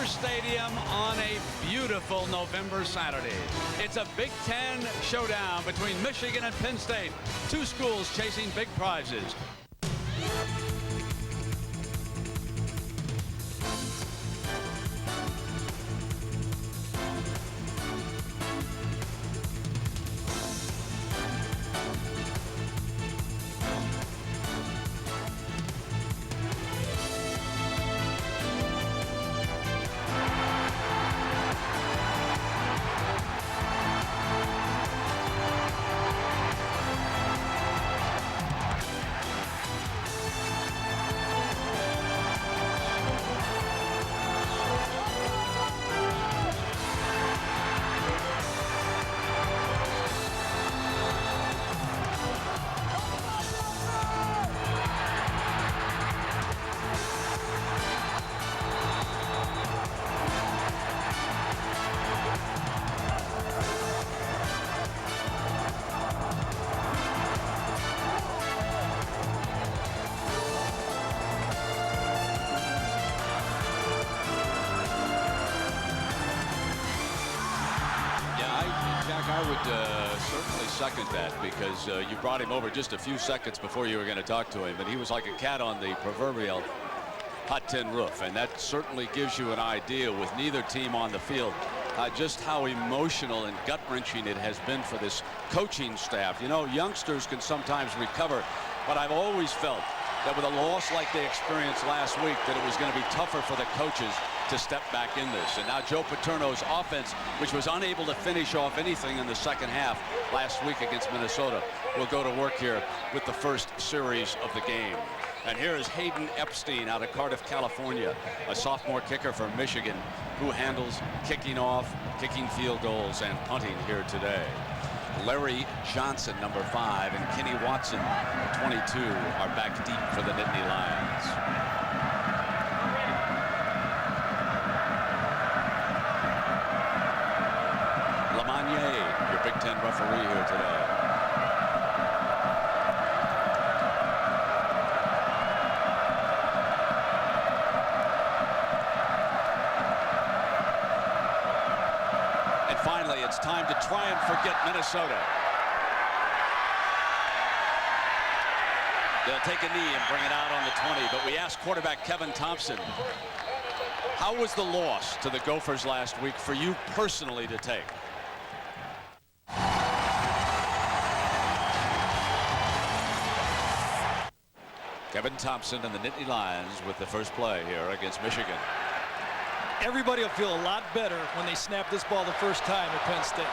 Dodger Stadium on a beautiful November Saturday. It's a Big Ten showdown between Michigan and Penn State. Two schools chasing big prizes. I would certainly second that, because you brought him over just a few seconds before you were going to talk to him, and he was like a cat on the proverbial hot tin roof, and that certainly gives you an idea, with neither team on the field, just how emotional and gut-wrenching it has been for this coaching staff. You know, youngsters can sometimes recover, but I've always felt that with a loss like they experienced last week, that it was going to be tougher for the coaches to step back in this. And now Joe Paterno's offense, which was unable to finish off anything in the second half last week against Minnesota, will go to work here with the first series of the game. And here is Hayden Epstein out of Cardiff, California, a sophomore kicker for Michigan, who handles kicking off, kicking field goals, and punting here today. Larry Johnson, number 5, and Kenny Watson, 22, are back deep for the Nittany Lions. Your Big Ten referee here today. And finally, it's time to try and forget Minnesota. They'll take a knee and bring it out on the 20, but we asked quarterback Kevin Thompson, how was the loss to the Gophers last week for you personally to take? Kevin Thompson and the Nittany Lions with the first play here against Michigan. Everybody will feel a lot better when they snap this ball the first time at Penn State.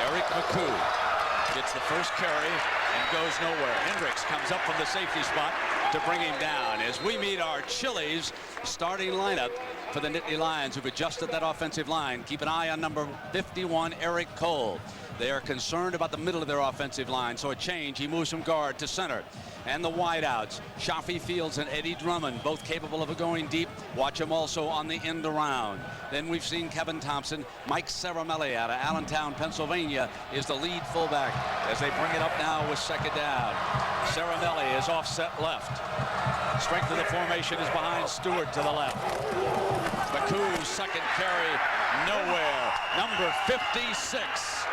Eric McCoo gets the first carry and goes nowhere. Hendricks comes up from the safety spot to bring him down as we meet our Chili's starting lineup for the Nittany Lions, who've adjusted that offensive line. Keep an eye on number 51, Eric Cole. They are concerned about the middle of their offensive line, so a change. He moves from guard to center. And the wideouts, Shafi Fields and Eddie Drummond, both capable of going deep. Watch them also on the end around. Then we've seen Kevin Thompson. Mike Ceramelli out of Allentown, Pennsylvania, is the lead fullback as they bring it up now with second down. Ceramelli is offset left. Strength of the formation is behind Stewart to the left. McCoo's second carry, nowhere. Number 56.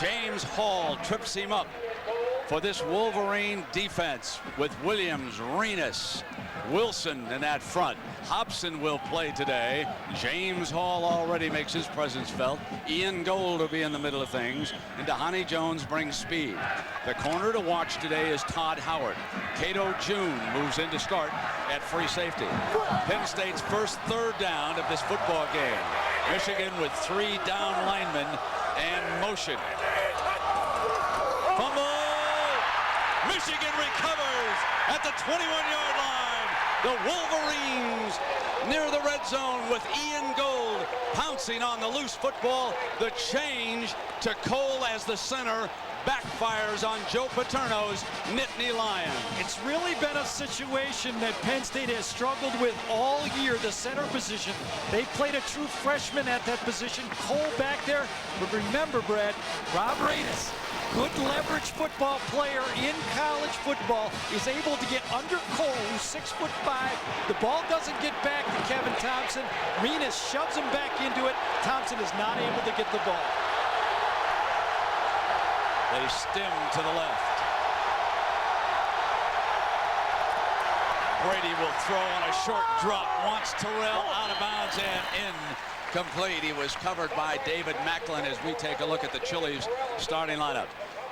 James Hall trips him up for this Wolverine defense with Williams, Renas, Wilson in that front. Hobson will play today. James Hall already makes his presence felt. Ian Gold will be in the middle of things. And Dahani Jones brings speed. The corner to watch today is Todd Howard. Cato June moves in to start at free safety. Penn State's first third down of this football game. Michigan with 3 down linemen and motion. Fumble! Michigan recovers at the 21-yard line. The Wolverines near the red zone with Ian Gold pouncing on the loose football. The change to Cole as the center backfires on Joe Paterno's Nittany Lions. It's really been a situation that Penn State has struggled with all year, the center position. They played a true freshman at that position, Cole back there. But remember, Brad, Rob Renas good leverage football player in college football is able to get under Cole, who's 6'5". The ball doesn't get back to Kevin Thompson. Renas shoves him back into it. Thompson is not able to get the ball. They stem to the left. Brady will throw on a short drop. Wants Terrell out of bounds and incomplete. He was covered by David Macklin as we take a look at the Chili's starting lineup.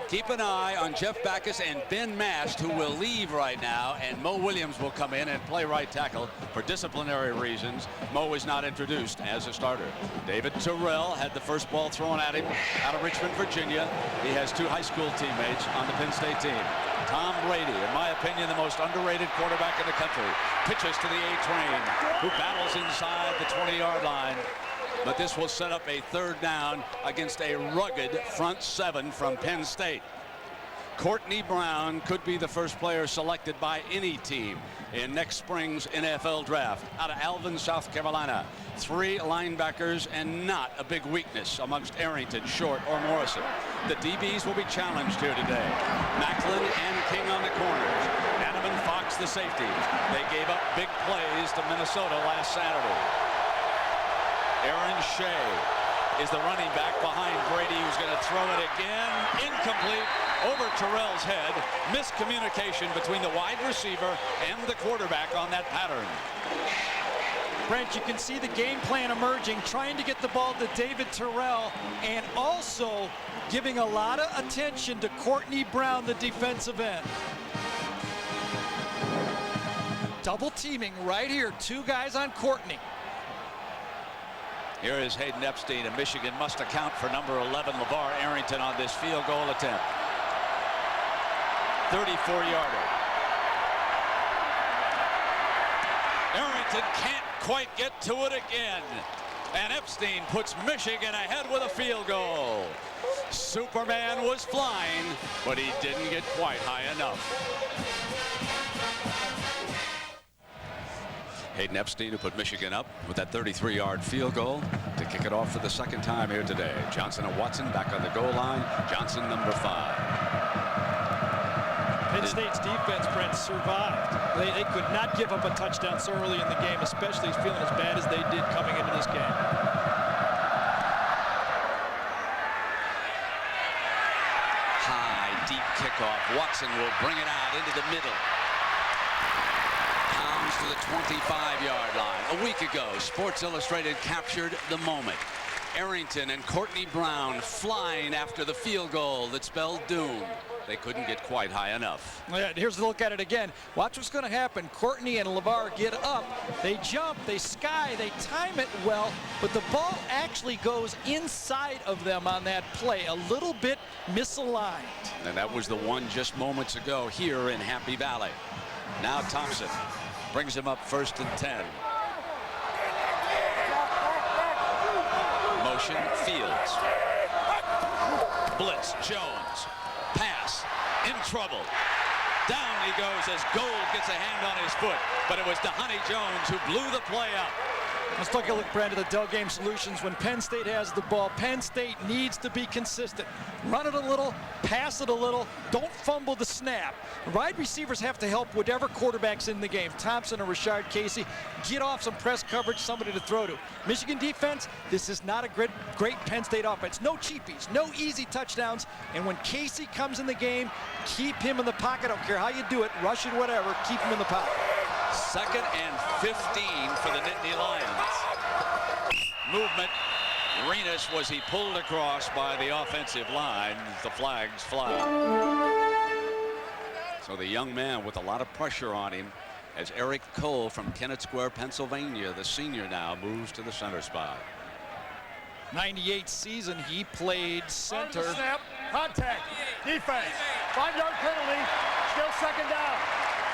Keep an eye on Jeff Backus and Ben Mast, who will leave right now, and Mo Williams will come in and play right tackle for disciplinary reasons. Mo is not introduced as a starter. David Terrell had the first ball thrown at him out of Richmond, Virginia. He has 2 high school teammates on the Penn State team. Tom Brady, in my opinion, the most underrated quarterback in the country, pitches to the A-Train, who battles inside the 20-yard line. But this will set up a 3rd down against a rugged front 7 from Penn State. Courtney Brown could be the first player selected by any team in next spring's NFL draft out of Alvin, South Carolina. 3 linebackers and not a big weakness amongst Arrington, Short, or Morrison. The DBs will be challenged here today. Macklin and King on the corners. Adam and Fox the safeties. They gave up big plays to Minnesota last Saturday. Aaron Shea is the running back behind Brady, who's going to throw it again. Incomplete over Terrell's head. Miscommunication between the wide receiver and the quarterback on that pattern. Brent, you can see the game plan emerging, trying to get the ball to David Terrell, and also giving a lot of attention to Courtney Brown, the defensive end. Double teaming right here. 2 guys on Courtney. Here is Hayden Epstein, and Michigan must account for number 11, LeVar Arrington, on this field goal attempt. 34-yarder. Arrington can't quite get to it again. And Epstein puts Michigan ahead with a field goal. Superman was flying, but he didn't get quite high enough. Hayden Epstein, who put Michigan up with that 33-yard field goal to kick it off for the 2nd time here today. Johnson and Watson back on the goal line. Johnson, number 5. Penn State's defense, Brent, survived. They could not give up a touchdown so early in the game, especially feeling as bad as they did coming into this game. High, deep kickoff. Watson will bring it out into the middle. To the 25-yard line. A week ago, Sports Illustrated captured the moment. Arrington and Courtney Brown flying after the field goal that spelled doom. They couldn't get quite high enough. Yeah, here's a look at it again. Watch what's going to happen. Courtney and LeVar get up. They jump, they sky, they time it well, but the ball actually goes inside of them on that play. A little bit misaligned. And that was the one just moments ago here in Happy Valley. Now Thompson brings him up 1st and 10. Motion, Fields. Blitz, Jones. Pass, in trouble. Down he goes as Gold gets a hand on his foot, but it was DeHoney Jones who blew the play up. Let's take a look, Brent, at the Dell Game Solutions. When Penn State has the ball, Penn State needs to be consistent. Run it a little, pass it a little, don't fumble the snap. Wide receivers have to help whatever quarterback's in the game. Thompson or Rashard Casey, get off some press coverage, somebody to throw to. Michigan defense, this is not a great Penn State offense. No cheapies, no easy touchdowns. And when Casey comes in the game, keep him in the pocket. I don't care how you do it, rush it, whatever, keep him in the pocket. 2nd and 15 for the Nittany Lions. Movement. Renas, was he pulled across by the offensive line? The flags fly. So the young man with a lot of pressure on him as Eric Cole from Kennett Square, Pennsylvania, the senior now, moves to the center spot. 98 season, he played center. Snap, contact, defense, 5-yard penalty, still 2nd down.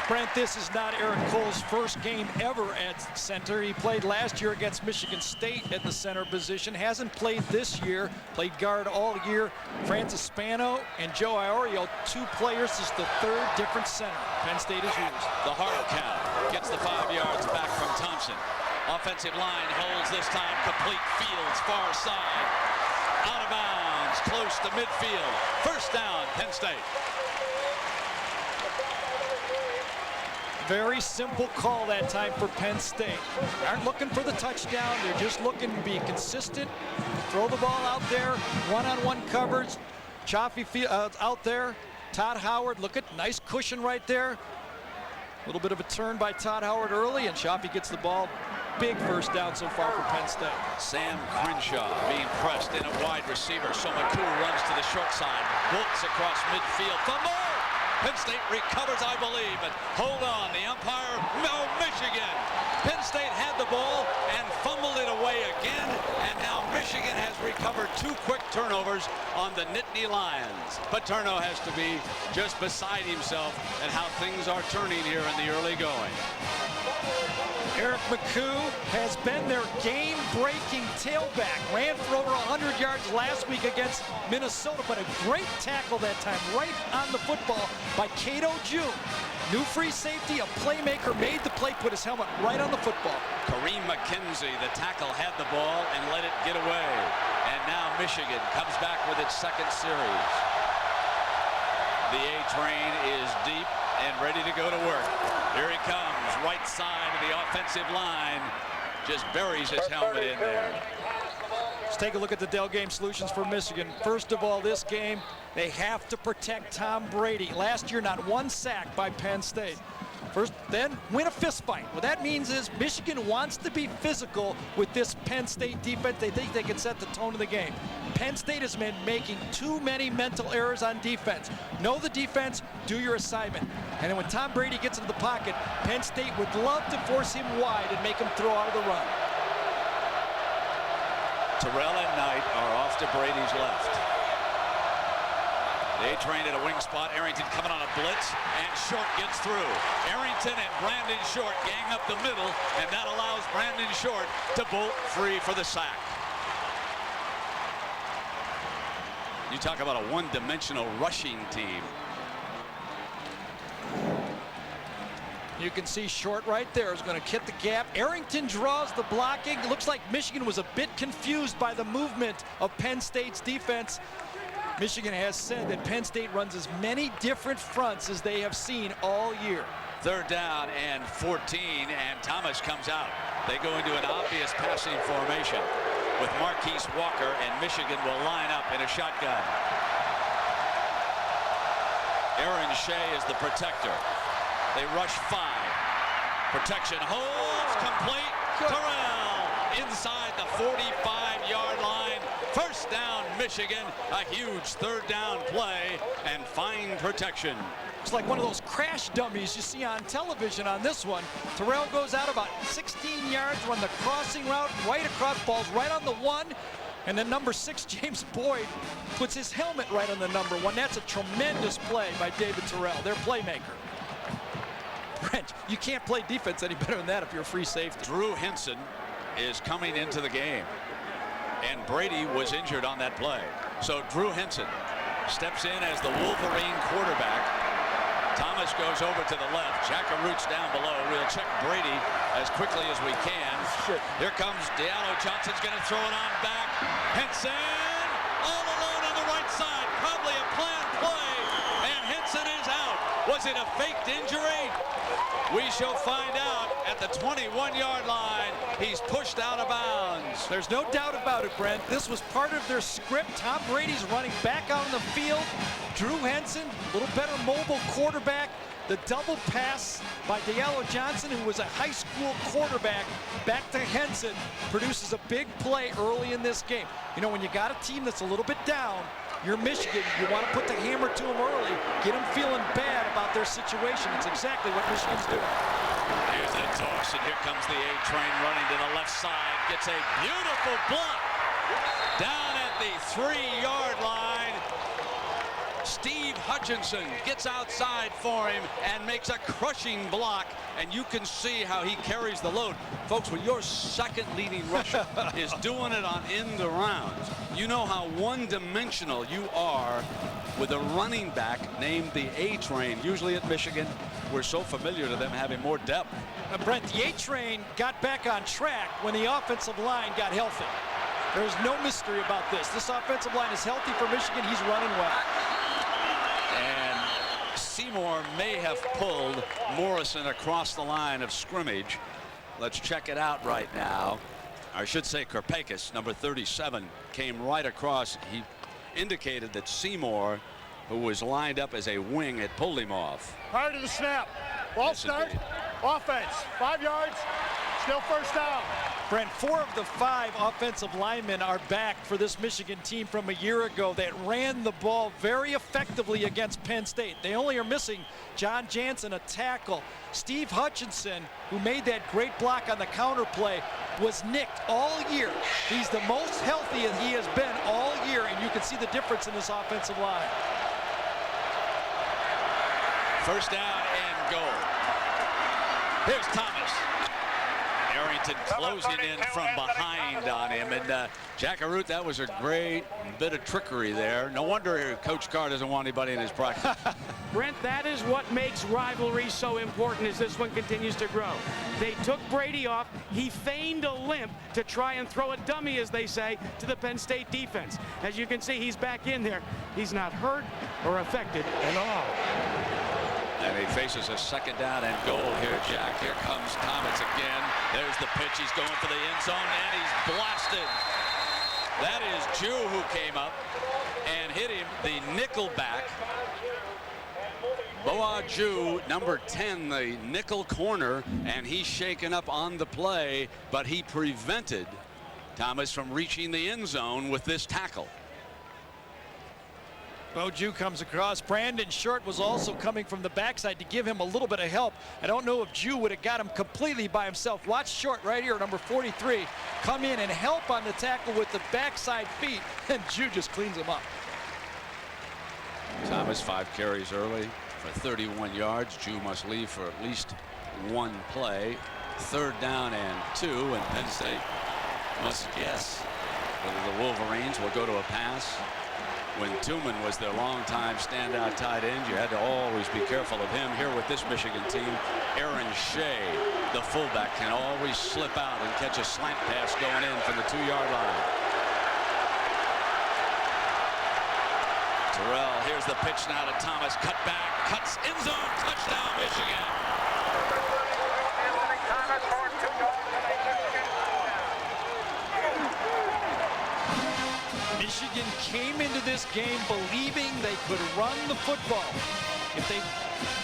Brent, this is not Eric Cole's first game ever at center. He played last year against Michigan State at the center position. Hasn't played this year. Played guard all year. Francis Spano and Joe Iorio, 2 players. This is the 3rd different center Penn State has used. The hard count gets the 5 yards back from Thompson. Offensive line holds this time complete. Fields far side. Out of bounds, close to midfield. First down, Penn State. Very simple call that time for Penn State. Aren't looking for the touchdown. They're just looking to be consistent. Throw the ball out there. One-on-one coverage. Chaffee out there. Todd Howard, look at nice cushion right there. A little bit of a turn by Todd Howard early, and Chaffee gets the ball. Big first down so far for Penn State. Sam Crenshaw being pressed in a wide receiver. So McCoo runs to the short side. Bolts across midfield. Fumble! Penn State recovers, I believe, but hold on, the umpire, no, Michigan. Penn State had the ball and fumbled it away again, and now Michigan has recovered 2 quick turnovers on the Nittany Lions. Paterno has to be just beside himself at how things are turning here in the early going. Eric McCoo has been their game-breaking tailback. Ran for over 100 yards last week against Minnesota, but a great tackle that time, right on the football by Cato June. New free safety, a playmaker, made the play, put his helmet right on the football. Kareem McKenzie, the tackle, had the ball and let it get away. And now Michigan comes back with its second series. The A train is deep and ready to go to work. Here he comes, right side of the offensive line. Just buries his helmet in there. Let's take a look at the Dell Game Solutions for Michigan. First of all, this game, they have to protect Tom Brady. Last year, not 1 sack by Penn State. First, then win a fist fight. What that means is Michigan wants to be physical with this Penn State defense. They think they can set the tone of the game. Penn State has been making too many mental errors on defense. Know the defense, do your assignment. And then when Tom Brady gets into the pocket, Penn State would love to force him wide and make him throw out of the run. Terrell and Knight are off to Brady's left. They train at a wing spot. Arrington coming on a blitz, and Short gets through. Arrington and Brandon Short gang up the middle, and that allows Brandon Short to bolt free for the sack. You talk about a one-dimensional rushing team. You can see Short right there is going to hit the gap. Arrington draws the blocking. It looks like Michigan was a bit confused by the movement of Penn State's defense. Michigan has said that Penn State runs as many different fronts as they have seen all year. Third down and 14, and Thomas comes out. They go into an obvious passing formation with Marquise Walker, and Michigan will line up in a shotgun. Aaron Shea is the protector. They rush 5. Protection holds complete. Terrell inside the 45-yard line. First down, Michigan. A huge third down play and fine protection. It's like one of those crash dummies you see on television on this one. Terrell goes out about 16 yards, run the crossing route, right across, falls right on the 1. And then number 6, James Boyd, puts his helmet right on the number 1. That's a tremendous play by David Terrell, their playmaker. Brent, you can't play defense any better than that if you're a free safety. Drew Henson is coming into the game, and Brady was injured on that play. So Drew Henson steps in as the Wolverine quarterback. Thomas goes over to the left. Jackaroot's down below. We'll check Brady as quickly as we can. Here comes Diallo. Johnson's going to throw it on back. Henson all alone on the right side. Probably a planned play, and Henson is out. Was it a faked injury? We shall find out at the 21-yard line. He's pushed out of bounds. There's no doubt about it, Brent. This was part of their script. Tom Brady's running back out on the field. Drew Henson, a little better mobile quarterback. The double pass by Diallo Johnson, who was a high school quarterback, back to Henson, produces a big play early in this game. You know, when you got a team that's a little bit down, you're Michigan, you want to put the hammer to them early, get them feeling bad about their situation. It's exactly what Michigan's doing. Here's the toss, and here comes the A train running to the left side. Gets a beautiful block down at the 3-yard line. Steve Hutchinson gets outside for him and makes a crushing block, and you can see how he carries the load. Folks, when your second leading rusher is doing it on end arounds, you know how one-dimensional you are with a running back named the A-Train. Usually at Michigan, we're so familiar to them having more depth. Brent, the A-Train got back on track when the offensive line got healthy. There's no mystery about this. This offensive line is healthy for Michigan. He's running well. And Seymour may have pulled Morrison across the line of scrimmage. Let's check it out right now. I should say Karpakis, number 37, came right across. He indicated that Seymour, who was lined up as a wing, had pulled him off. Prior to the snap, ball Yes, start, indeed. offense, 5 yards, still first down. Brent, 4 of the 5 offensive linemen are back for this Michigan team from a year ago that ran the ball very effectively against Penn State. They only are missing John Jansen, a tackle. Steve Hutchinson, who made that great block on the counter play, was nicked all year. He's the most healthy he has been all year, and you can see the difference in this offensive line. First down and goal. Here's Thomas. Arrington closing in from behind on him. And Jack Arute, that was a great bit of trickery there. No wonder Coach Carr doesn't want anybody in his practice. Brent, that is what makes rivalry so important as this one continues to grow. They took Brady off. He feigned a limp to try and throw a dummy, as they say, to the Penn State defense. As you can see, he's back in there. He's not hurt or affected at all. And he faces a second down and goal here, Jack. Here comes Thomas again. There's the pitch. He's going for the end zone, and he's blasted. That is Jew who came up and hit him, the nickel back. Boa Jew, number 10, the nickel corner, and he's shaken up on the play, but he prevented Thomas from reaching the end zone with this tackle. Bo Jew comes across. Brandon Short was also coming from the backside to give him a little bit of help. I don't know if Jew would have got him completely by himself. Watch Short right here, number 43, come in and help on the tackle with the backside feet, and Jew just cleans him up. Thomas 5 carries early for 31 yards. Jew must leave for at least 1 play. 3rd down and 2, and Penn State must guess whether the Wolverines will go to a pass. When Tooman was their longtime standout tight end, you had to always be careful of him. Here with this Michigan team, Aaron Shea, the fullback, can always slip out and catch a slant pass going in from the 2-yard line. Terrell, here's the pitch now to Thomas, cut back, cuts end zone, touchdown Michigan. Michigan came into this game believing they could run the football. If they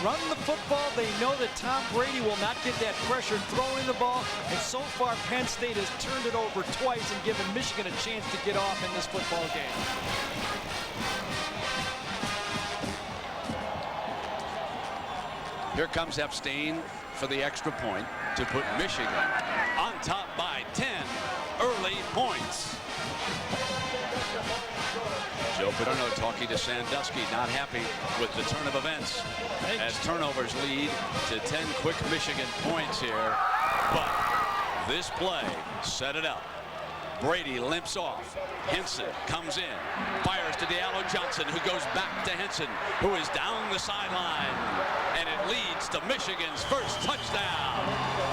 run the football, they know that Tom Brady will not get that pressure throwing the ball. And so far, Penn State has turned it over twice and given Michigan a chance to get off in this football game. Here comes Epstein for the extra point to put Michigan on top by 10 early points. Joe Paterno talking to Sandusky, not happy with the turn of events as turnovers lead to 10 quick Michigan points here. But this play set it up. Brady limps off. Henson comes in, fires to Diallo Johnson, who goes back to Henson, who is down the sideline, and it leads to Michigan's first touchdown.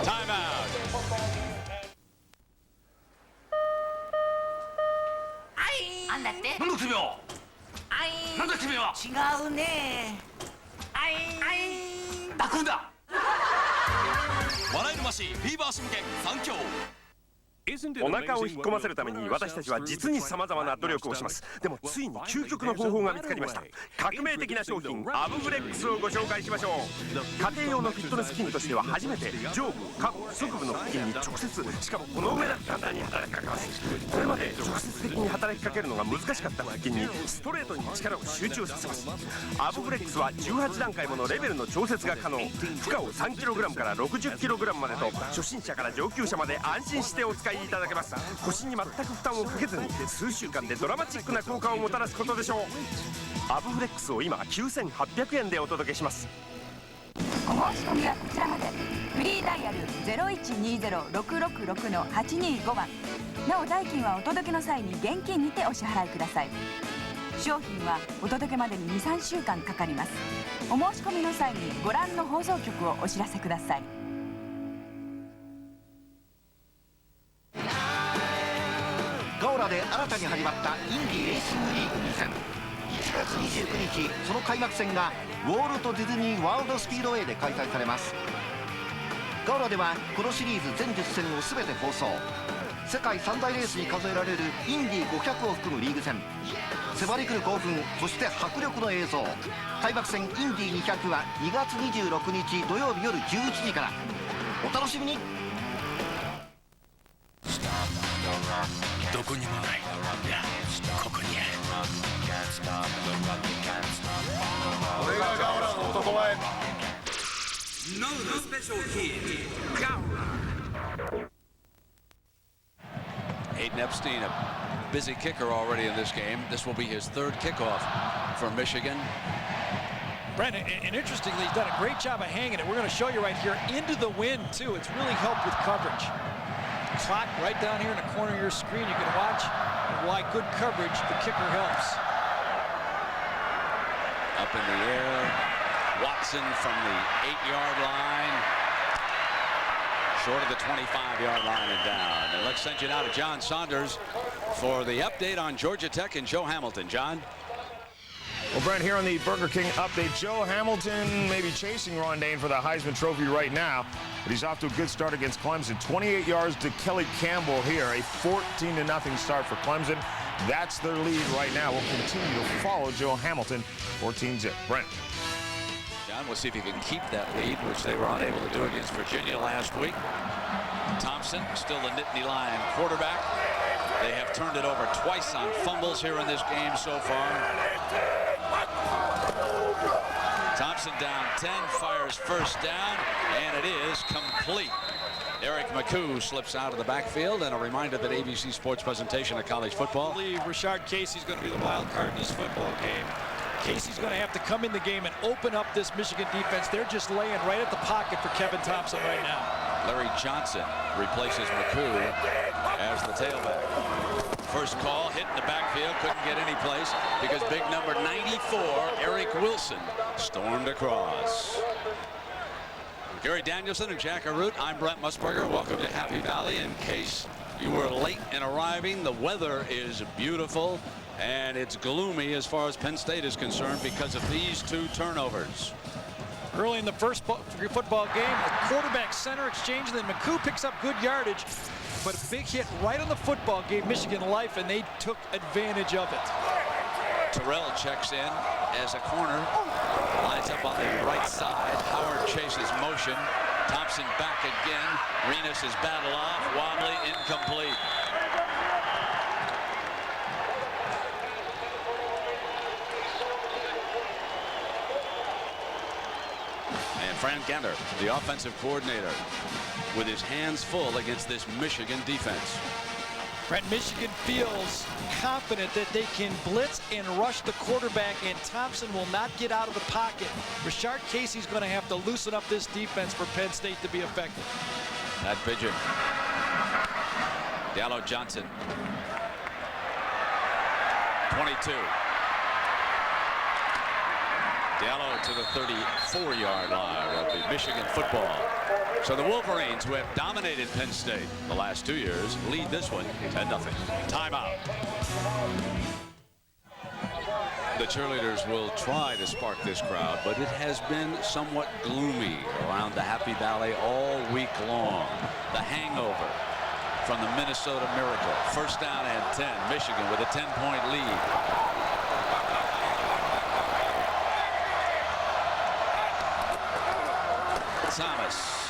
Timeout. Isn't お腹を引っ込ませるために私たちは実に様々な努力をします。でもついに究極の方法が見つかりました。革命的な商品アブフレックスをご紹介しましょう。家庭用のフィットネス器具としては初めて上部、下部、側部の腹筋に直接、しかもこの上だけ簡単に働きかけます。これまで直接的に働きかけるのが難しかった腹筋にストレートに力を集中させます。アブフレックスは18段階ものレベルの調節が可能。負荷を 3kg から 60kg までと初心者から上級者まで安心してお使いいただけます。腰に全く負担をかけずに数週間でドラマチックな効果をもたらすことでしょう。アブフレックスを今9800円でお届けします。お申し込みはこちらまで。フリーダイヤル 0120-666-825 番。なお代金はお届けの際に現金にてお支払いください。商品はお届けまでに 2,3 週間かかります。お申し込みの際にご覧の放送局をお知らせください。コーララで新たに始まったインディレーシングリーグ2戦。1月29日、その開幕戦がウォルト・ディズニー・ワールド・スピードウェイで開催されます。ガウラではこのシリーズ全10戦を全て放送。世界3大レースに数えられるインディ500を含むリーグ戦、迫り来る興奮、そして迫力の映像。開幕戦インディ200は2月26日土曜日夜11時から。お楽しみに。どこにもない。いや、ここにある。俺がガオラの男前。No special kid. Gaura. Hayden Epstein, a busy kicker already in this game. This will be his third kickoff for Michigan. Brent, and interestingly, he's done a great job of hanging it. We're going to show you right here into the wind, too. It's really helped with coverage. Clock right down here in the corner of your screen. You can watch why good coverage the kicker helps. Up in the air, Watson from the 8-yard line. Short of the 25-yard line and down. And let's send you now to John Saunders for the update on Georgia Tech and Joe Hamilton. John? Well, Brent, here on the Burger King update, Joe Hamilton may be chasing Ron Dane for the Heisman Trophy right now, but he's off to a good start against Clemson. 28 yards to Kelly Campbell here, a 14-0 start for Clemson. That's their lead right now. We'll continue to follow Joe Hamilton, 14-0. Brent. John, we'll see if he can keep that lead, which they were unable to do against Virginia last week. Thompson, still the Nittany Lion quarterback. They have turned it over twice on fumbles here in this game so far. Thompson down 10, fires first down, and it is complete. Eric McCoo slips out of the backfield, and a reminder that ABC Sports presentation of college football. I believe Rashard Casey's going to be the wild card in this football game. Casey's going to have to come in the game and open up this Michigan defense. They're just laying right at the pocket for Kevin Thompson right now. Larry Johnson replaces McCoo as the tailback. First call, hit in the backfield, couldn't get any place because big number 94, Eric Wilson, stormed across. Gary Danielson and Jack Arute, I'm Brent Musburger. Welcome to Happy Valley. In case you were late in arriving, the weather is beautiful and it's gloomy as far as Penn State is concerned because of these two turnovers. Early in the first football game, a quarterback center exchange, and then McCoo picks up good yardage, but a big hit right on the football gave Michigan life, and they took advantage of it. Terrell checks in as a corner, lines up on the right side. Howard chases motion. Thompson back again. Renas is battled off. Wobbly, incomplete. And Fran Ganter, the offensive coordinator, with his hands full against this Michigan defense. Brent, Michigan feels confident that they can blitz and rush the quarterback, and Thompson will not get out of the pocket. Rashard Casey's going to have to loosen up this defense for Penn State to be effective. That pigeon. Diallo Johnson. 22. Diallo to the 34-yard line of the Michigan football. So the Wolverines, who have dominated Penn State the last 2 years, lead this one 10-0. Timeout. The cheerleaders will try to spark this crowd, but it has been somewhat gloomy around the Happy Valley all week long. The hangover from the Minnesota Miracle. First down and 10. Michigan with a 10-point lead. Thomas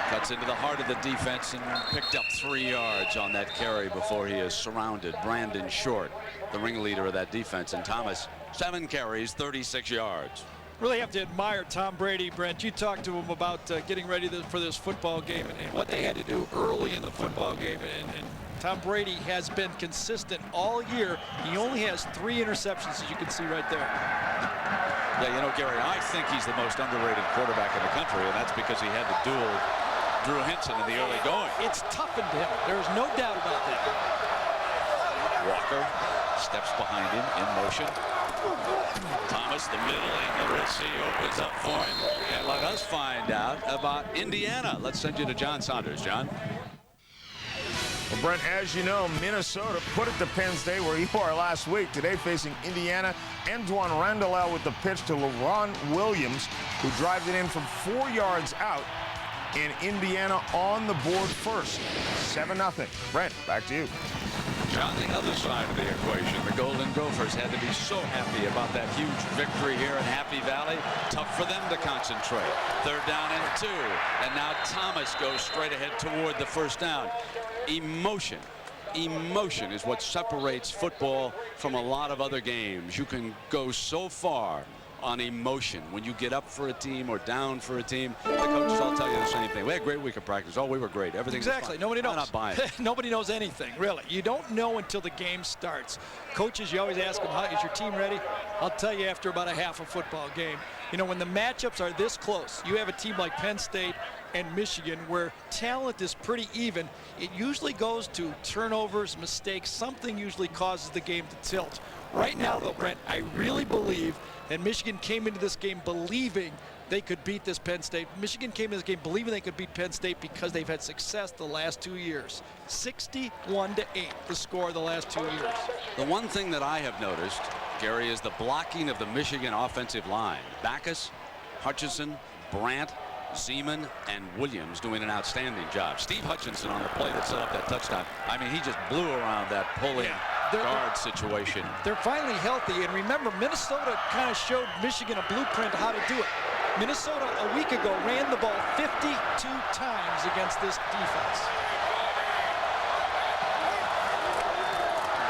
cuts into the heart of the defense and picked up 3 yards on that carry before he is surrounded. Brandon Short, the ringleader of that defense, and Thomas, 7 carries, 36 yards. Really have to admire Tom Brady, Brent. You talked to him about getting ready for this football game and what they had to do early in the football game. And Tom Brady has been consistent all year. He only has 3 interceptions, as you can see right there. Yeah, you know, Gary, I think he's the most underrated quarterback in the country, and that's because he had to duel Drew Henson in the early going. It's toughened him. There's no doubt about that. Walker steps behind him in motion. Thomas, the middle, and the Red Sea opens up for him. And let us find out about Indiana. Let's send you to John Saunders. John. Well, Brent, as you know, Minnesota put it to Penn State where you are last week. Today facing Indiana. Antoine Randall with the pitch to LeBron Williams, who drives it in from 4 yards out. And Indiana on the board first. 7-0. Brent, back to you. On the other side of the equation, the Golden Gophers had to be so happy about that huge victory here in Happy Valley. Tough for them to concentrate. 3rd down and 2. And now Thomas goes straight ahead toward the first down. Emotion is what separates football from a lot of other games. You can go so far on emotion when you get up for a team or down for a team. The coaches all tell you the same thing. We had a great week of practice. Oh, we were great. Everything exactly. was fine. Nobody knows. I'm not buying it. Nobody knows anything, really. You don't know until the game starts. Coaches, you always ask them, "How is your team ready?" I'll tell you after about a half a football game. You know, when the matchups are this close, you have a team like Penn State and Michigan where talent is pretty even. It usually goes to turnovers, mistakes. Something usually causes the game to tilt. Right now, though, Brent, I really believe that Michigan came into this game believing they could beat this Penn State. Michigan came into this game believing they could beat Penn State because they've had success the last 2 years. 61-8, the score the last 2 years. The one thing that I have noticed, Gary, is the blocking of the Michigan offensive line. Backus, Hutchinson, Brandt, Seaman, and Williams doing an outstanding job. Steve Hutchinson on the play that set up that touchdown. I mean, he just blew around that pulling guard situation. They're finally healthy, and remember, Minnesota kind of showed Michigan a blueprint how to do it. Minnesota a week ago ran the ball 52 times against this defense.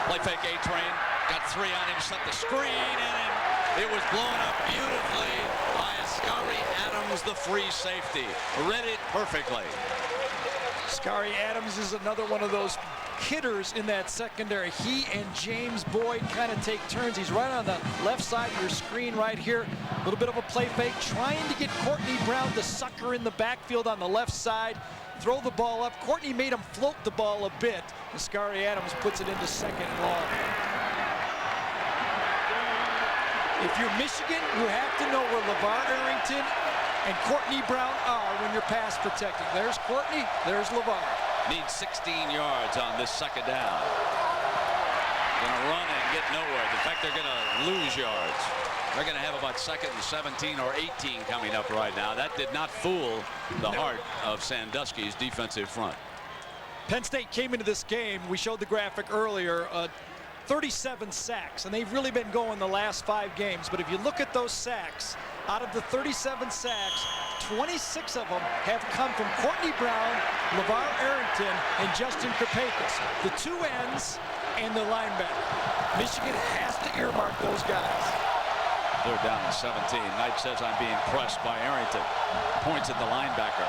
Play fake A-Train, got 3 on him, set the screen, and it was blown up beautifully by Scary Adams, the free safety. Read it perfectly. Scary Adams is another one of those hitters in that secondary. He and James Boyd kind of take turns. He's right on the left side of your screen right here. A little bit of a play fake, trying to get Courtney Brown, the sucker in the backfield on the left side. Throw the ball up. Courtney made him float the ball a bit. And Scary Adams puts it into second long. If you're Michigan, you have to know where LeVar Arrington and Courtney Brown are when you're pass protecting. There's Courtney, there's LeVar. Needs 16 yards on this second down. Gonna run and get nowhere. In fact, they're gonna lose yards. They're gonna have about 2nd and 17 or 18 coming up right now. That did not fool the heart of Sandusky's defensive front. Penn State came into this game, we showed the graphic earlier, 37 sacks, and they've really been going the last 5 games. But if you look at those sacks, out of the 37 sacks, 26 of them have come from Courtney Brown, LeVar Arrington, and Justin Kripakis, the 2 ends and the linebacker. Michigan has to earmark those guys. 3rd down and 17. Knight says I'm being pressed by Arrington. Points at the linebacker.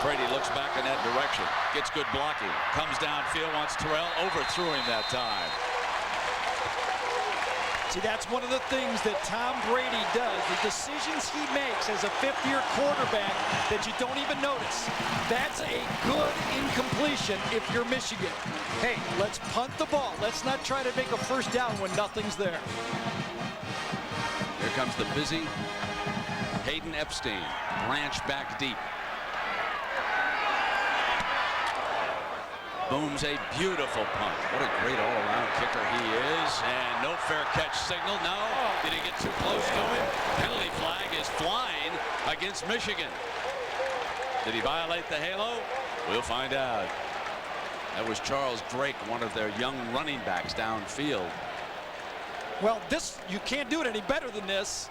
Brady looks back in that direction. Gets good blocking. Comes downfield, wants Terrell. Overthrew him that time. See, that's one of the things that Tom Brady does. The decisions he makes as a 5th-year quarterback that you don't even notice. That's a good incompletion if you're Michigan. Hey, let's punt the ball. Let's not try to make a first down when nothing's there. Here comes the busy Hayden Epstein. Branch back deep. Booms a beautiful punt. What a great all-around kicker he is. And no fair catch signal. No. Did he get too close to him? Penalty flag is flying against Michigan. Did he violate the halo? We'll find out. That was Charles Drake, one of their young running backs downfield. Well, this, you can't do it any better than this.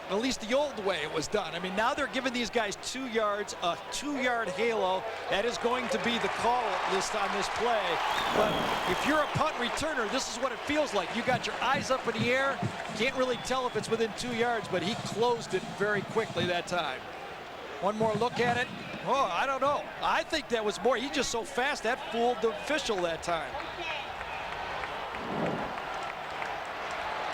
At least the old way it was done. I mean, now they're giving these guys 2 yards, a 2-yard halo. That is going to be the call list on this play. But if you're a punt returner, this is what it feels like. You got your eyes up in the air. Can't really tell if it's within 2 yards, but he closed it very quickly that time. One more look at it. Oh, I don't know. I think that was more. He's just so fast that fooled the official that time.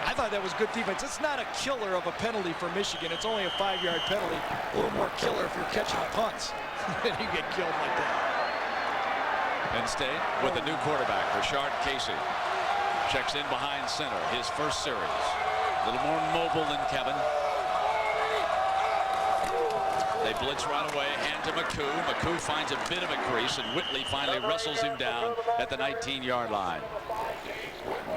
I thought that was good defense. It's not a killer of a penalty for Michigan. It's only a 5-yard penalty. A little more killer if you're catching punts. And you get killed like that. Penn State with a new quarterback, Rashard Casey. Checks in behind center, his first series. A little more mobile than Kevin. They blitz right away, hand to McCoo. McCoo finds a bit of a crease, and Whitley finally wrestles him down at the 19-yard line.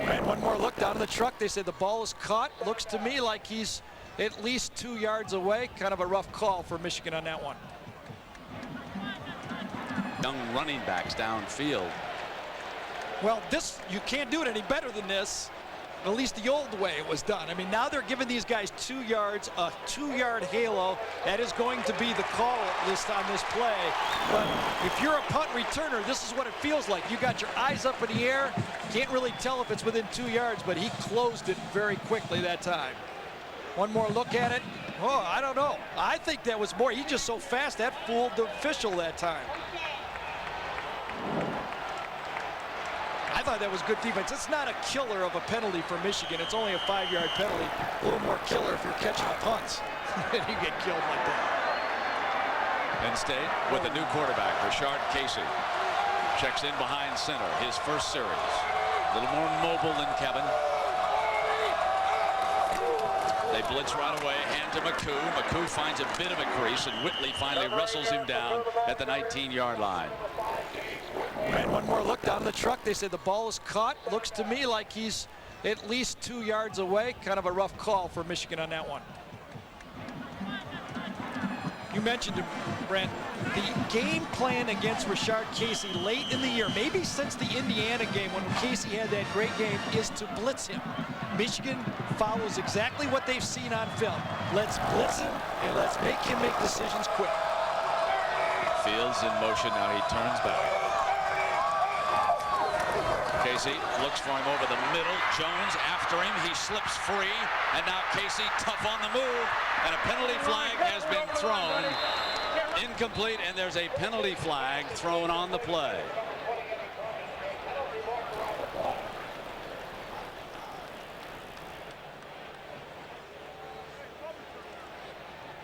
And one more look down in the truck. They said the ball is caught. Looks to me like he's at least 2 yards away. Kind of a rough call for Michigan on that one. Young running backs downfield. Well, this, you can't do it any better than this. At least the old way it was done. I mean, now they're giving these guys 2 yards, a 2-yard halo. That is going to be the call list on this play. But if you're a punt returner, this is what it feels like. You got your eyes up in the air. Can't really tell if it's within 2 yards, but he closed it very quickly that time. One more look at it. Oh, I don't know. I think that was more. He's just so fast, that fooled the official that time. I thought that was good defense. It's not a killer of a penalty for Michigan. It's only a 5-yard penalty. A little more killer if you're catching punts. And you get killed like that. Penn State with a new quarterback, Rashard Casey. Checks in behind center, his first series. A little more mobile than Kevin. They blitz right away, hand to McCoo. McCoo finds a bit of a crease, and Whitley finally wrestles him down at the 19-yard line. And one more look down the truck. They said the ball is caught. Looks to me like he's at least 2 yards away. Kind of a rough call for Michigan on that one. You mentioned it, Brent, the game plan against Rashard Casey late in the year, maybe since the Indiana game when Casey had that great game, is to blitz him. Michigan follows exactly what they've seen on film. Let's blitz him and let's make him make decisions quick. Fields in motion, now he turns back. Casey looks for him over the middle. Jones after him. He slips free. And now Casey tough on the move. And a penalty flag has been thrown. Incomplete, and there's a penalty flag thrown on the play.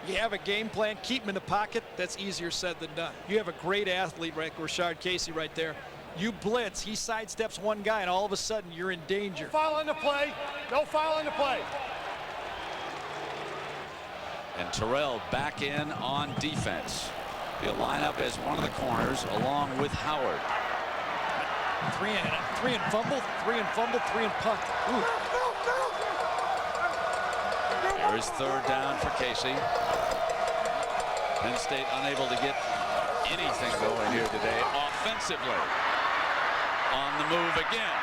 You have a game plan, keep him in the pocket. That's easier said than done. You have a great athlete, right, Rashard Casey right there. You blitz, he sidesteps one guy, and all of a sudden you're in danger. Foul on the play. No foul on the play. And Terrell back in on defense. He'll line up as one of the corners along with Howard. Three and fumble, three and punt. Ooh. There is third down for Casey. Penn State unable to get anything going here today offensively. On the move again.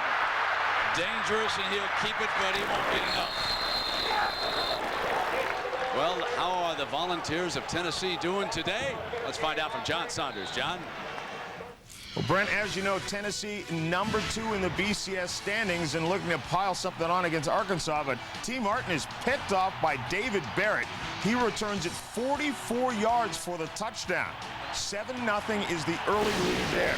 Dangerous, and he'll keep it, but he won't get enough. Well, how are the Volunteers of Tennessee doing today? Let's find out from John Saunders. John? Well, Brent, as you know, Tennessee #2 in the BCS standings and looking to pile something on against Arkansas, but T. Martin is picked off by David Barrett. He returns it 44 yards for the touchdown. 7-0 is the early lead there.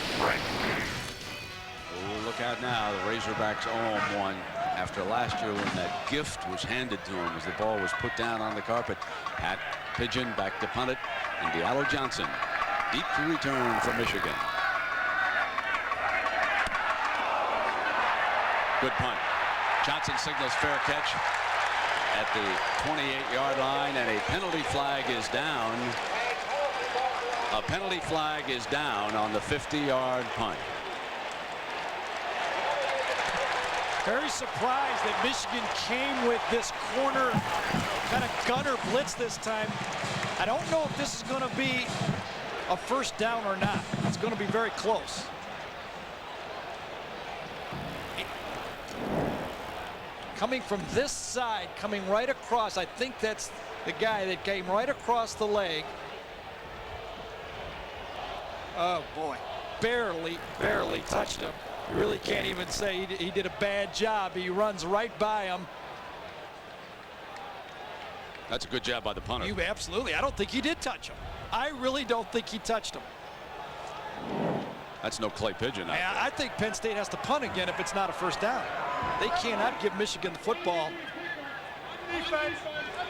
Oh, look out now. The Razorbacks owe him one after last year when that gift was handed to him as the ball was put down on the carpet. Pat Pigeon back to punt it, and Diallo Johnson deep to return for Michigan. Good punt. Johnson signals fair catch at the 28-yard line, and a penalty flag is down. A penalty flag is down on the 50-yard punt. Very surprised that Michigan came with this corner kind of gunner blitz this time. I don't know if this is going to be a first down or not. It's going to be very close. Coming from this side, coming right across. I think that's the guy that came right across the leg. Oh boy, barely touched him. You really can't even say he did a bad job. He runs right by him. That's a good job by the punter. Absolutely. I don't think he did touch him. I really don't think he touched him. That's no Clay Pigeon. I think Penn State has to punt again if it's not a first down. They cannot give Michigan the football. Defense,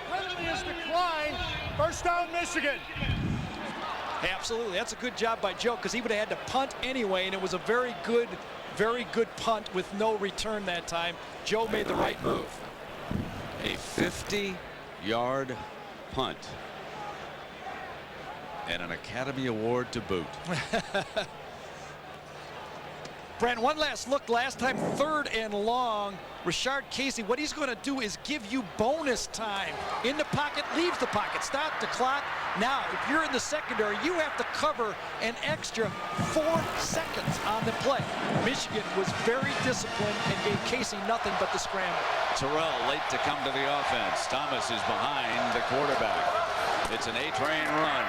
penalty is declined. First down, Michigan. Absolutely. That's a good job by Joe, because he would have had to punt anyway, and it was a very good punt with no return that time. Joe made the right move. A 50-yard punt. And an Academy Award to boot. Brent, one last look. Last time, 3rd and long. Rashard Casey, what he's going to do is give you bonus time. In the pocket, leaves the pocket. Stop the clock. Now, if you're in the secondary, you have to cover an extra 4 seconds on the play. Michigan was very disciplined and gave Casey nothing but the scramble. Terrell late to come to the offense. Thomas is behind the quarterback. It's an A-train run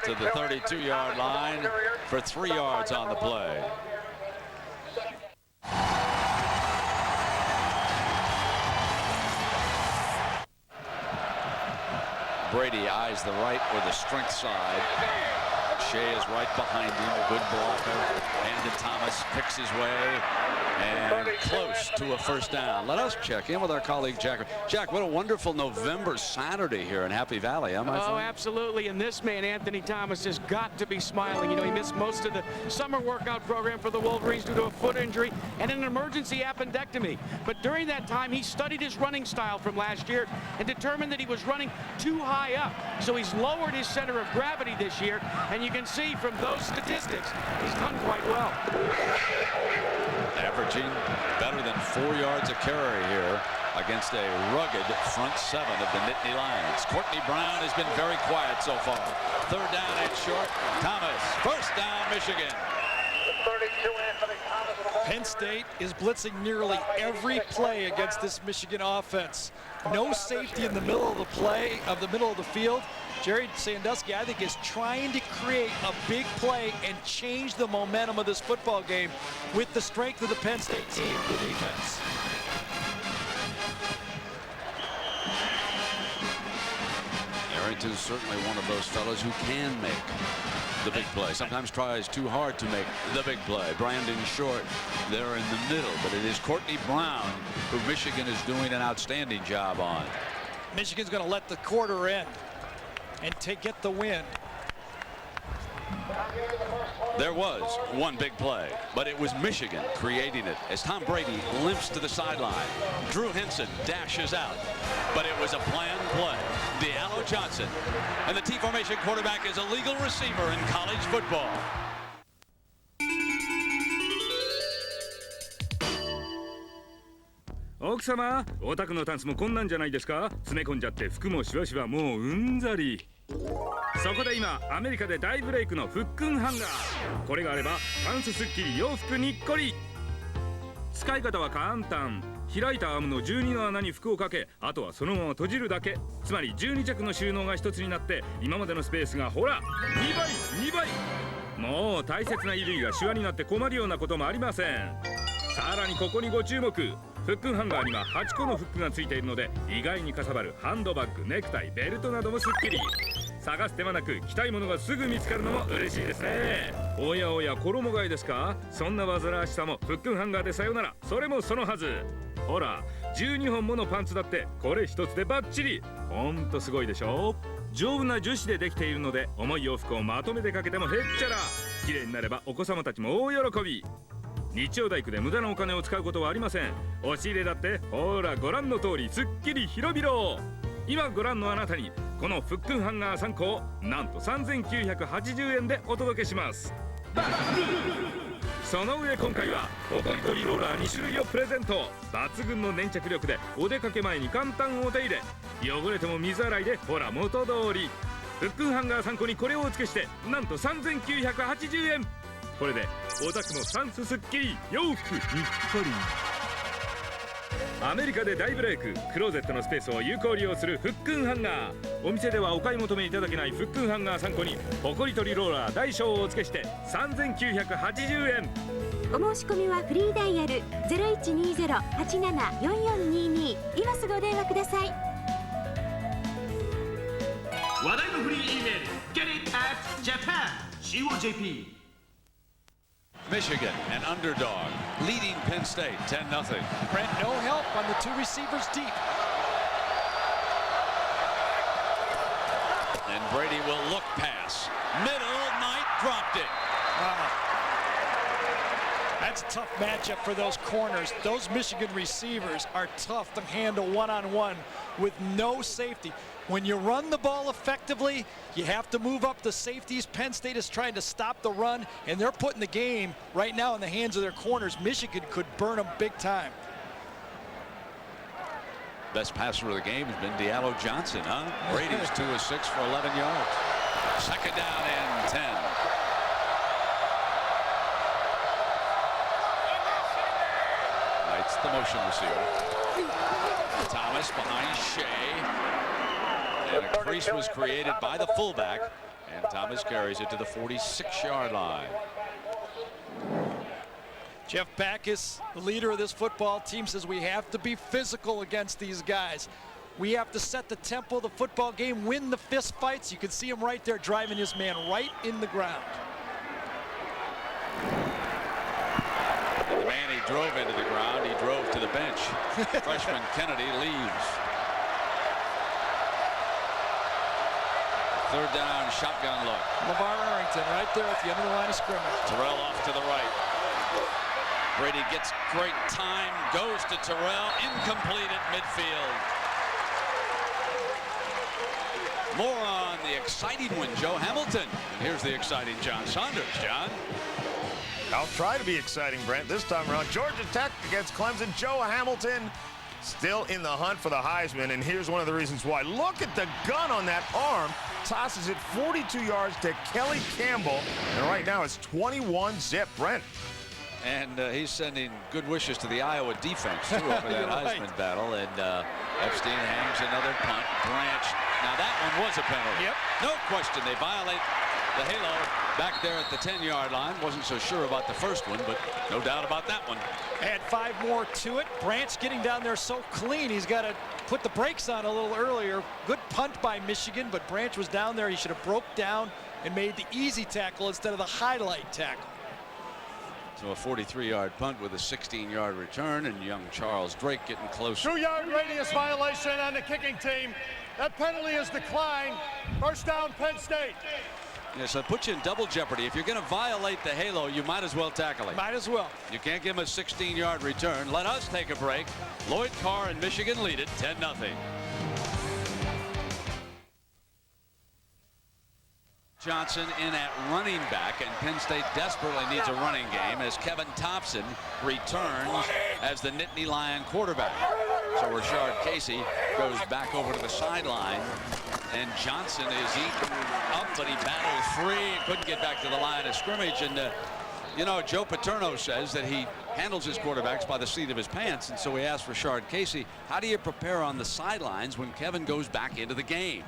to the 32-yard line for 3 yards on the play. Brady eyes the right or the strength side. Shea is right behind him. Good blocker. Brandon Thomas picks his way and close to a first down. Let us check in with our colleague Jack. Jack, what a wonderful November Saturday here in Happy Valley, huh, my friend? Oh, absolutely. And this man, Anthony Thomas, has got to be smiling. You know, he missed most of the summer workout program for the Wolverines due to a foot injury and an emergency appendectomy. But during that time, he studied his running style from last year and determined that he was running too high up. So he's lowered his center of gravity this year, and you can see from those statistics, he's done quite well. Averaging better than 4 yards a carry here against a rugged front 7 of the Nittany Lions. Courtney Brown has been very quiet so far. 3rd down and short. Thomas, 1st down, Michigan. Penn State is blitzing nearly every play against this Michigan offense. No safety in the middle of the play, the middle of the field. Jerry Sandusky, I think, is trying to create a big play and change the momentum of this football game with the strength of the Penn State team. The defense. Arrington's certainly one of those fellas who can make the big play. Sometimes tries too hard to make the big play. Brandon Short there in the middle, but it is Courtney Brown who Michigan is doing an outstanding job on. Michigan's going to let the quarter end and get the win. There was one big play, but it was Michigan creating it as Tom Brady limps to the sideline. Drew Henson dashes out, but it was a planned play. Diallo Johnson, and the T-formation quarterback is a legal receiver in college football.奥様、お宅のタンスもこんなんじゃないですか？詰め込んじゃって服もシワシワもううんざり。そこで今アメリカで大ブレイクのフックンハンガー。これがあればパンツスッキリ洋服にっこり。使い方は簡単。開いたアームの12の穴に服をかけ、あとはそのまま閉じるだけ。つまり12着の収納が一つになって今までのスペースがほら2倍。もう大切な衣類がシワになって困るようなこともありません。さらにここにご注目。フックンハンガーには8個のフックがついているので意外にかさばるハンドバッグ、ネクタイ、ベルトなどもすっきり。探す手間なく着たいものがすぐ見つかるのも嬉しいですね。おやおや衣替えですか？そんな煩わしさもフックンハンガーでさよなら。それもそのはず。ほら12本ものパンツだってこれ一つでバッチリ。ほんとすごいでしょ。丈夫な樹脂でできているので重い洋服をまとめてかけてもへっちゃら。綺麗になればお子様たちも大喜び。日曜大工で無駄なお金を使うことはありません。押し入れだってほらご覧の通りすっきり広々。今ご覧のあなたにこのフックンハンガー3個をなんと3980円でお届けします。その上今回はホコリトリローラー2種類をプレゼント。抜群の粘着力でお出かけ前に簡単お手入れ。汚れても水洗いでほら元通り。フックンハンガー3個にこれをお付けしてなんと3980円。これでお宅のタンスすっきり洋服にっこり。アメリカで大ブレイク、クローゼットのスペースを有効利用するフックンハンガー。お店ではお買い求めいただけないフックンハンガー3個にホコリ取りローラー大小をお付けして3980円。お申し込みはフリーダイヤル 0120-874422 今すぐお電話ください。話題のフリー E メール Get it at Japan COJP。Michigan, an underdog, leading Penn State 10-0. Brent, no help on the 2 receivers deep. And Brady will look pass. Middle, Knight dropped it. Wow. That's a tough matchup for those corners. Those Michigan receivers are tough to handle one-on-one with no safety. When you run the ball effectively, you have to move up the safeties. Penn State is trying to stop the run, and they're putting the game right now in the hands of their corners. Michigan could burn them big time. Best passer of the game has been Diallo Johnson, huh? Brady's 2 of 6 for 11 yards. Second down and 10. Knights the motion receiver. Thomas behind Shea. And a crease was created by the fullback. And Thomas carries it to the 46-yard line. Jeff Backus, the leader of this football team, says we have to be physical against these guys. We have to set the tempo of the football game, win the fist fights. You can see him right there driving his man right in the ground. And the man he drove into the ground, he drove to the bench. Freshman Kennedy leaves. Third down, shotgun look. LeVar Arrington right there at the end of the line of scrimmage. Terrell off to the right. Brady gets great time, goes to Terrell, incomplete at midfield. More on the exciting one, Joe Hamilton. And here's the exciting John Saunders. John? I'll try to be exciting, Brent. This time around, Georgia Tech against Clemson. Joe Hamilton still in the hunt for the Heisman, and here's one of the reasons why. Look at the gun on that arm. Tosses it 42 yards to Kelly Campbell, and right now it's 21-zip. Brent. And he's sending good wishes to the Iowa defense, too, over that Heisman battle. And Epstein hangs another punt. Branch. Now, that one was a penalty. Yep. No question. They violate the halo back there at the 10-yard line. Wasn't so sure about the first one, but no doubt about that one. Add 5 more to it. Branch getting down there so clean, he's got to put the brakes on a little earlier. Good punt by Michigan, but Branch was down there. He should have broke down and made the easy tackle instead of the highlight tackle. So a 43-yard punt with a 16-yard return, and young Charles Drake getting closer. 2-yard radius violation on the kicking team. That penalty is declined. First down, Penn State. Yeah, so it puts you in double jeopardy. If you're going to violate the halo, you might as well tackle it. Might as well. You can't give him a 16-yard return. Let us take a break. Lloyd Carr and Michigan lead it 10-0. Johnson in at running back, and Penn State desperately needs a running game as Kevin Thompson returns as the Nittany Lion quarterback. So Rashard Casey goes back over to the sideline, and Johnson is eaten up, but he battled free and couldn't get back to the line of scrimmage. And you know, Joe Paterno says that he handles his quarterbacks by the seat of his pants, and so we asked Rashard Casey, how do you prepare on the sidelines when Kevin goes back into the game?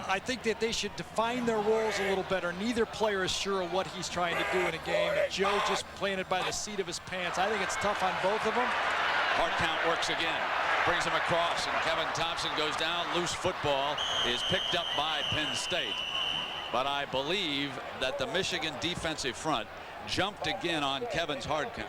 I think that they should define their roles a little better. Neither player is sure of what he's trying to do in a game. Joe just playing it by the seat of his pants. I think it's tough on both of them. Hard count works again. Brings him across, and Kevin Thompson goes down. Loose football is picked up by Penn State. But I believe that the Michigan defensive front jumped again on Kevin's hard count.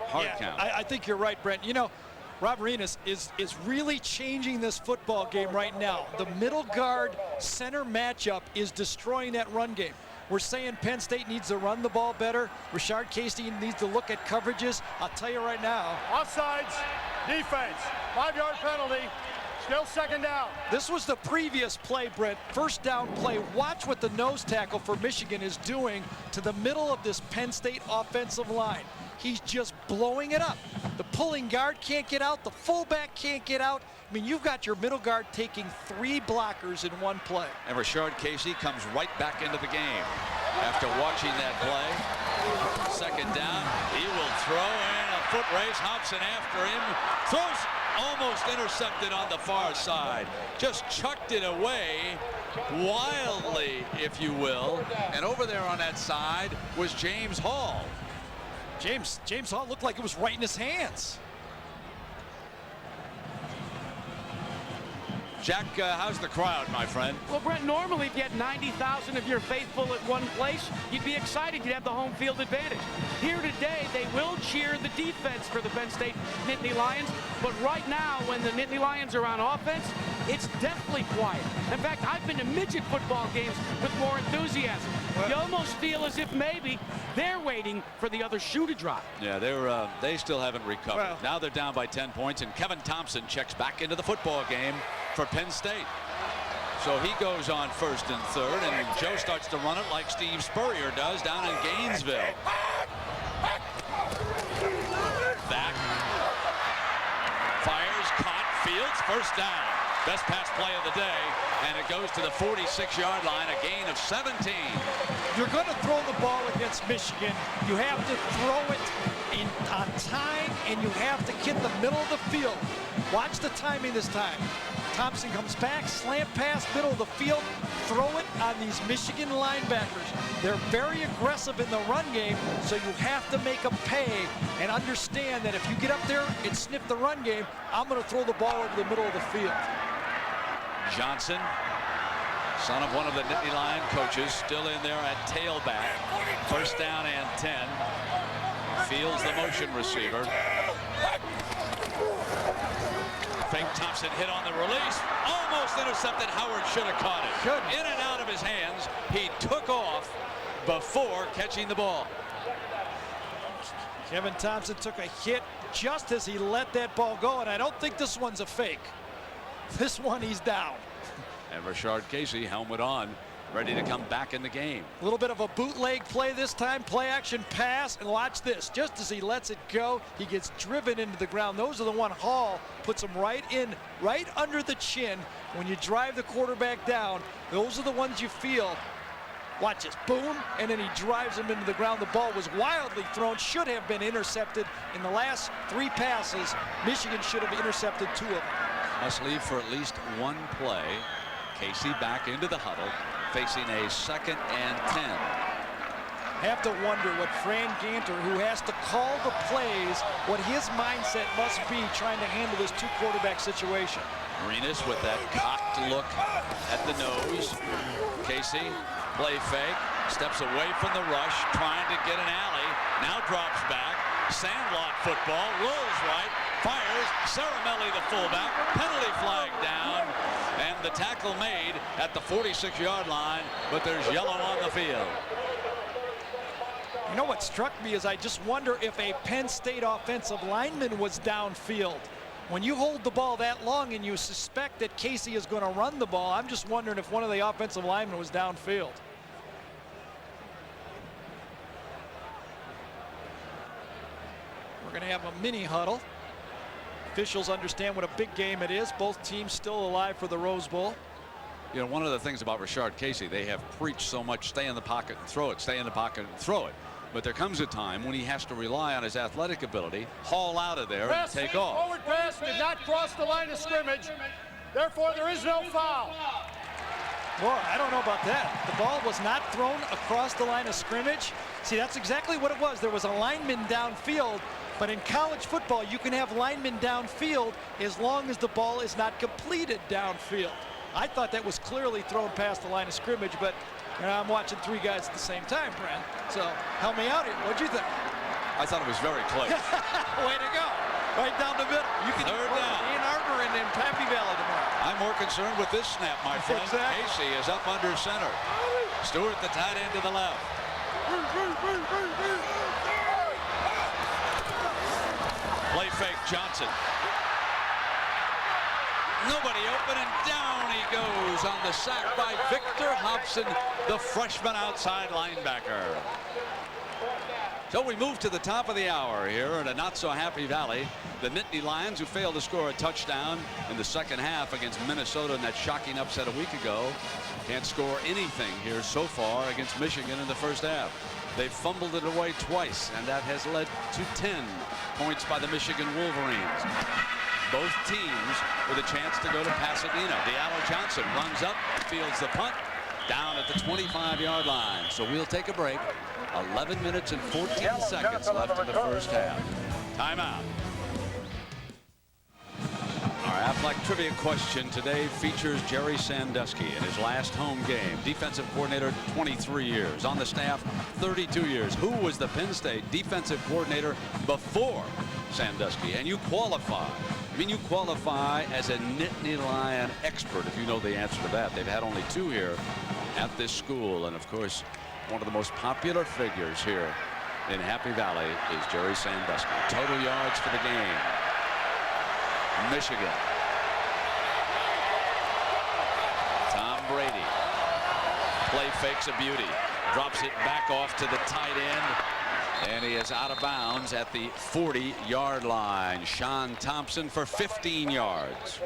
I think you're right, Brent. You know, Rob Arenas is really changing this football game right now. The middle guard center matchup is destroying that run game. We're saying Penn State needs to run the ball better. Rashard Casey needs to look at coverages. I'll tell you right now. Offsides, defense, 5-yard penalty, still second down. This was the previous play, Brent. First down play. Watch what the nose tackle for Michigan is doing to the middle of this Penn State offensive line. He's just blowing it up. The pulling guard can't get out. The fullback can't get out. I mean, you've got your middle guard taking 3 blockers in one play. And Rashard Casey comes right back into the game after watching that play. Second down. He will throw in a foot race. Hobson after him. Throws almost intercepted on the far side. Just chucked it away wildly, if you will. And over there on that side was James Hall. James Hall looked like it was right in his hands. Jack, how's the crowd, my friend? Well, Brent, normally if you had 90,000 of your faithful at one place, you'd be excited. You'd have the home field advantage. Here today, they will cheer the defense for the Penn State Nittany Lions. But right now, when the Nittany Lions are on offense, it's definitely quiet. In fact, I've been to midget football games with more enthusiasm. You almost feel as if maybe they're waiting for the other shoe to drop. Yeah, they still haven't recovered. Now they're down by 10 points, and Kevin Thompson checks back into the football game for Penn State. So he goes on 1st and 3rd, and Joe starts to run it like Steve Spurrier does down in Gainesville. That fires, caught, Fields, first down. Best pass play of the day, and it goes to the 46-yard line, a gain of 17. You're going to throw the ball against Michigan. You have to throw it on time, and you have to hit the middle of the field. Watch the timing this time. Thompson comes back, slant pass, middle of the field, throw it on these Michigan linebackers. They're very aggressive in the run game, so you have to make them pay and understand that if you get up there and sniff the run game, I'm going to throw the ball over the middle of the field. Johnson, son of one of the Nittany Lion coaches, still in there at tailback. 1st down and 10. Fields the motion receiver. Fake Thompson hit on the release. Almost intercepted. Howard should have caught it. Good. In and out of his hands. He took off before catching the ball. Kevin Thompson took a hit just as he let that ball go, and I don't think this one's a fake. This one, he's down. And Rashard Casey, helmet on, ready to come back in the game. A little bit of a bootleg play this time, play action pass, and watch this. Just as he lets it go, he gets driven into the ground. Those are the one Hall puts him right under the chin. When you drive the quarterback down, those are the ones you feel. Watch this, boom, and then he drives him into the ground. The ball was wildly thrown, should have been intercepted. In the last 3 passes, Michigan should have intercepted 2 of them. Must leave for at least one play. Casey back into the huddle, facing a 2nd and 10. Have to wonder what Fran Ganter, who has to call the plays, what his mindset must be trying to handle this 2-quarterback situation. Arenas with that cocked look at the nose. Casey, play fake, steps away from the rush, trying to get an alley, now drops back, sandlot football, rolls right, fires, Caramelli the fullback, penalty flag down, and the tackle made at the 46-yard line, but there's yellow on the field. You know what struck me is I just wonder if a Penn State offensive lineman was downfield. When you hold the ball that long and you suspect that Casey is going to run the ball, I'm just wondering if one of the offensive linemen was downfield. We're going to have a mini huddle. Officials understand what a big game it is. Both teams still alive for the Rose Bowl. You know, one of the things about Rashard Casey, they have preached so much, stay in the pocket and throw it, stay in the pocket and throw it. But there comes a time when he has to rely on his athletic ability, haul out of there and take off. Forward pass did not cross the line of scrimmage. Therefore, there is no foul. Boy, I don't know about that. The ball was not thrown across the line of scrimmage. See, that's exactly what it was. There was a lineman downfield. But in college football, you can have linemen downfield as long as the ball is not completed downfield. I thought that was clearly thrown past the line of scrimmage, but I'm watching 3 guys at the same time, Brent. So help me out here. What'd you think? I thought it was very close. Way to go. Right down the middle. You can 3rd down. Ann Arbor and in Happy Valley tomorrow. I'm more concerned with this snap, my friend. Exactly. Casey is up under center. Stewart, the tight end, to the left. Play fake, Johnson. Nobody open, and down he goes on the sack by Victor Hobson, the freshman outside linebacker. So we move to the top of the hour here at a not-so-happy Valley. The Nittany Lions, who failed to score a touchdown in the 2nd half against Minnesota in that shocking upset a week ago, can't score anything here so far against Michigan in the 1st half. They've fumbled it away twice, and that has led to 10 points by the Michigan Wolverines. Both teams with a chance to go to Pasadena. Diallo Johnson runs up, fields the punt, down at the 25-yard line. So we'll take a break. 11 minutes and 14 seconds left in the 1st half. Timeout. Our Aflac trivia question today features Jerry Sandusky in his last home game. Defensive coordinator, 23 years. On the staff, 32 years. Who was the Penn State defensive coordinator before Sandusky? And you qualify I mean, you qualify as a Nittany Lion expert if you know the answer to that. They've had only 2 here at this school. And, of course, one of the most popular figures here in Happy Valley is Jerry Sandusky. Total yards for the game. Michigan. Tom Brady. Play fakes a beauty. Drops it back off to the tight end. And he is out of bounds at the 40-yard line. Sean Thompson for 15 yards.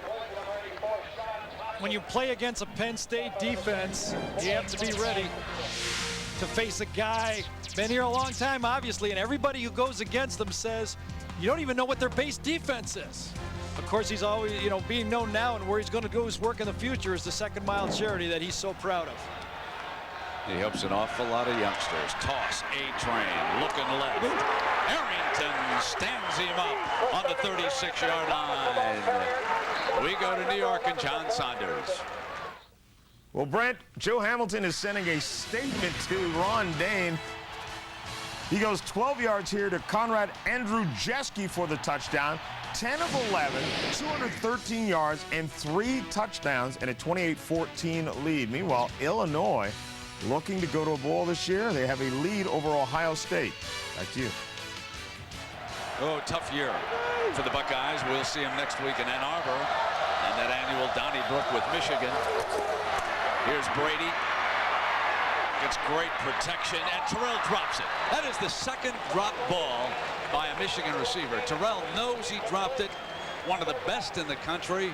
When you play against a Penn State defense, you have to be ready to face a guy, been here a long time, obviously, and everybody who goes against them says, you don't even know what their base defense is. Of course, he's always, being known now, and where he's going to go his work in the future is the second mile charity that he's so proud of. He helps an awful lot of youngsters. Toss, A-Train, looking left. Arrington stands him up on the 36-yard line. We go to New York and John Saunders. Well, Brent, Joe Hamilton is sending a statement to Ron Dane. He goes 12 yards here to Conrad Andrzejewski for the touchdown. 10 of 11, 213 yards, and 3 touchdowns, and a 28-14 lead. Meanwhile, Illinois looking to go to a bowl this year. They have a lead over Ohio State. Back to you. Oh, tough year for the Buckeyes. We'll see them next week in Ann Arbor and that annual Donnybrook with Michigan. Here's Brady. Gets great protection, and Terrell drops it. That is the second drop ball by a Michigan receiver. Terrell knows he dropped it. One of the best in the country.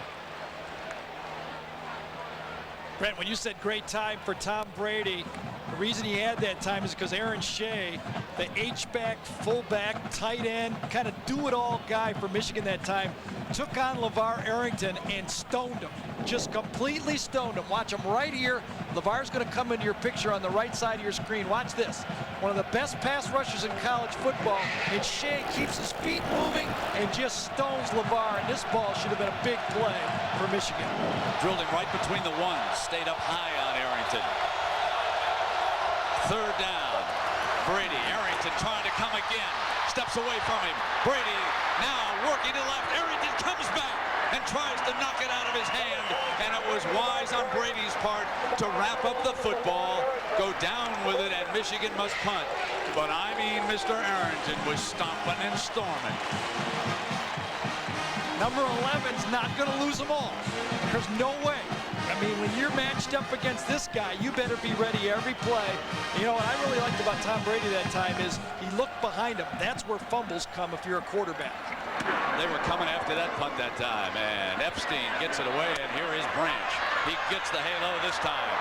Brent, when you said great time for Tom Brady, the reason he had that time is because Aaron Shea, the H-back, fullback, tight end, kind of do-it-all guy for Michigan that time, took on LeVar Arrington and stoned him. Just completely stoned him. Watch him right here. LeVar's going to come into your picture on the right side of your screen. Watch this. One of the best pass rushers in college football, and Shea keeps his feet moving and just stones LeVar. And this ball should have been a big play for Michigan. Drilled him right between the ones. Stayed up high on Arrington. Third down. Brady. Arrington trying to come again. Steps away from him. Brady now working to the left. Arrington comes back and tries to knock it out of his hand. And it was wise on Brady's part to wrap up the football, go down with it, and Michigan must punt. But I mean, Mr. Arrington was stomping and storming. Number 11's not going to lose them all. There's no way. I mean, when you're matched up against this guy, you better be ready every play. You know what I really liked about Tom Brady that time is he looked behind him. That's where fumbles come if you're a quarterback. They were coming after that punt that time, and Epstein gets it away, and here is Branch. He gets the halo this time.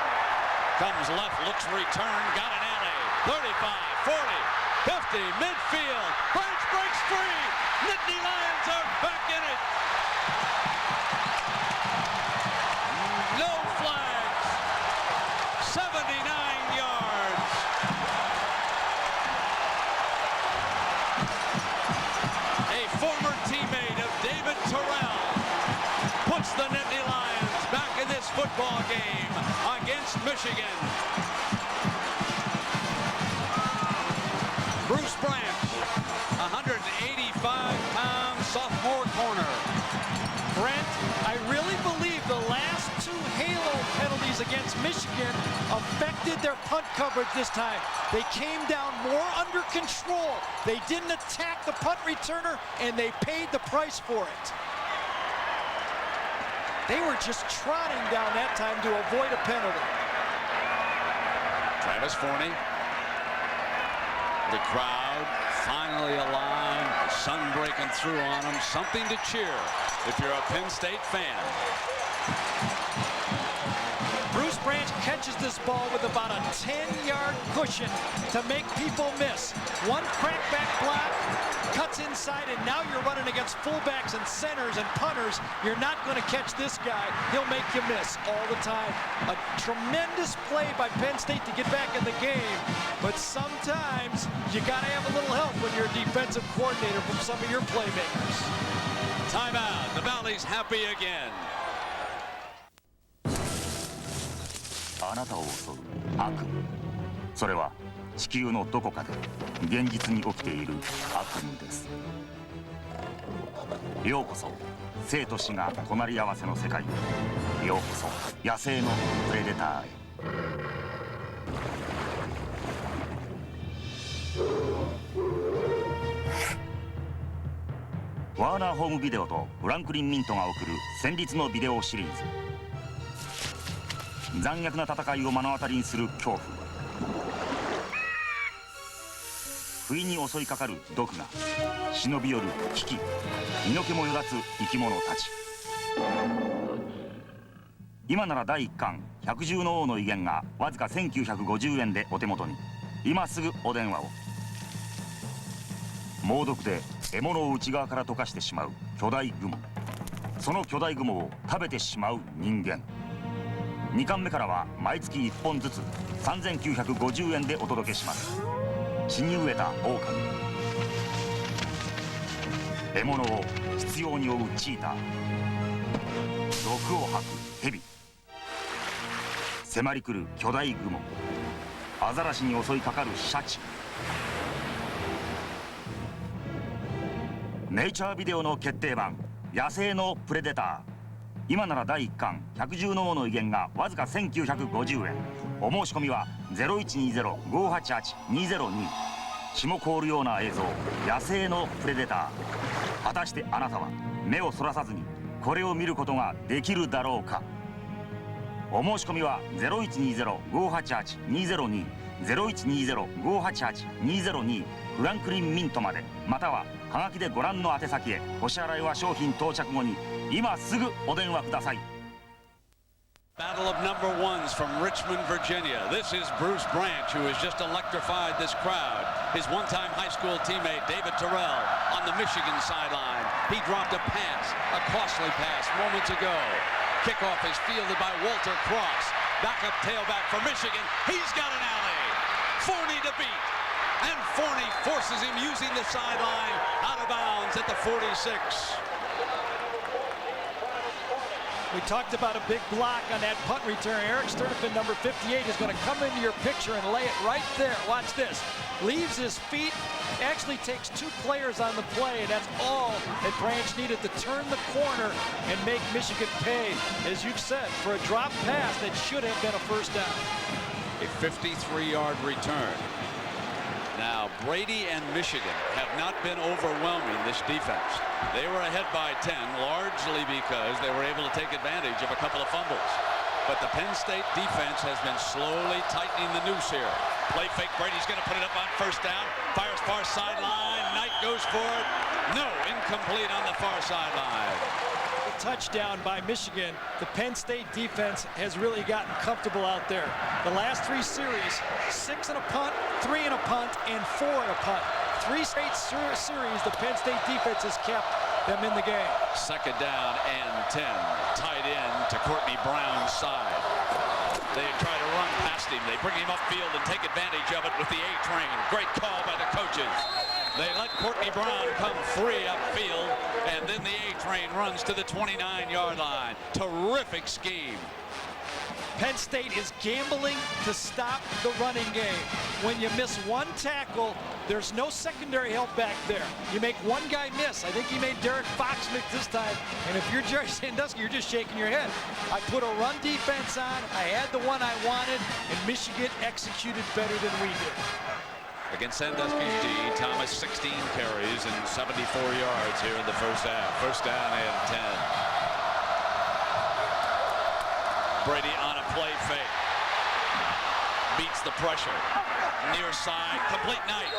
Comes left, looks return, got an alley. 35, 40, 50, midfield. Branch breaks free. Nittany Lions are back in it. No flags. 79 yards. A former teammate of David Terrell puts the Nittany Lions back in this football game against Michigan. Bruce Branch, 185-pound sophomore corner. Brent, I really believe the last 2 halo penalties against Michigan affected their punt coverage this time. They came down more under control. They didn't attack the punt returner, and they paid the price for it. They were just trotting down that time to avoid a penalty. Travis Forney. The crowd finally alive. The sun breaking through on them. Something to cheer if you're a Penn State fan. Bruce Branch catches this ball with about a 10-yard cushion to make people miss. One crackback block, cuts inside, and now you're running against fullbacks and centers and punters. You're not going to catch this guy. He'll make you miss all the time. A tremendous play by Penn State to get back in the game, but sometimes you got to have a little help when you're a defensive coordinator from some of your playmakers. Timeout. The Valley's happy again. あなたを襲う悪夢。それは地球のどこかで現実に起きている悪夢です。ようこそ生と死が隣り合わせの世界へ。ようこそ野生のプレデターへ。ワーナーホームビデオとフランクリン・ミントが送る戦慄のビデオシリーズ。残虐な戦いを目の当たりにする恐怖。不意に襲いかかる毒が忍び寄る危機。身の毛もよだつ生き物たち。今なら第1巻百獣の王の威厳がわずか1950円でお手元に。今すぐお電話を。猛毒で獲物を内側から溶かしてしまう巨大グモ。その巨大グモを食べてしまう人間。2巻目からは毎月1本ずつ3950円でお届けします。血に飢えた狼。獲物を執拗に追うチーター。毒を吐くヘビ。迫り来る巨大グモ。アザラシに襲いかかるシャチ。ネイチャービデオの決定版野生のプレデター。今なら第1巻百獣の王の威厳がわずか1950円。お申し込みは 0120-588-202。血も凍るような映像野生のプレデター。果たしてあなたは目をそらさずにこれを見ることができるだろうか。お申し込みは 0120-588-202 0120-588-202 フランクリン・ミントまで、またははがきでご覧の宛先へ。お支払いは商品到着後に。今すぐお電話ください。 Battle of number ones from Richmond, Virginia. This is Bruce Branch, who has just electrified this crowd. His one-time high school teammate, David Terrell, on the Michigan sideline. He dropped a pass, a costly pass, moments ago. Kickoff is fielded by Walter Cross. Backup tailback for Michigan. He's got an alley. Forney to beat. And Forney forces him using the sideline out of bounds at the 46. We talked about a big block on that punt return. Eric Sternfeld, number 58, is going to come into your picture and lay it right there. Watch this. Leaves his feet, actually takes two players on the play, and that's all that Branch needed to turn the corner and make Michigan pay, as you've said, for a drop pass that should have been a first down. A 53-yard return. Now, Brady and Michigan have not been overwhelming this defense. They were ahead by 10, largely because they were able to take advantage of a couple of fumbles. But the Penn State defense has been slowly tightening the noose here. Play fake, Brady's going to put it up on first down. Fires far sideline, Knight goes for it. No, incomplete on the far sideline. Touchdown by Michigan. The Penn State defense has really gotten comfortable out there. The last three series, 6 in a punt, 3 in a punt, and 4 in a punt. 3 straight series, the Penn State defense has kept them in the game. Second down and 10. Tight end to Courtney Brown's side. They try to run past him. They bring him upfield and take advantage of it with the A-train. Great call by the coaches. They let Courtney Brown come free upfield, and then the A-train runs to the 29-yard line. Terrific scheme. Penn State is gambling to stop the running game. When you miss one tackle, there's no secondary help back there. You make one guy miss. I think he made Derek Fox miss this time. And if you're Jerry Sandusky, you're just shaking your head. I put a run defense on. I had the one I wanted, and Michigan executed better than we did. Against Sandusky's D, Thomas 16 carries and 74 yards here in the first half. First down and 10. Brady on a play fake. Beats the pressure. Near side, complete Knight.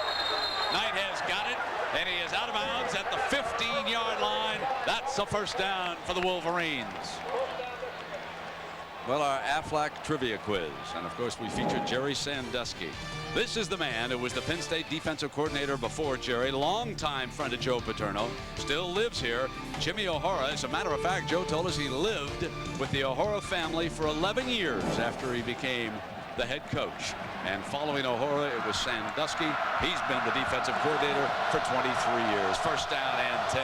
Knight has got it, and he is out of bounds at the 15-yard line. That's a first down for the Wolverines. Well, our Aflac trivia quiz, and of course we featured Jerry Sandusky. This is the man who was the Penn State defensive coordinator before Jerry, longtime friend of Joe Paterno, still lives here. Jimmy O'Hara, as a matter of fact, Joe told us he lived with the O'Hara family for 11 years after he became the head coach. And following O'Hara, it was Sandusky. He's been the defensive coordinator for 23 years. First down and 10.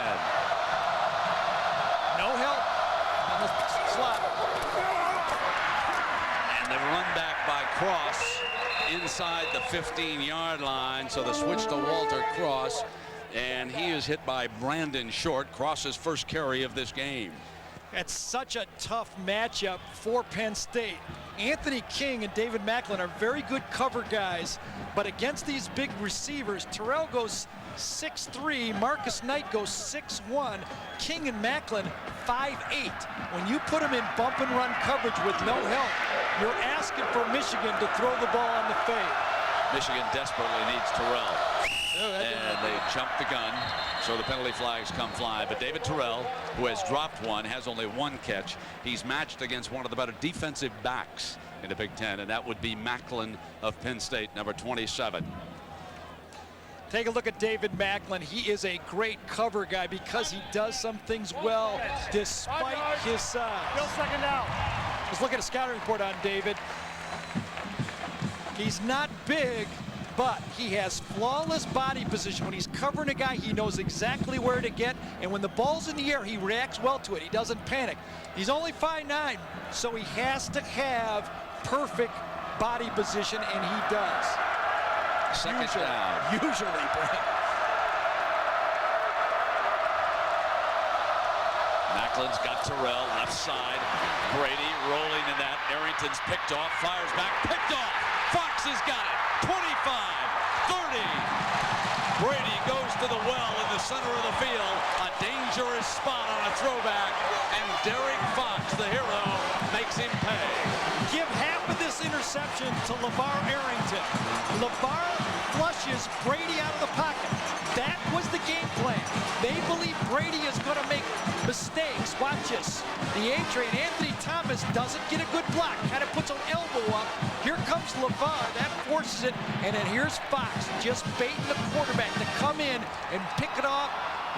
No help on the slot. And the run back by Cross inside the 15-yard line. So the switch to Walter Cross And he is hit by Brandon Short, Cross's first carry of this game. It's such a tough matchup for Penn State. Anthony King and David Macklin are very good cover guys, but against these big receivers, Terrell goes 6'3", Marcus Knight goes 6'1", King and Macklin 5'8". When you put them in bump and run coverage with no help, you're asking for Michigan to throw the ball on the fade. Michigan desperately needs Terrell. And they jump the gun, so the penalty flags come flying. But David Terrell, who has dropped one, has only one catch. He's matched against one of the better defensive backs in the Big Ten, and that would be Macklin of Penn State, number 27. Take a look at David Macklin. He is a great cover guy because he does some things well despite his size. Still second down. Let's look at a scouting report on David. He's not big, but he has flawless body position. When he's covering a guy, he knows exactly where to get, and when the ball's in the air, he reacts well to it. He doesn't panic. He's only 5'9", so he has to have perfect body position, and he does. Second down. Usually, Brent. Macklin's got Terrell, left side. Brady rolling in that. Arrington's picked off, fires back, picked off. Fox has got it. 25, 30. Brady goes to the well in the center of the field. A dangerous spot on a throwback. And Derek Fox, the hero, makes him pay. Give half of this interception to LeVar Arrington. LeVar flushes Brady out of the pocket. That was the game plan. They believe Brady is going to make mistakes. Watch this. The A-train, Anthony Thomas, doesn't get a good block. Kind of puts an elbow up. Here comes LeVar. That forces it. And then here's Fox just baiting the quarterback to come in and pick it off.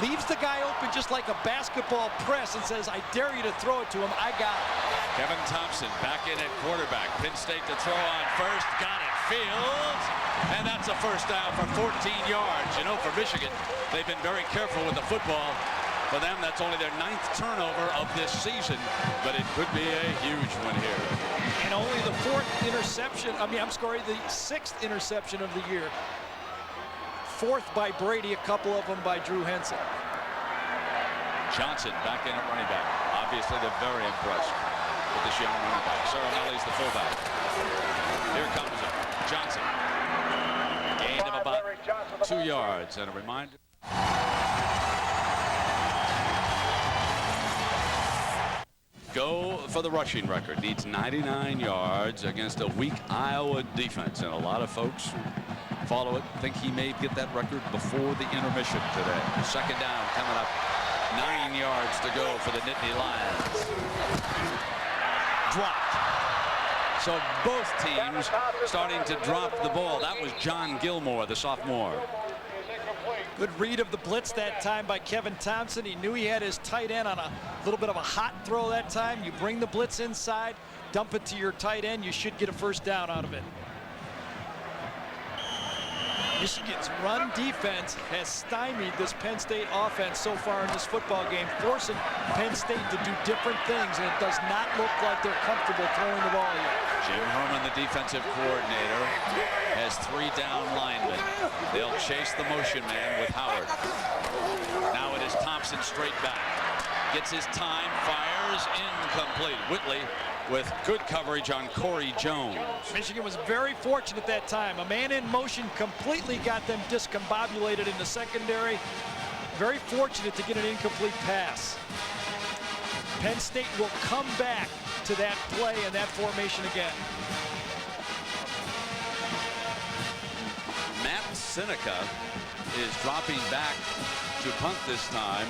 Leaves the guy open just like a basketball press and says, I dare you to throw it to him. I got it. Kevin Thompson back in at quarterback. Penn State to throw on first. Got it. Fields. And that's a first down for 14 yards. You know, for Michigan, they've been very careful with the football. For them, that's only their 9th turnover of this season, but it could be a huge one here. And only the 4th interception, the 6th interception of the year. 4th by Brady, a couple of them by Drew Henson. Johnson back in at running back. Obviously, they're very impressed with this young running back. Sarah Melly's the fullback. Here comes Johnson. Gain of about 2 yards, and a reminder. Go for the rushing record. Needs 99 yards against a weak Iowa defense, and a lot of folks who follow it think he may get that record before the intermission today. Second down coming up. 9 yards to go for the Nittany Lions. Dropped. So both teams starting to drop the ball. That was John Gilmore, the sophomore. Good read of the blitz that time by Kevin Thompson. He knew he had his tight end on a little bit of a hot throw that time. You bring the blitz inside, dump it to your tight end, you should get a first down out of it. Michigan's run defense has stymied this Penn State offense so far in this football game, forcing Penn State to do different things, and it does not look like they're comfortable throwing the ball yet. Jim Herman, the defensive coordinator, has 3 down linemen. They'll chase the motion man with Howard. Now it is Thompson straight back. Gets his time, fires, incomplete. Whitley with good coverage on Corey Jones. Michigan was very fortunate that time. A man in motion completely got them discombobulated in the secondary. Very fortunate to get an incomplete pass. Penn State will come back to that play and that formation again. Matt Seneca is dropping back to punt this time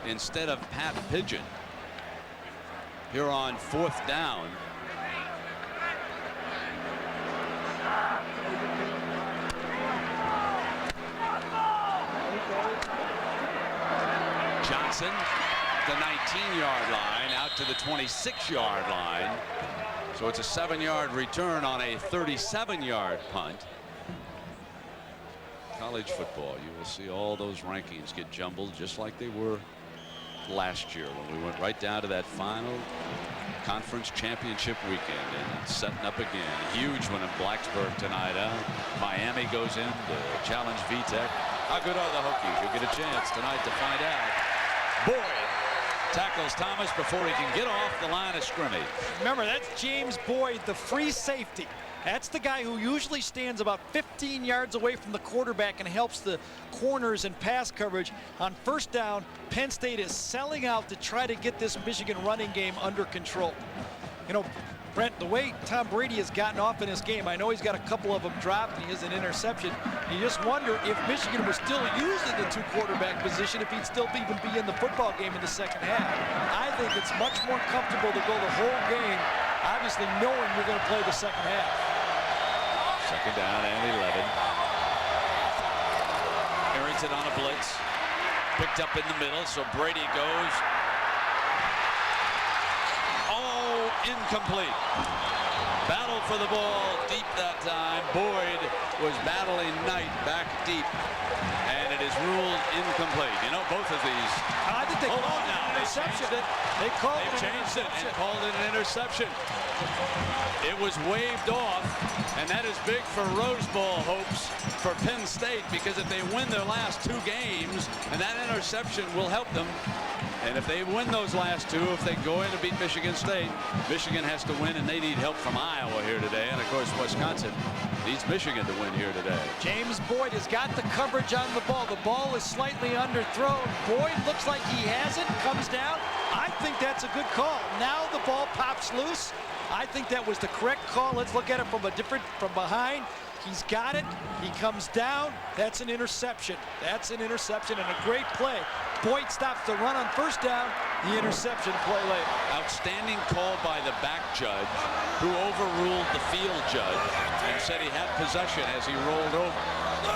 instead of Pat Pigeon. Here on 4th down. Johnson, the 19-yard line, out to the 26-yard line. So it's a 7-yard return on a 37-yard punt. College football, you will see all those rankings get jumbled just like they were last year when we went right down to that final conference championship weekend, and setting up again. Huge one in Blacksburg tonight. Miami goes in to challenge VTech. How good are the Hokies? You'll get a chance tonight to find out. Boyd tackles Thomas before he can get off the line of scrimmage. Remember, that's James Boyd, the free safety. That's the guy who usually stands about 15 yards away from the quarterback and helps the corners and pass coverage. On first down, Penn State is selling out to try to get this Michigan running game under control. You know, Brent, the way Tom Brady has gotten off in this game, I know he's got a couple of them dropped and he has an interception. You just wonder if Michigan was still using the two quarterback position, if he'd still even be in the football game in the second half. I think it's much more comfortable to go the whole game, obviously knowing you're going to play the second half. Second down and 11. Arrington on a blitz. Picked up in the middle, so Brady goes. Oh, incomplete. Battle for the ball deep that time. Boyd was battling Knight back deep. And it is ruled incomplete. You know, both of these. I think they called it an interception. They changed it and called it an interception. It was waved off, and that is big for Rose Bowl hopes for Penn State, because if they win their last two games, and that interception will help them, and if they win those last two, if they go in to beat Michigan State, Michigan has to win, and they need help from Iowa here today, and of course Wisconsin needs Michigan to win here today. James Boyd has got the coverage on the ball. The ball is slightly underthrown. Boyd looks like he has it, comes down. I think that's a good call. Now the ball pops loose. I think that was the correct call. Let's look at it from behind. He's got it. He comes down. That's an interception. That's an interception and a great play. Boyd stops the run on first down. The interception play later. Outstanding call by the back judge, who overruled the field judge and said he had possession as he rolled over.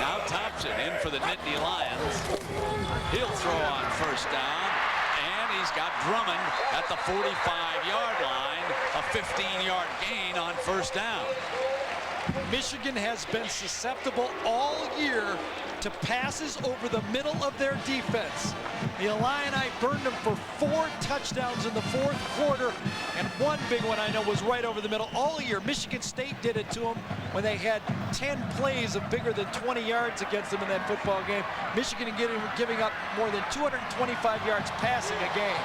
Now Thompson in for the Nittany Lions. He'll throw on first down. And he's got Drummond at the 45-yard line. A 15-yard gain on first down. Michigan has been susceptible all year to passes over the middle of their defense. The Illini burned them for 4 touchdowns in the fourth quarter, and one big one I know was right over the middle all year. Michigan State did it to them when they had 10 plays of bigger than 20 yards against them in that football game. Michigan giving up more than 225 yards passing a game.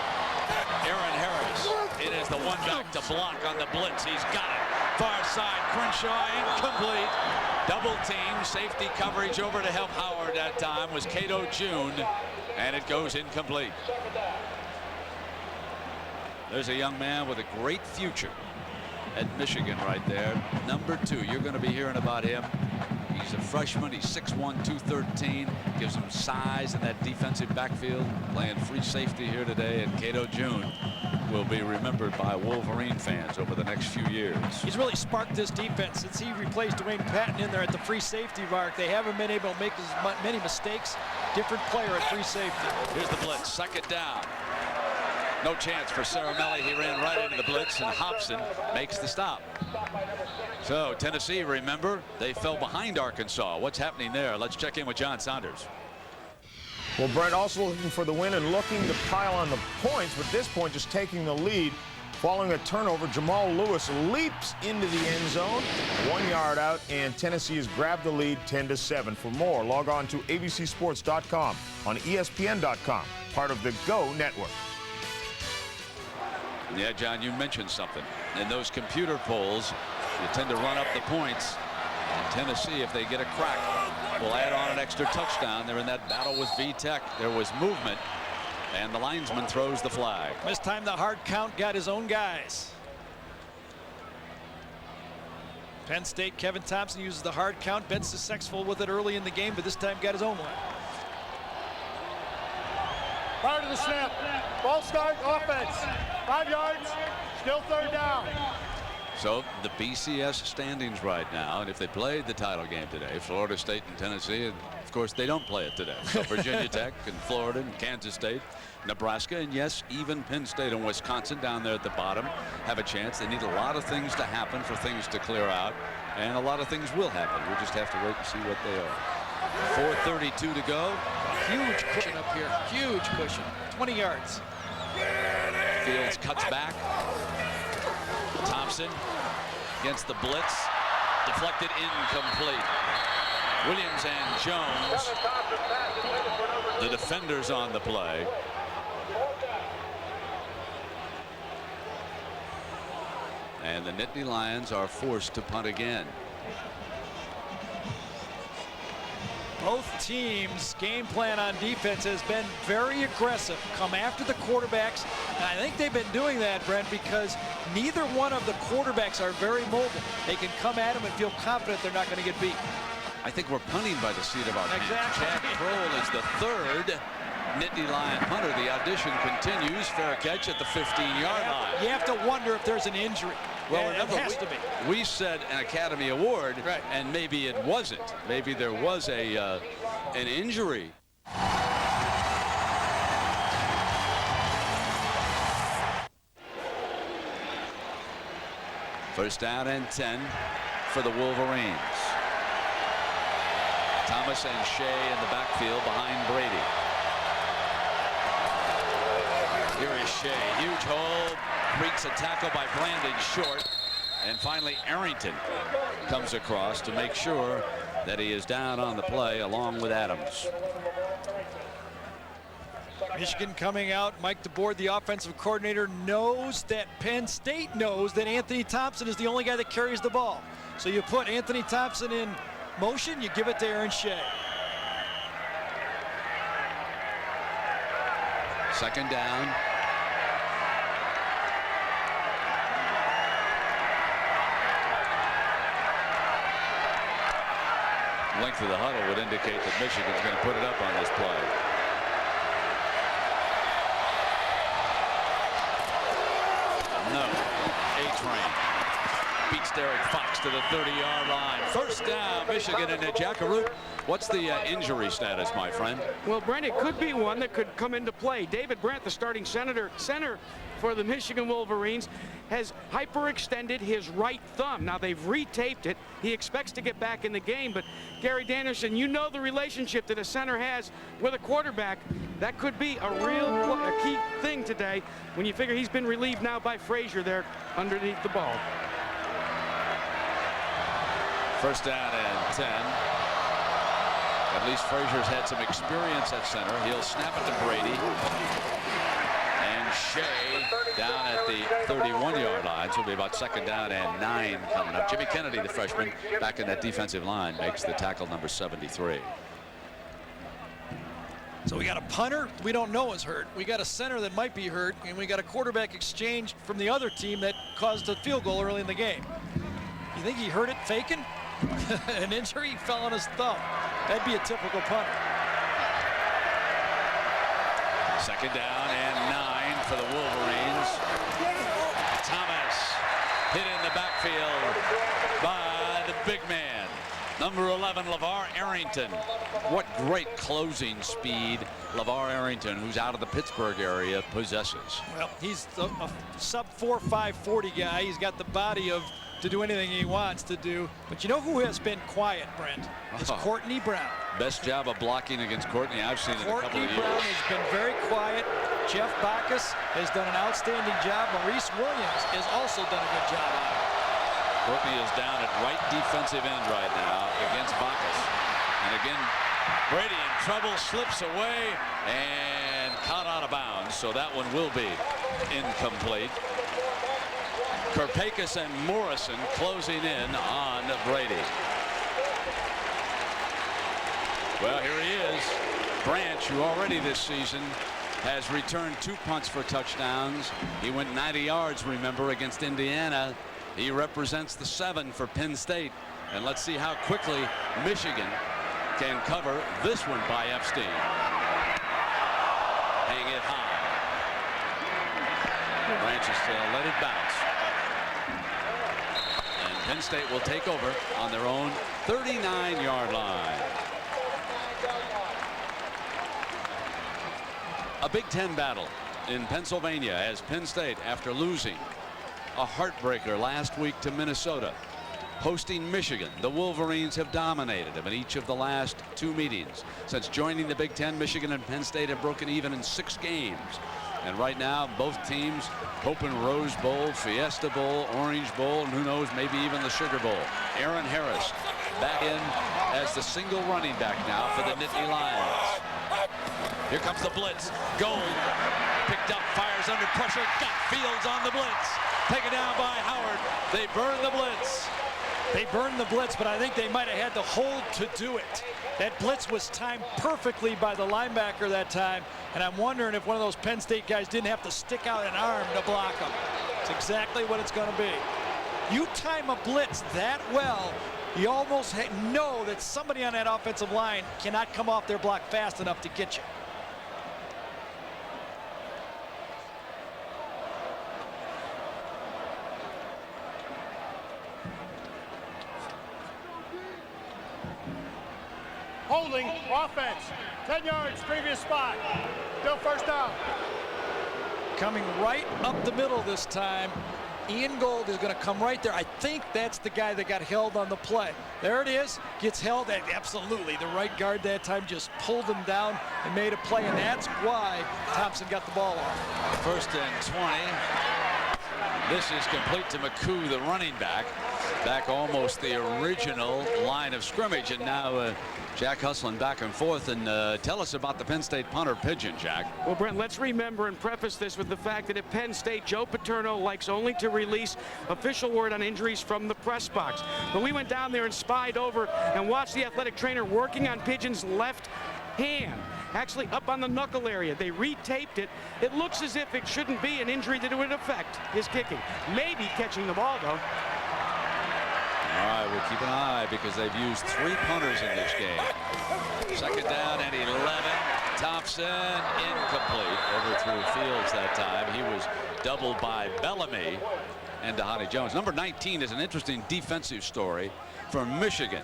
Aaron Harris, it is the one back to block on the blitz. He's got it. Far side, Crenshaw, incomplete. Double team, safety coverage over to help Howard that time was Cato June, and it goes incomplete. There's a young man with a great future at Michigan right there. Number 2, you're going to be hearing about him. He's a freshman. He's 6'1", 213. Gives him size in that defensive backfield. Playing free safety here today. And Cato June will be remembered by Wolverine fans over the next few years. He's really sparked this defense since he replaced Dwayne Patton in there at the free safety mark. They haven't been able to make as many mistakes. Different player at free safety. Here's the blitz. Second down. No chance for Caramelli. He ran right into the blitz, and Hobson makes the stop. So Tennessee, remember, they fell behind Arkansas. What's happening there? Let's check in with John Saunders. Well, Brent also looking for the win and looking to pile on the points, but at this point just taking the lead. Following a turnover, Jamal Lewis leaps into the end zone, 1 yard out, and Tennessee has grabbed the lead 10-7. For more, log on to abcsports.com, on ESPN.com, part of the Go Network. Yeah, John, you mentioned something. In those computer polls, you tend to run up the points. And Tennessee, if they get a crack, will add on an extra touchdown. They're in that battle with VTech. There was movement, and the linesman throws the flag. This time the hard count got his own guys. Penn State, Kevin Thompson uses the hard count. Been successful with it early in the game, but this time got his own one. Prior to the snap, ball start, offense. 5 yards, still third down. So the BCS standings right now, and if they played the title game today, Florida State and Tennessee, and of course they don't play it today. So Virginia Tech and Florida and Kansas State, Nebraska, and yes, even Penn State and Wisconsin down there at the bottom have a chance. They need a lot of things to happen for things to clear out, and a lot of things will happen. We just have to wait and see what they are. 4:32 to go. Huge cushion up here. Huge cushion. 20 yards. Fields cuts back. Thompson against the blitz. Deflected, incomplete. Williams and Jones The defenders on the play. And the Nittany Lions are forced to punt again. Both teams' game plan on defense has been very aggressive. Come after the quarterbacks. And I think they've been doing that, Brent, because neither one of the quarterbacks are very mobile. They can come at them and feel confident they're not going to get beat. I think we're punting by the seat of our pants. Chad Kroll is the third Nittany Lion punter. The audition continues. Fair catch at the 15-yard line. You have to wonder if there's an injury. Well, it has to be. We said an Academy Award, right, and maybe it wasn't. Maybe there was an injury. First down and 10 for the Wolverines. Thomas and Shea in the backfield behind Brady. Here is Shea. Huge hole. Breaks a tackle by Brandon Short. And finally, Arrington comes across to make sure that he is down on the play along with Adams. Michigan coming out. Mike DeBoer, the offensive coordinator, knows that Penn State knows that Anthony Thompson is the only guy that carries the ball. So you put Anthony Thompson in motion, you give it to Aaron Shea. Second down. Length of the huddle would indicate that Michigan's going to put it up on this play. No. A-Train beats Derek Fox to the 30-yard line. First down, Michigan and Jackaroo. What's the injury status, my friend? Well, Brent, it could be one that could come into play. David Brandt, the starting center for the Michigan Wolverines, has hyperextended his right thumb. Now, they've retaped it. He expects to get back in the game, but Gary Danielson, you know the relationship that a center has with a quarterback. That could be a key thing today when you figure he's been relieved now by Frazier there underneath the ball. First down and 10. At least Frazier's had some experience at center. He'll snap it to Brady. And Shea down at the 31-yard line. So it'll be about second down and 9 coming up. Jimmy Kennedy, the freshman, back in that defensive line, makes the tackle number 73. So we got a punter we don't know is hurt. We got a center that might be hurt. And we got a quarterback exchange from the other team that caused a field goal early in the game. You think he hurt it faking? An injury? He fell on his thumb. That'd be a typical punter. Second down and 9 for the Wolverines. Thomas hit in the backfield by the big man. Number 11, LeVar Arrington. What great closing speed LeVar Arrington, who's out of the Pittsburgh area, possesses. Well, he's a sub 4.5 40 guy. He's got the body to do anything he wants to do. But you know who has been quiet, Brent? It's Courtney Brown. Best job of blocking against Courtney I've seen in a couple of years. Courtney Brown has been very quiet. Jeff Backus has done an outstanding job. Maurice Williams has also done a good job on it. Courtney is down at right defensive end right now against Backus. And again, Brady in trouble, slips away, and caught out of bounds. So that one will be incomplete. Kirpakis and Morrison closing in on Brady. Well, here he is. Branch, who already this season has returned 2 punts for touchdowns. He went 90 yards, remember, against Indiana. He represents the 7 for Penn State. And let's see how quickly Michigan can cover this one by Epstein. Hang it high. Branch is still let it bounce. Penn State will take over on their own 39-yard line. A Big Ten battle in Pennsylvania as Penn State, after losing a heartbreaker last week to Minnesota, hosting Michigan. The Wolverines have dominated them in each of the last 2 meetings. Since joining the Big Ten, Michigan and Penn State have broken even in 6 games. And right now, both teams hoping Rose Bowl, Fiesta Bowl, Orange Bowl, and who knows, maybe even the Sugar Bowl. Aaron Harris back in as the single running back now for the Nittany Lions. Here comes the blitz. Gold picked up, fires under pressure, got Fields on the blitz. Taken down by Howard. They burn the blitz. They burned the blitz, but I think they might have had the hold to do it. That blitz was timed perfectly by the linebacker that time, and I'm wondering if one of those Penn State guys didn't have to stick out an arm to block him. It's exactly what it's going to be. You time a blitz that well, you almost know that somebody on that offensive line cannot come off their block fast enough to get you. Holding, offense. 10 yards, previous spot. Still first down. Coming right up the middle this time. Ian Gold is going to come right there. I think that's the guy that got held on the play. There it is. Gets held. Absolutely. The right guard that time just pulled him down and made a play, and that's why Thompson got the ball off. 1st and 20. This is complete to McCoo, the running back. Back almost the original line of scrimmage, and now Jack hustling back and forth. And tell us about the Penn State punter pigeon, Jack. Well, Brent, let's remember and preface this with the fact that at Penn State, Joe Paterno likes only to release official word on injuries from the press box. But we went down there and spied over and watched the athletic trainer working on Pigeon's left hand, actually up on the knuckle area. They retaped it. It looks as if it shouldn't be an injury that would affect his kicking. Maybe catching the ball, though. All right, we'll keep an eye because they've used 3 punters in this game. 2nd down and 11. Thompson incomplete. Overthrew Fields that time. He was doubled by Bellamy and Dhani Jones. Number 19 is an interesting defensive story from Michigan.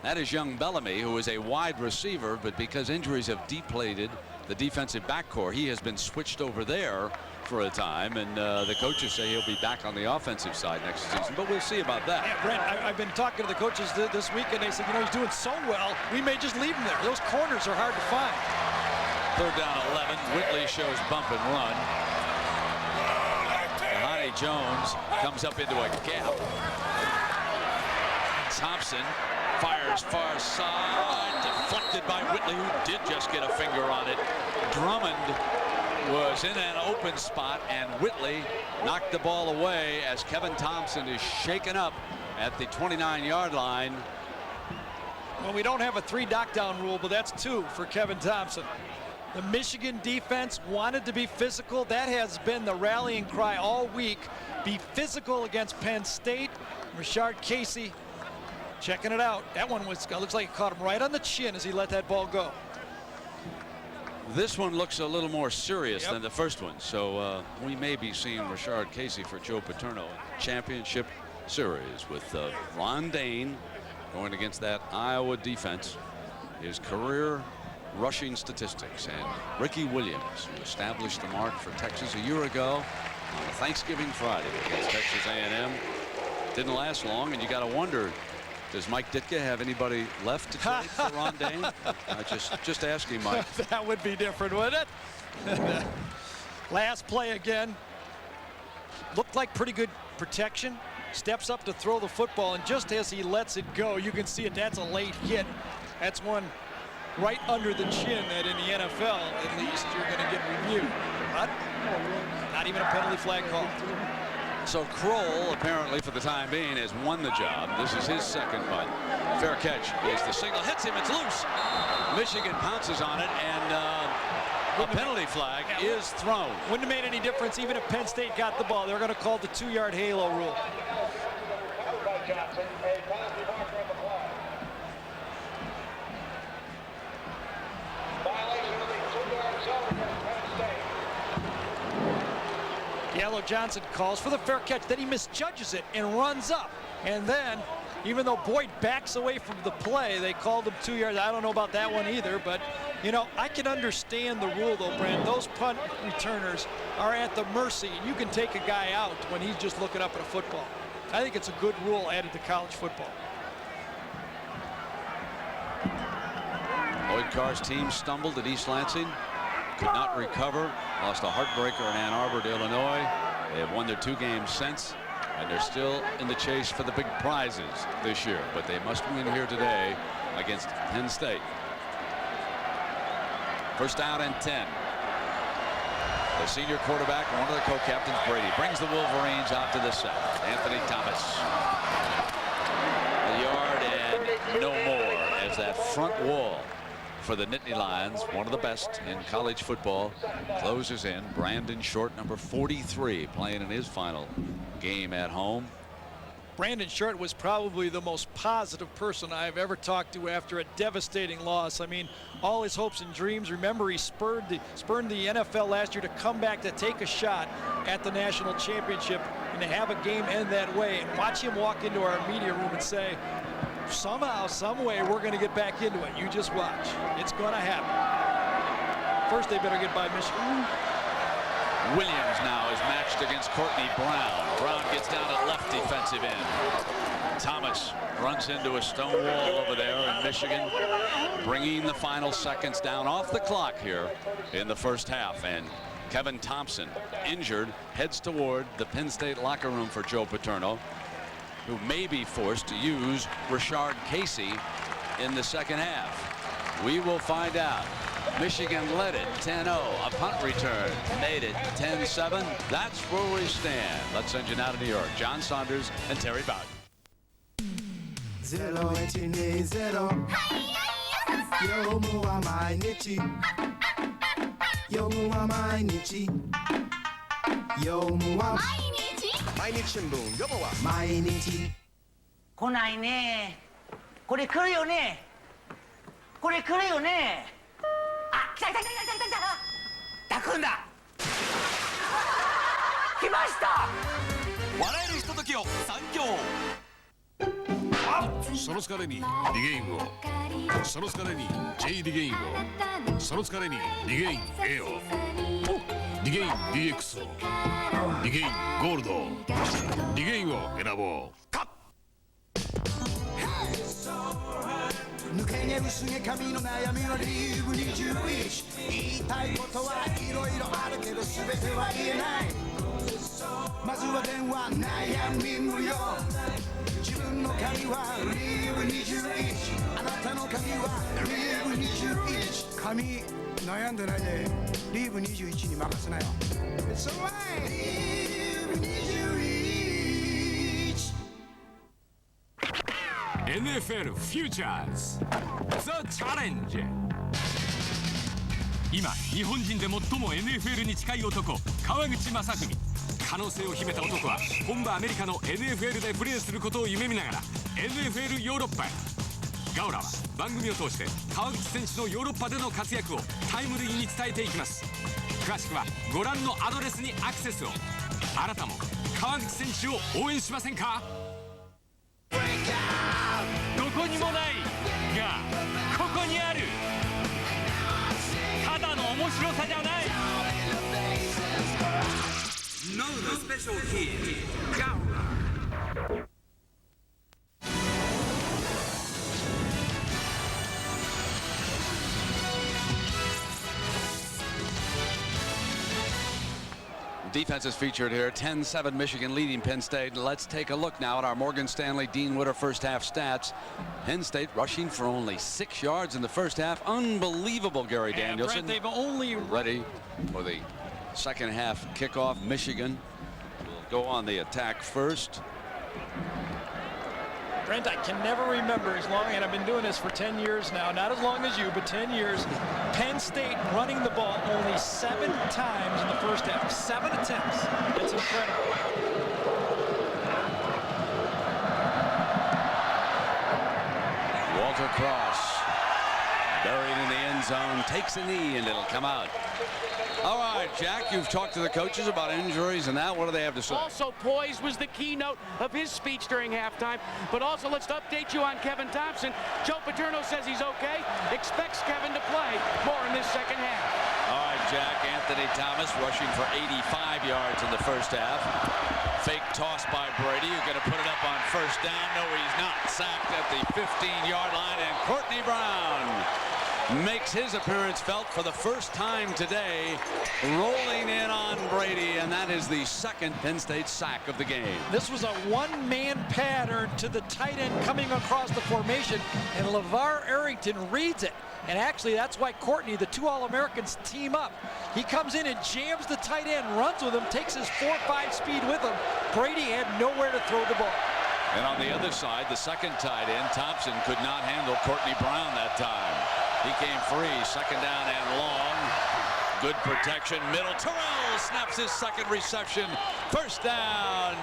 That is young Bellamy, who is a wide receiver, but because injuries have depleted the defensive backcourt, he has been switched over there for a time, and the coaches say he'll be back on the offensive side next season, but we'll see about that. Yeah, Brent, I've been talking to the coaches this week, and they said, you know, he's doing so well, we may just leave him there. Those corners are hard to find. 3rd down 11. Whitley shows bump and run. Dhani Jones comes up into a gap. Thompson fires far side, deflected by Whitley, who did just get a finger on it. Drummond was in an open spot, and Whitley knocked the ball away as Kevin Thompson is shaken up at the 29-yard line. Well, we don't have a 3 knockdown rule, but that's 2 for Kevin Thompson. The Michigan defense wanted to be physical. That has been the rallying cry all week. Be physical against Penn State. Rashard Casey checking it out. That one looks like it caught him right on the chin as he let that ball go. This one looks a little more serious than the first one, so we may be seeing Rashard Casey for Joe Paterno in championship series with Ron Dane going against that Iowa defense. His career rushing statistics, and Ricky Williams, who established the mark for Texas a year ago on Thanksgiving Friday against Texas A&M. Didn't last long, and you got to wonder, does Mike Ditka have anybody left to trade for Ron Dane? Just asking, Mike. That would be different, wouldn't it? Last play again. Looked like pretty good protection. Steps up to throw the football, and just as he lets it go, you can see it. That's a late hit. That's one right under the chin that in the NFL, at least, you're going to get reviewed. But not even a penalty flag call. So Kroll, apparently for the time being, has won the job. This is his second punt. Fair catch is the signal. Hits him. It's loose. Michigan pounces on it, and a penalty flag is thrown. Wouldn't have made any difference even if Penn State got the ball. They're going to call the 2-yard halo rule. Yellow Johnson calls for the fair catch. Then he misjudges it and runs up. And then, even though Boyd backs away from the play, they called him 2 yards. I don't know about that one either, but, you know, I can understand the rule, though, Brent. Those punt returners are at the mercy. You can take a guy out when he's just looking up at a football. I think it's a good rule added to college football. Lloyd Carr's team stumbled at East Lansing. Could not recover. Lost a heartbreaker in Ann Arbor to Illinois. They have won their 2 games since, and they're still in the chase for the big prizes this year. But they must win here today against Penn State. First down and 10. The senior quarterback, one of the co-captains, Brady, brings the Wolverines out to the south. Anthony Thomas. A yard and no more as that front wall for the Nittany Lions, one of the best in college football, closes in. Brandon Short, number 43, playing in his final game at home. Brandon Short was probably the most positive person I've ever talked to after a devastating loss. I mean, all his hopes and dreams. Remember, he spurned the NFL last year to come back to take a shot at the national championship and to have a game end that way. And watch him walk into our media room and say, somehow, some way, we're going to get back into it. You just watch. It's going to happen. First, they better get by Michigan. Williams now is matched against Courtney Brown. Brown gets down at left defensive end. Thomas runs into a stone wall over there in Michigan, bringing the final seconds down off the clock here in the first half. And Kevin Thompson, injured, heads toward the Penn State locker room for Joe Paterno, who may be forced to use Rashard Casey in the second half. We will find out. Michigan led it 10-0. A punt return made it 10-7. That's where we stand. Let's send you now to New York. John Saunders and Terry Bowden. 0120読むは毎日読むは毎日読むは毎日新聞読むは毎日来ないねこれ来るよねこれ来るよねあ来た来た来た来た来た来た来た来んだ来ました笑えるひとときを産業その疲れにリゲインをその疲れに J リゲインをその疲れにリゲイン A をリゲイン DX をリゲインゴールドリゲインを選ぼう抜け毛薄毛髪の悩みのリーブ21言いたいことはいろいろあるけど全ては言えないまずは電話悩み無用自分の髪はリーブ21あなたの髪はリーブ21髪悩んでないでリーブ21に任せなよ It's alright リーブ21 NFL フューチャーズ The Challenge 今日本人で最も NFL に近い男川口正史可能性を秘めた男は本場アメリカの NFL でプレーすることを夢見ながら NFL ヨーロッパへガオラは番組を通して川口選手のヨーロッパでの活躍をタイムリーに伝えていきます詳しくはご覧のアドレスにアクセスをあなたも川口選手を応援しませんかどこにもないがここにあるただの面白さじゃない Know the special kid Gaura Defense is featured here. 10-7 Michigan leading Penn State. Let's take a look now at our Morgan Stanley Dean Witter first half stats. Penn State rushing for only 6 yards in the first half. Unbelievable, Gary Danielson. Brent, they've only ready for the second half kickoff. Michigan will go on the attack first. Brent, I can never remember as long, and I've been doing this for 10 years now, not as long as you, but 10 years, Penn State running the ball only 7 times in the first half. 7 attempts. That's incredible. Walter Cross, buried in the end zone, takes a knee, and it'll come out. All right, Jack, you've talked to the coaches about injuries and that. What do they have to say? Also, poise was the keynote of his speech during halftime. But also, let's update you on Kevin Thompson. Joe Paterno says he's okay, expects Kevin to play more in this second half. All right, Jack, Anthony Thomas rushing for 85 yards in the first half. Fake toss by Brady. You're going to put it up on first down. No, he's not. Sacked at the 15-yard line, and Courtney Brown makes his appearance felt for the first time today, rolling in on Brady, and that is the second Penn State sack of the game. This was a one-man pattern to the tight end coming across the formation, and LeVar Arrington reads it. And actually, that's why Courtney, the two All-Americans, team up. He comes in and jams the tight end, runs with him, takes his 4.5 speed with him. Brady had nowhere to throw the ball. And on the other side, the second tight end, Thompson, could not handle Courtney Brown that time. He came free, second down and long. Good protection, middle. Terrell snaps his second reception. First down.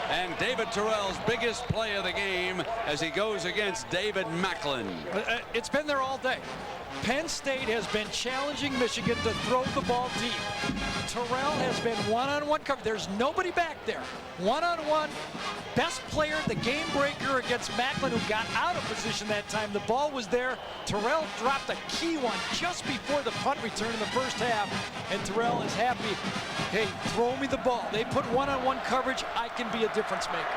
And David Terrell's biggest play of the game as he goes against David Macklin. It's been there all day. Penn State has been challenging Michigan to throw the ball deep. Terrell has been one-on-one covered. There's nobody back there. One-on-one, best player, the game breaker against Macklin, who got out of position that time. The ball was there. Terrell dropped a key one just before the punt return in the first half, and Terrell is happy. Hey, throw me the ball. They put one-on-one coverage. I can be a difference maker.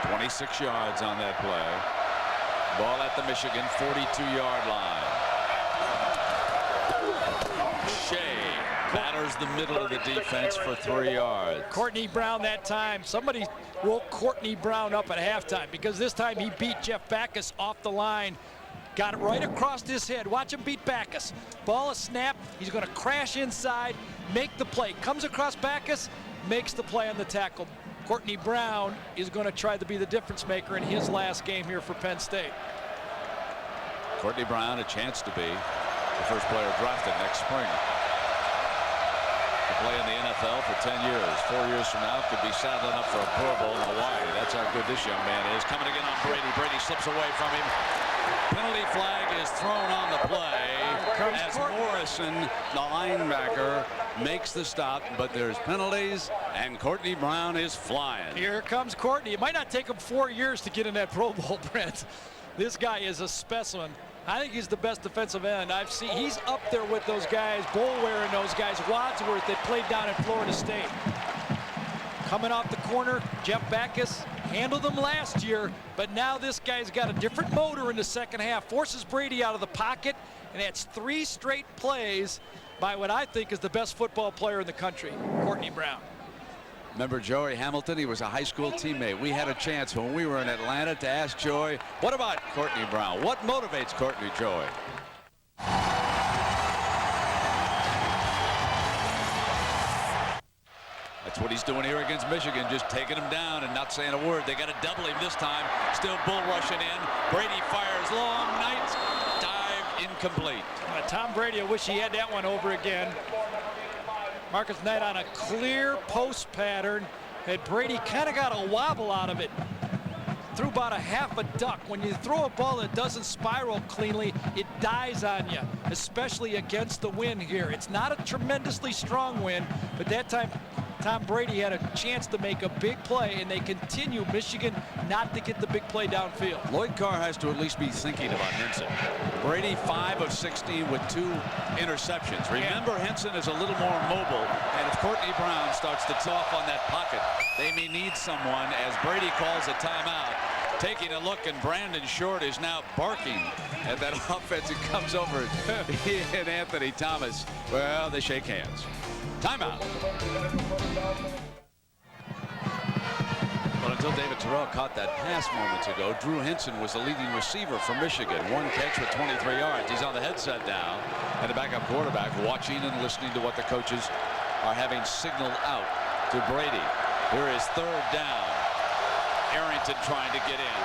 26 yards on that play. Ball at the Michigan 42-yard line. Shea batters the middle of the defense for 3 yards. Courtney Brown that time. Somebody woke Courtney Brown up at halftime because this time he beat Jeff Backus off the line. Got it right across his head. Watch him beat Backus. Ball is snapped. He's going to crash inside, make the play. Comes across Backus, makes the play on the tackle. Courtney Brown is going to try to be the difference maker in his last game here for Penn State. Courtney Brown, a chance to be the first player drafted next spring. To play in the NFL for 10 years. 4 years from now, could be saddling up for a Pro Bowl in Hawaii. That's how good this young man is. Coming again on Brady. Brady slips away from him. Penalty flag is thrown on the play as Morrison, the linebacker, makes the stop, but there's penalties, and Courtney Brown is flying. Here comes Courtney. It might not take him 4 years to get in that Pro Bowl, Brent. This guy is a specimen. I think he's the best defensive end I've seen. He's up there with those guys, Boulware and those guys, Wadsworth, that played down at Florida State. Coming off the corner, Jeff Backus handled them last year, but now this guy's got a different motor in the second half. Forces Brady out of the pocket, and that's 3 straight plays by what I think is the best football player in the country, Courtney Brown. Remember Joey Hamilton? He was a high school teammate. We had a chance when we were in Atlanta to ask Joey, what about Courtney Brown? What motivates Courtney, Joey? That's what he's doing here against Michigan, just taking him down and not saying a word. They got to double him this time. Still bull rushing in. Brady fires long. Knight dive incomplete. Tom Brady, I wish he had that one over again. Marcus Knight on a clear post pattern, and Brady kind of got a wobble out of it. Threw about a half a duck. When you throw a ball that doesn't spiral cleanly, it dies on you, especially against the wind here. It's not a tremendously strong wind, but that time Tom Brady had a chance to make a big play, and they continue, Michigan, not to get the big play downfield. Lloyd Carr has to at least be thinking about Henson. Brady 5 of 16 with 2 interceptions. Remember, Henson is a little more mobile, and if Courtney Brown starts to off on that pocket, they may need someone as Brady calls a timeout. Taking a look, and Brandon Short is now barking at that offense. It comes over he and Anthony Thomas. Well, they shake hands. Timeout. But until David Terrell caught that pass moments ago, Drew Henson was the leading receiver for Michigan. 1 catch with 23 yards. He's on the headset now, and the backup quarterback watching and listening to what the coaches are having signaled out to Brady. Here is 3rd down. Arrington trying to get in.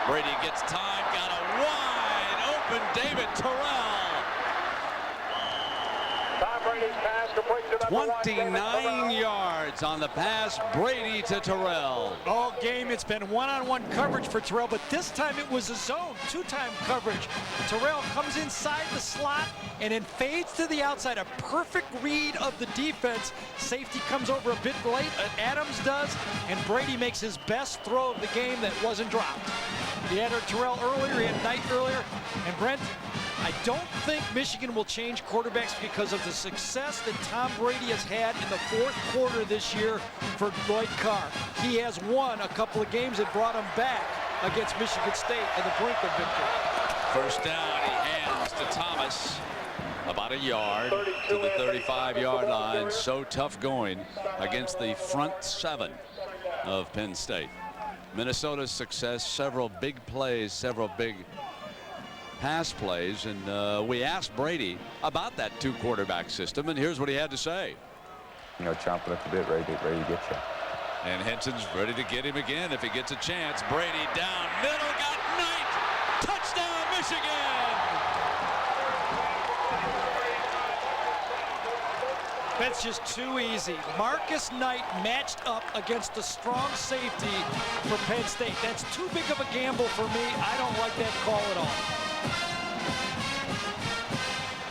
Brady gets time, got a wide open David Terrell. 29 yards on the pass, Brady to Terrell. All game it's been one-on-one coverage for Terrell, but this time it was a zone, 2-time coverage. Terrell comes inside the slot and then fades to the outside. A perfect read of the defense. Safety comes over a bit late, Adams does, and Brady makes his best throw of the game that wasn't dropped. He had Terrell earlier, he had Knight earlier, and Brent, I don't think Michigan will change quarterbacks because of the success that Tom Brady has had in the 4th quarter this year for Lloyd Carr. He has won a couple of games that brought him back against Michigan State at the brink of victory. First down, he hands to Thomas. Ellis about a yard to the 35-yard line. So tough going against the front seven of Penn State. Minnesota's success, several big plays, several big pass plays, and we asked Brady about that two-quarterback system, and here's what he had to say. You know, chomping at the bit, ready to get you. And Henson's ready to get him again if he gets a chance. Brady down middle, got Knight. Touchdown, Michigan. That's just too easy. Marcus Knight matched up against a strong safety for Penn State. That's too big of a gamble for me. I don't like that call at all.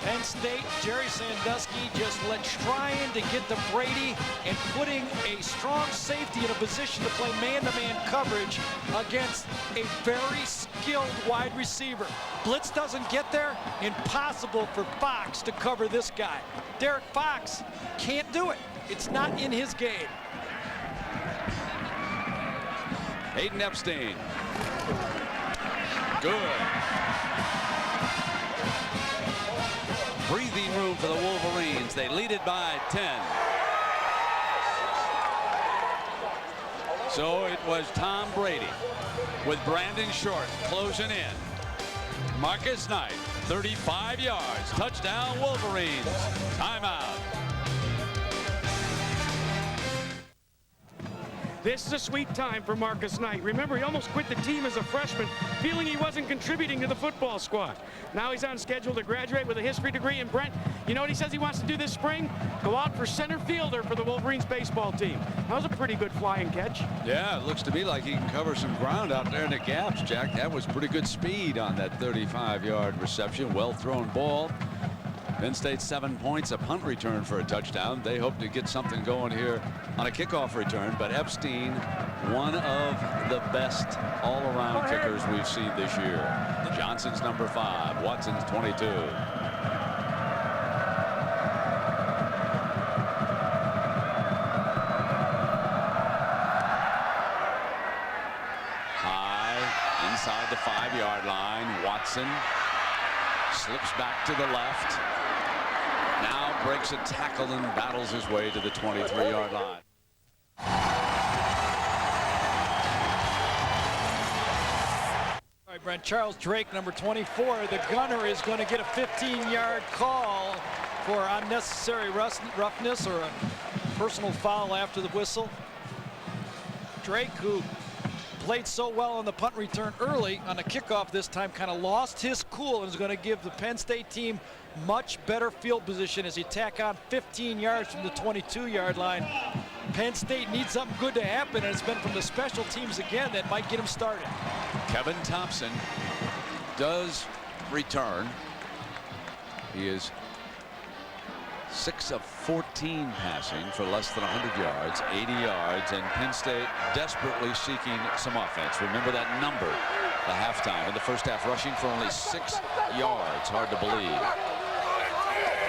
Penn State, Jerry Sandusky just trying to get to Brady and putting a strong safety in a position to play man-to-man coverage against a very skilled wide receiver. Blitz doesn't get there. Impossible for Fox to cover this guy. Derek Fox can't do it. It's not in his game. Hayden Epstein. Good. Breathing room for the Wolverines. They lead it by 10. So it was Tom Brady with Brandon Short closing in. Marcus Knight, 35 yards. Touchdown, Wolverines. Timeout. This is a sweet time for Marcus Knight. Remember, he almost quit the team as a freshman, feeling he wasn't contributing to the football squad. Now he's on schedule to graduate with a history degree. And Brent, you know what he says he wants to do this spring? Go out for center fielder for the Wolverines baseball team. That was a pretty good flying catch. Yeah, it looks to me like he can cover some ground out there in the gaps, Jack. That was pretty good speed on that 35-yard reception. Well-thrown ball. Penn State 7 points, a punt return for a touchdown. They hope to get something going here on a kickoff return, but Epstein, one of the best all-around kickers we've seen this year. Johnson's number 5, Watson's 22. High inside the 5-yard line. Watson slips back to the left. Now breaks a tackle and battles his way to the 23-yard line. All right, Brent, Charles Drake, number 24, the gunner, is going to get a 15-yard call for unnecessary roughness or a personal foul after the whistle. Drake, who played so well on the punt return early on the kickoff this time, kind of lost his cool and is going to give the Penn State team much better field position as he tack on 15 yards from the 22-yard line. Penn State needs something good to happen, and it's been from the special teams again that might get him started. Kevin Thompson does return. He is 6 of 14 passing for less than 100 yards, 80 yards, and Penn State desperately seeking some offense. Remember that number at halftime in the first half, rushing for only 6 yards. Hard to believe.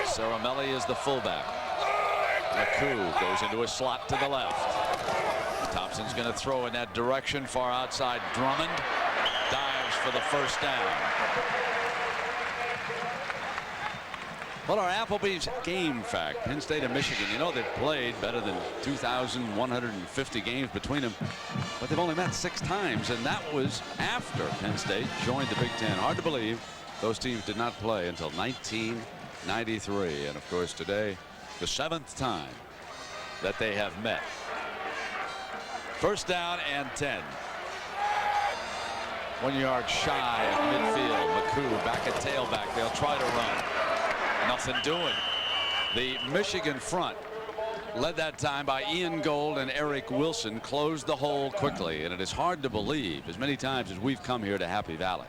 Saramelli is the fullback. McCoo goes into a slot to the left. Thompson's going to throw in that direction, far outside. Drummond dives for the first down. Well, our Applebee's game fact, Penn State and Michigan, you know, they've played better than 2,150 games between them, but they've only met 6 times, and that was after Penn State joined the Big Ten. Hard to believe those teams did not play until 1993, and of course today, the 7th time that they have met. First down and 10. 1 yard shy of midfield. McCoo back at tailback. They'll try to run. Nothing doing. The Michigan front, led that time by Ian Gold and Eric Wilson, closed the hole quickly, and it is hard to believe, as many times as we've come here to Happy Valley,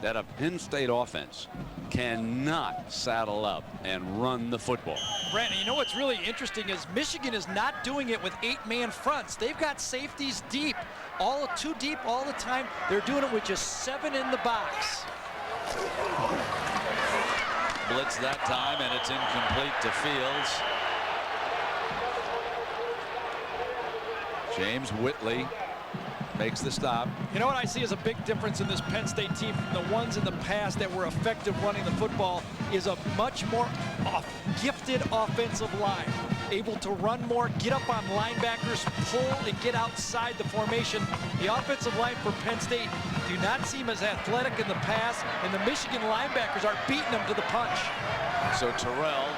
that a Penn State offense cannot saddle up and run the football. Brandon, you know what's really interesting is Michigan is not doing it with 8-man fronts. They've got safeties deep, all too deep all the time. They're doing it with just 7 in the box. Blitz that time, and it's incomplete to Fields. James Whitley makes the stop. You know what I see as a big difference in this Penn State team from the ones in the past that were effective running the football is a much more gifted offensive line. Able to run more, get up on linebackers, pull, and get outside the formation. The offensive line for Penn State do not seem as athletic in the pass, and the Michigan linebackers are beating them to the punch. So Terrell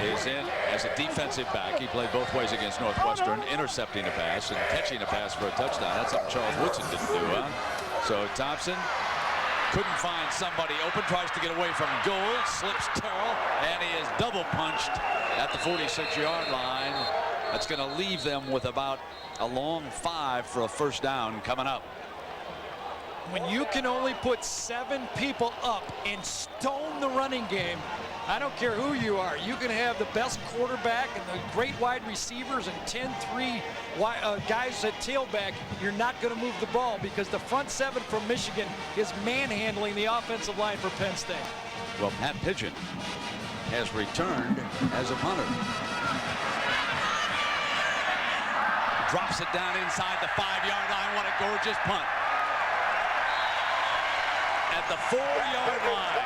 is in as a defensive back. He played both ways against Northwestern, intercepting a pass and catching a pass for a touchdown. That's something Charles Woodson didn't do, huh? So Thompson couldn't find somebody open, tries to get away from goal, slips Terrell, and he is double punched at the 46-yard line. That's going to leave them with about a long 5 for a first down coming up. When you can only put 7 people up and stone the running game, I don't care who you are. You can have the best quarterback and the great wide receivers and 10-3 guys at tailback. You're not going to move the ball because the front 7 from Michigan is manhandling the offensive line for Penn State. Well, Pat Pigeon has returned as a punter. Drops it down inside the 5-yard line. What a gorgeous punt. At the 4-yard line.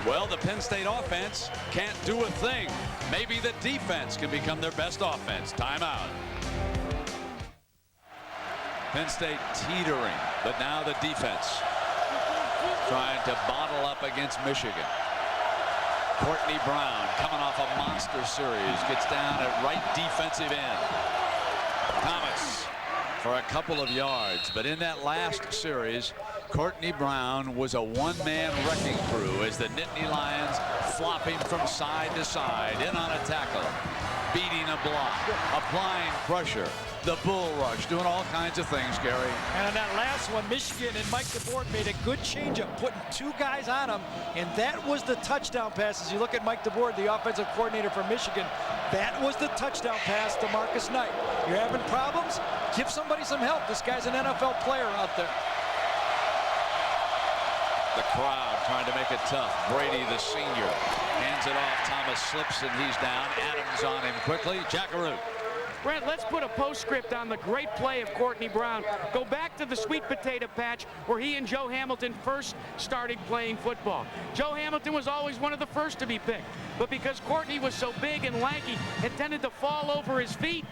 Well, the Penn State offense can't do a thing. Maybe the defense can become their best offense. Timeout. Penn State teetering, but now the defense trying to bottle up against Michigan. Courtney Brown coming off a monster series, gets down at right defensive end. Thomas for a couple of yards, but in that last series, Courtney Brown was a one-man wrecking crew as the Nittany Lions flopping from side to side, in on a tackle, beating a block, applying pressure, the bull rush, doing all kinds of things, Gary. And on that last one, Michigan and Mike DeBoer made a good changeup, putting 2 guys on him, and that was the touchdown pass. As you look at Mike DeBoer, the offensive coordinator for Michigan, that was the touchdown pass to Marcus Knight. You're having problems? Give somebody some help. This guy's an NFL player out there. The crowd trying to make it tough. Brady, the senior, hands it off. Thomas slips and he's down. Adams on him quickly. Jackaroo. Brent, let's put a postscript on the great play of Courtney Brown. Go back to the sweet potato patch where he and Joe Hamilton first started playing football. Joe Hamilton was always one of the first to be picked, but because Courtney was so big and lanky and tended to fall over his feet,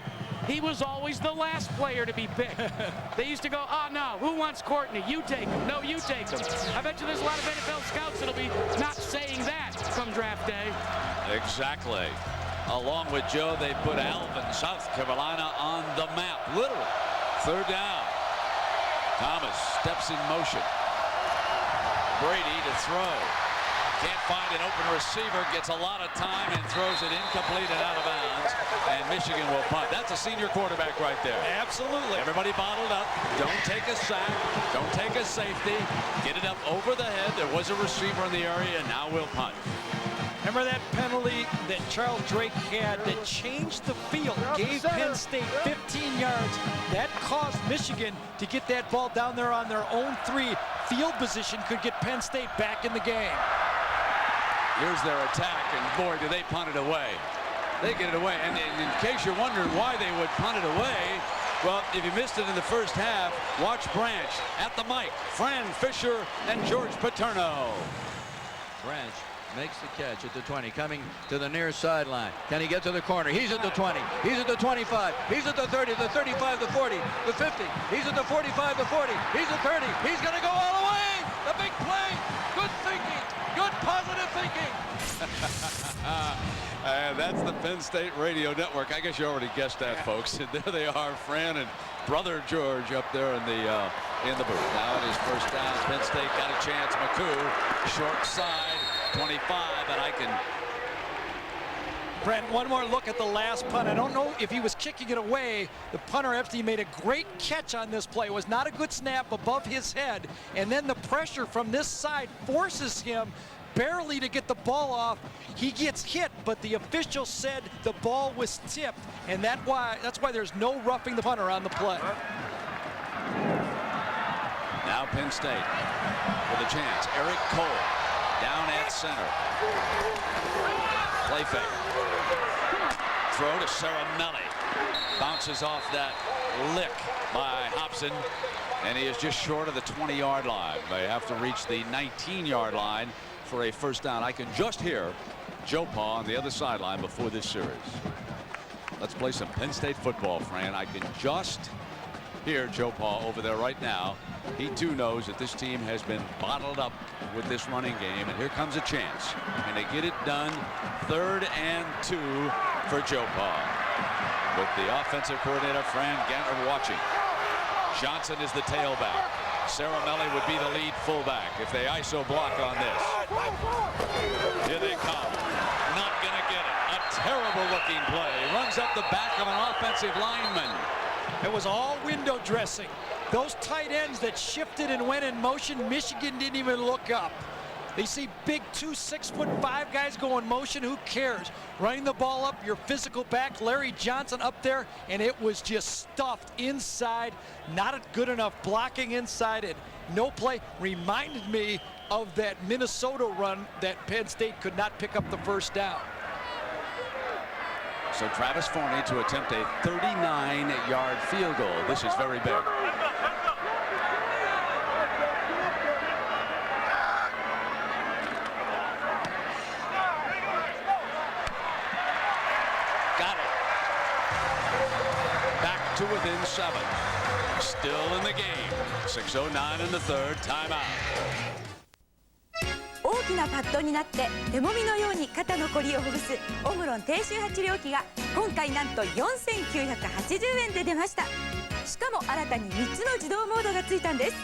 he was always the last player to be picked. They used to go, oh no, who wants Courtney? You take him. No, you take him. I bet you there's a lot of NFL scouts that'll be not saying that come draft day. Exactly. Along with Joe, they put Alvin, South Carolina, on the map. Literally. Third down. Thomas steps in motion. Brady to throw. Can't find an open receiver. Gets a lot of time and throws it incomplete and out of bounds. And Michigan will punt. That's a senior quarterback right there. Absolutely. Everybody bottled up. Don't take a sack. Don't take a safety. Get it up over the head. There was a receiver in the area, and now we'll punt. Remember that penalty that Charles Drake had that changed the field, gave Penn State 15 yards. That caused Michigan to get that ball down there on their own 3. Field position could get Penn State back in the game. Here's their attack, and boy, do they punt it away. They get it away, and in case you're wondering why they would punt it away, well, if you missed it in the first half, watch Branch at the mic. Fran Fisher and George Paterno. Branch makes the catch at the 20, coming to the near sideline. Can he get to the corner? He's at the 20. He's at the 25. He's at the 30, the 35, the 40, the 50. He's at the 45, the 40. He's at 30. He's going to go all the way. The big play. Good thinking. Good positive thinking. And that's the Penn State Radio Network. I guess you already guessed that, folks. And there they are, Fran and brother George up there in the booth. Now it is first down. Penn State got a chance. McCoo, short side, 25, and I can. Brent, one more look at the last punt. I don't know if he was kicking it away. The punter, after he made a great catch on this play, it was not a good snap above his head, and then the pressure from this side forces him barely to get the ball off. He gets hit, but the official said the ball was tipped, and that's why there's no roughing the punter on the play. Now Penn State with a chance. Eric Cole down at center. Play fake. Throw to Ceramelli. Bounces off that lick by Hobson, and he is just short of the 20-yard line. They have to reach the 19-yard line for a first down. I can just hear Joe Pa on the other sideline before this series. Let's play some Penn State football, Fran. I can just hear Joe Pa over there right now. He too knows that this team has been bottled up with this running game, and here comes a chance. And they get it done. 3rd and 2 for Joe Pa. With the offensive coordinator Fran Gantner watching. Johnson is the tailback. Caramelli would be the lead fullback if they ISO block on this. Here they come. Not gonna get it. A terrible looking play. Runs up the back of an offensive lineman. It was all window dressing. Those tight ends that shifted and went in motion, Michigan didn't even look up. They see big 2 6'5" guys go in motion. Who cares? Running the ball up, your physical back, Larry Johnson up there, and it was just stuffed inside. Not good enough blocking inside, and no play. Reminded me of that Minnesota run that Penn State could not pick up the first down. So Travis Forney to attempt a 39-yard field goal. This is very big. To within 7. Still in the game. 6:09 in the 3rd. Timeout. 大きなパッドになって手もみのように肩のこりをほぐすオムロン低周波治療器が今回なんと4980円で出ました。しかも新たに3つの自動モードがついたんです。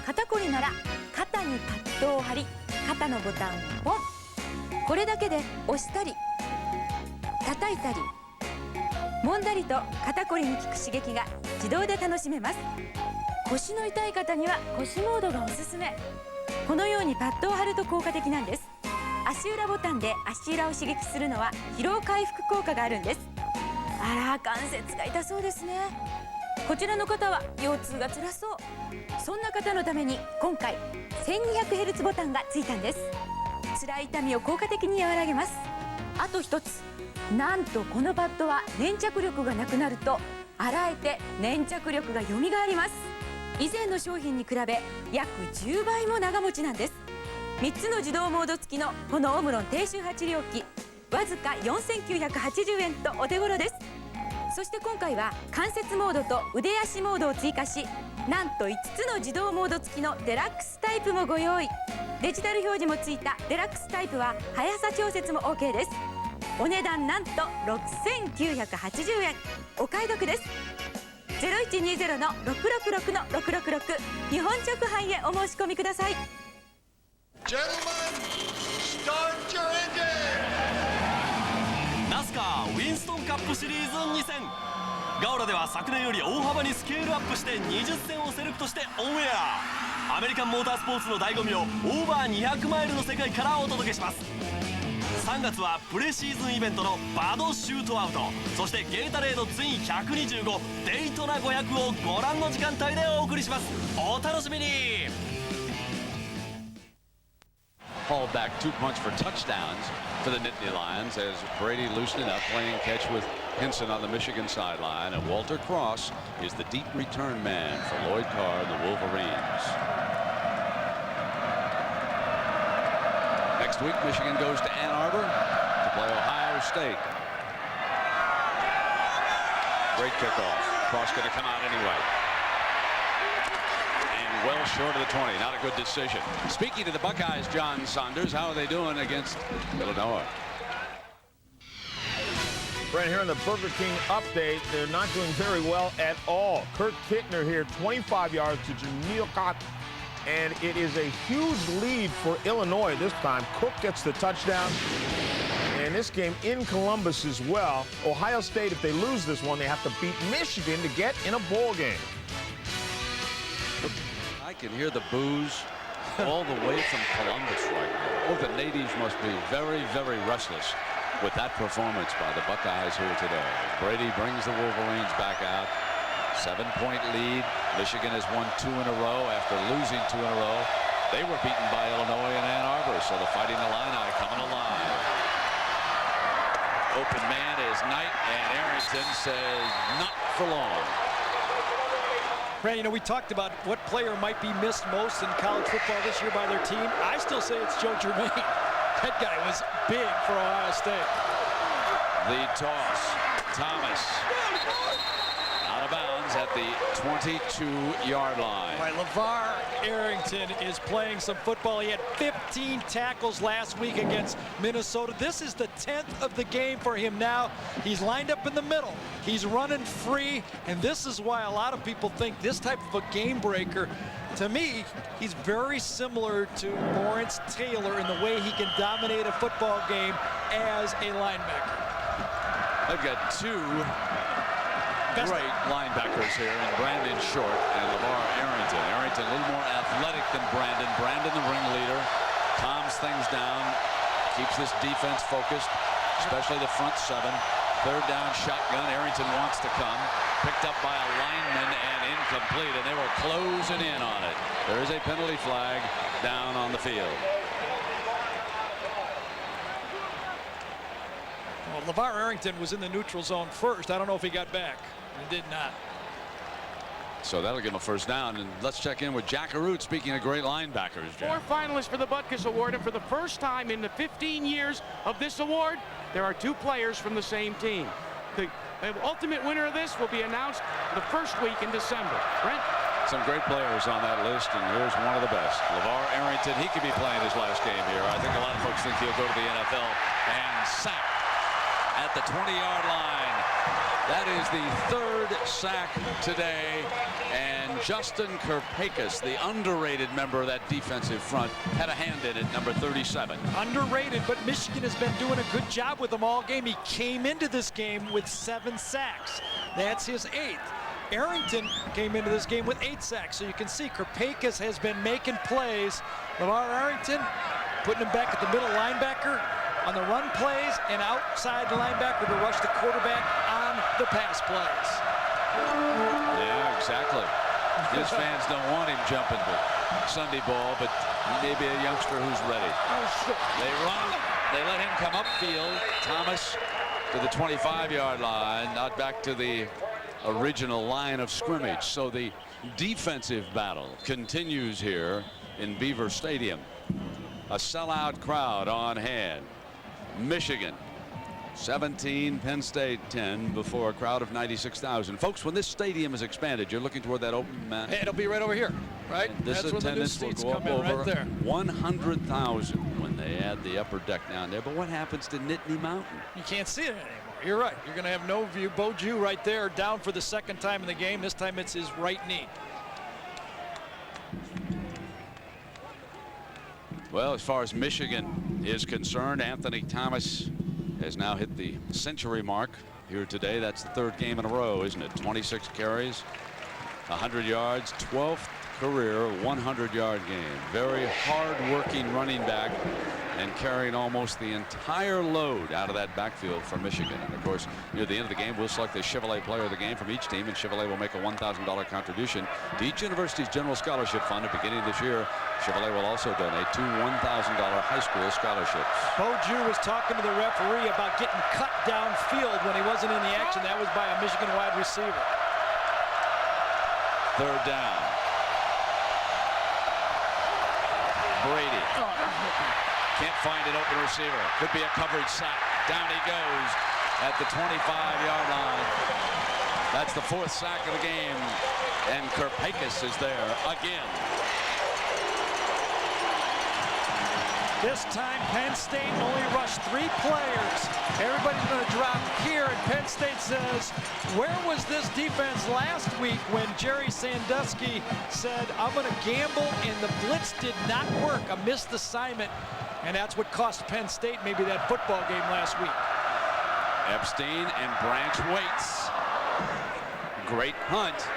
肩こりなら肩にパッドを貼り肩のボタンをポン。これだけで押したり叩いたり揉んだりと肩こりに効く刺激が自動で楽しめます。腰の痛い方には腰モードがおすすめ。このようにパッドを貼ると効果的なんです。足裏ボタンで足裏を刺激するのは疲労回復効果があるんです。あら、関節が痛そうですね。こちらの方は腰痛が辛そう。そんな方のために今回 1200Hz ボタンがついたんです。辛い痛みを効果的に和らげます。あと一つ、なんとこのパッドは粘着力がなくなると洗えて粘着力がよみがえります。以前の商品に比べ約10倍も長持ちなんです。3つの自動モード付きのこのオムロン低周波治療器、わずか4980円とお手頃です。そして今回は関節モードと腕足モードを追加し、なんと5つの自動モード付きのデラックスタイプもご用意。デジタル表示もついたデラックスタイプは速さ調節も OK です。お値段なんと6980円。お買い得です。0120-666-666 日本直販へお申し込みください。ナスカーウィンストンカップシリーズ2戦。ガオラでは昨年より大幅にスケールアップして20戦をセレクトしてオンエア。アメリカンモータースポーツの醍醐味をオーバー200マイルの世界からお届けします。3月はプレシーズンイベントのバドシュートアウト、そしてゲータレードツイン125デイトナ500をご覧の時間帯でお送りします。お楽しみに。 Hauled back 2 punts for touchdowns for the Nittany Lions as Brady loosened it up, playing catch with Henson on the Michigan sideline, and Walter Cross is the deep return man for Lloyd Carr and the Wolverines. Next week, Michigan goes to Ann Arbor to play Ohio State. Great kickoff. Cross going to come out anyway. And well short of the 20. Not a good decision. Speaking to the Buckeyes, John Saunders, how are they doing against Illinois? Right here in the Burger King update, they're not doing very well at all. Kurt Kittner here, 25 yards to Jameel Cox. And it is a huge lead for Illinois this time. Cook gets the touchdown. And this game in Columbus as well. Ohio State, if they lose this one, they have to beat Michigan to get in a bowl game. I can hear the boos all the way from Columbus right now. Oh, the natives must be very, very restless with that performance by the Buckeyes here today. Brady brings the Wolverines back out. 7-point lead. Michigan has won 2 in a row after losing 2 in a row. They were beaten by Illinois and Ann Arbor, so the Fighting Illini coming alive. Open man is Knight, and Arrington says not for long. Brandon, you know, we talked about what player might be missed most in college football this year by their team. I still say it's Joe Germain. That guy was big for Ohio State. The toss. Thomas out of bounds at the 22-yard line. Right, LeVar Arrington is playing some football. He had 15 tackles last week against Minnesota. This is the 10th of the game for him now. He's lined up in the middle. He's running free, and this is why a lot of people think this type of a game breaker, to me, he's very similar to Lawrence Taylor in the way he can dominate a football game as a linebacker. They've got two great linebackers here in Brandon Short and LeVar Arrington. Arrington a little more athletic than Brandon. Brandon the ringleader, calms things down, keeps this defense focused, especially the front seven. Third down shotgun. Arrington wants to come. Picked up by a lineman and incomplete, and they were closing in on it. There is a penalty flag down on the field. Well, LeVar Arrington was in the neutral zone first. I don't know if he got back. He did not. So that'll give him a first down. And let's check in with Jack Arute. Speaking of great linebackers, Jack. 4 finalists for the Butkus Award, and for the first time in the 15 years of this award, there are 2 players from the same team. The ultimate winner of this will be announced the first week in December. Brent? Some great players on that list, and here's one of the best. LeVar Arrington, he could be playing his last game here. I think a lot of folks think he'll go to the NFL and sack at the 20-yard line. That is the 3rd sack today, and Justin Kirpakis, the underrated member of that defensive front, had a hand in it, number 37. Underrated, but Michigan has been doing a good job with him all game. He came into this game with 7 sacks. That's his 8th. Arrington came into this game with 8 sacks, so you can see Kirpakis has been making plays. LeVar Arrington putting him back at the middle linebacker on the run plays and outside linebacker to rush the quarterback on the pass plays. Yeah, exactly. His fans don't want him jumping to Sunday ball, but he may be a youngster who's ready. They run, they let him come upfield. Thomas to the 25-yard line, not back to the original line of scrimmage. So the defensive battle continues here in Beaver Stadium. A sellout crowd on hand. Michigan 17, Penn State 10 before a crowd of 96,000. Folks, when this stadium is expanded, you're looking toward that open mat. Hey, it'll be right over here, right? And this That's attendance will go up over right there. 100,000 when they add the upper deck down there. But what happens to Nittany Mountain? You can't see it anymore. You're right. You're going to have no view. Bo Jew right there, down for the 2nd time in the game. This time it's his right knee. Well, as far as Michigan is concerned, Anthony Thomas has now hit the century mark here today. That's the 3rd game in a row, isn't it? 26 carries, 100 yards, 12th career 100-yard game. Very hard-working running back and carrying almost the entire load out of that backfield for Michigan. And of course, near the end of the game, we'll select the Chevrolet player of the game from each team, and Chevrolet will make a $1,000 contribution to each university's general scholarship fund. At the beginning of this year, Chevrolet will also donate 2 $1,000 high school scholarships. Bo Jew was talking to the referee about getting cut downfield when he wasn't in the action. That was by a Michigan wide receiver. 3rd down. Brady can't find an open receiver. Could be a coverage sack. Down he goes at the 25-yard line. That's the 4th sack of the game, and Kirpakis is there again. This time Penn State only rushed 3 players. Everybody's going to drop here, and Penn State says, where was this defense last week when Jerry Sandusky said, I'm going to gamble, and the blitz did not work, a missed assignment, and that's what cost Penn State maybe that football game last week. Epstein and Branch waits. Great hunt.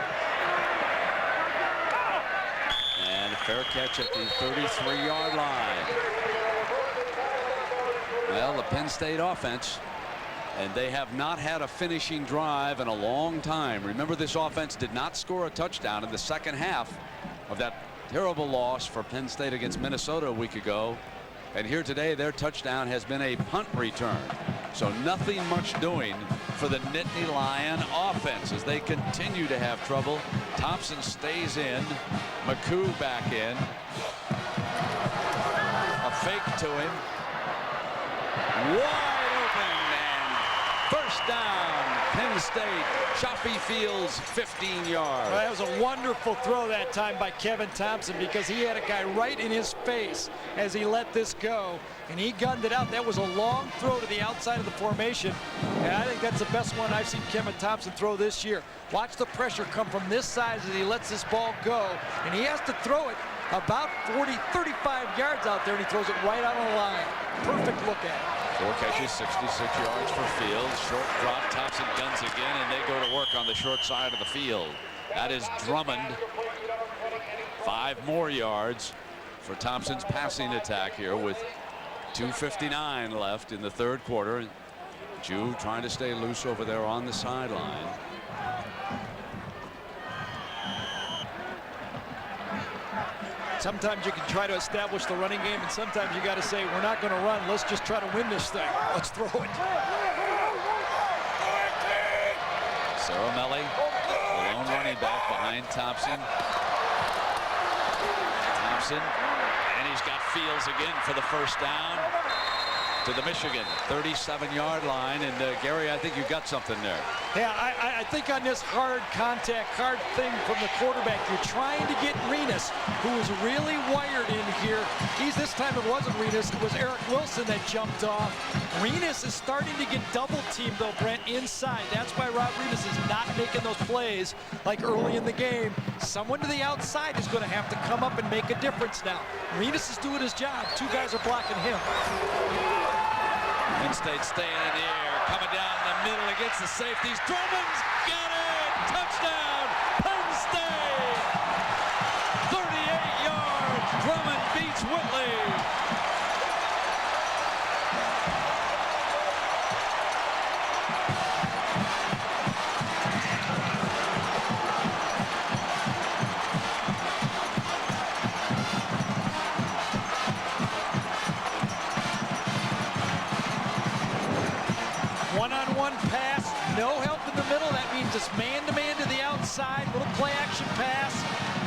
And a fair catch at the 33-yard line. Well, the Penn State offense, and they have not had a finishing drive in a long time. Remember, this offense did not score a touchdown in the second half of that terrible loss for Penn State against Minnesota a week ago. And here today, their touchdown has been a punt return. So nothing much doing for the Nittany Lion offense as they continue to have trouble. Thompson stays in. McCoo back in. A fake to him. Wide open and first down. Penn State. Choppy Fields, 15 yards. Well, that was a wonderful throw that time by Kevin Thompson because he had a guy right in his face as he let this go, and he gunned it out. That was a long throw to the outside of the formation, and I think that's the best one I've seen Kevin Thompson throw this year. Watch the pressure come from this side as he lets this ball go, and he has to throw it about 40, 35 yards out there, and he throws it right out on the line. Perfect look at it. 4 catches, 66 yards for Fields. Short drop, Thompson guns again, and they go to work on the short side of the field. That is Drummond. 5 more yards for Thompson's passing attack here with 2:59 left in the third quarter. Jew trying to stay loose over there on the sideline. Sometimes you can try to establish the running game, and sometimes you got to say, we're not going to run. Let's just try to win this thing. Let's throw it. Saramelli, the lone running back behind Thompson. Thompson, and he's got Fields again for the first down to the Michigan 37-yard line. And Gary, I think you got something there. Yeah, I think on this hard contact, hard thing from the quarterback, you're trying to get Renus, who is really wired in here. This time it wasn't Renus, it was Eric Wilson that jumped off. Renus is starting to get double teamed though, Brent, inside. That's why Rob Renus is not making those plays like early in the game. Someone to the outside is going to have to come up and make a difference now. Renus is doing his job. 2 guys are blocking him. Penn State staying in the air, coming down the middle against the safeties. Drummond's got it! Touchdown, Penn State! 38 yards, Drummond beats Whitley. One-on-one pass, no help in the middle. That means it's man-to-man to the outside. Little play-action pass.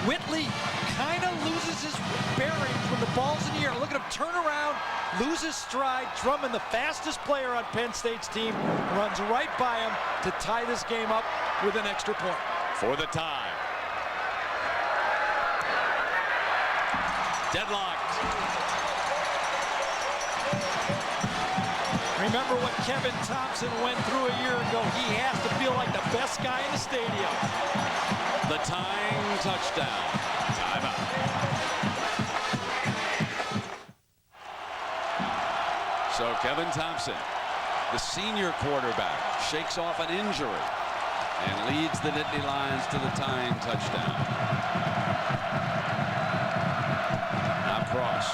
Whitley kind of loses his bearings when the ball's in the air. Look at him turn around, loses stride. Drummond, the fastest player on Penn State's team, runs right by him to tie this game up with an extra point. For the tie. Deadlocked. Remember what Kevin Thompson went through a year ago. He has to feel like the best guy in the stadium. The tying touchdown. Timeout. So Kevin Thompson, the senior quarterback, shakes off an injury and leads the Nittany Lions to the tying touchdown. Now Cross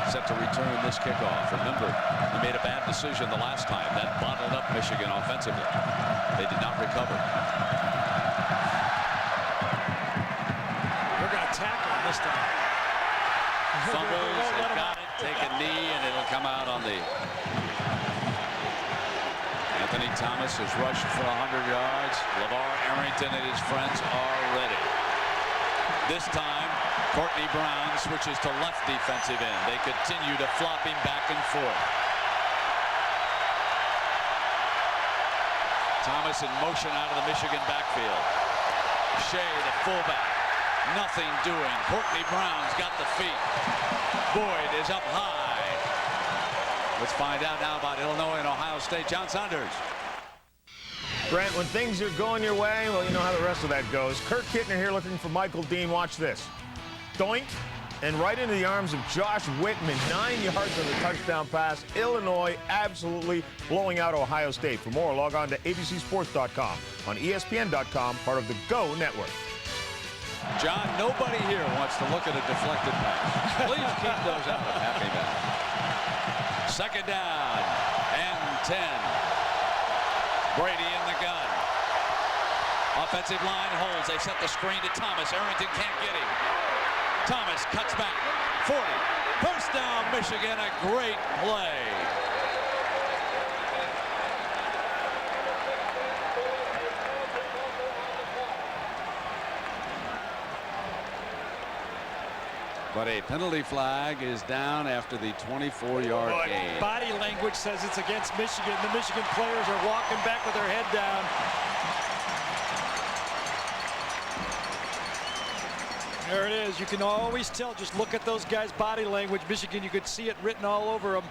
set to return this kickoff. Remember, he made a bad decision the last time. That bottled up Michigan offensively. They did not recover. They're going to tackle him this time. Fumbles, they got it, take a knee, and it'll come out on the... Anthony Thomas has rushed for 100 yards. LeVar Arrington and his friends are ready. This time, Courtney Brown switches to left defensive end. They continue to flop him back and forth. Thomas in motion out of the Michigan backfield. Shea, the fullback. Nothing doing. Courtney Brown's got the feet. Boyd is up high. Let's find out now about Illinois and Ohio State. John Saunders. Brent, when things are going your way, well, you know how the rest of that goes. Kirk Kittner here looking for Michael Dean. Watch this. Doink, and right into the arms of Josh Whitman. 9 yards on the touchdown pass. Illinois absolutely blowing out Ohio State. For more, log on to abcsports.com, on ESPN.com, part of the Go Network. John, nobody here wants to look at a deflected pass. Please keep those out of Happy Valley. Second down and 10. Brady in the gun. Offensive line holds. They set the screen to Thomas. Arrington can't get him. Thomas cuts back. 40. First down, Michigan. A great play. But a penalty flag is down after the 24-yard gain. Body language says it's against Michigan. The Michigan players are walking back with their head down. There it is. You can always tell. Just look at those guys' body language. Michigan, you could see it written all over them.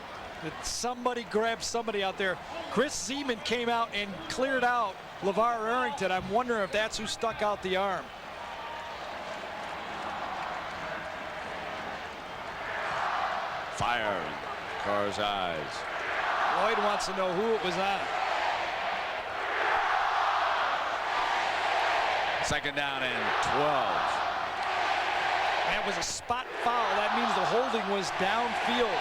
That somebody grabbed somebody out there. Chris Zeman came out and cleared out LeVar Arrington. I'm wondering if that's who stuck out the arm. Fire in Carr's eyes. Lloyd wants to know who it was on. Second down and 12. That was a spot foul. That means the holding was downfield.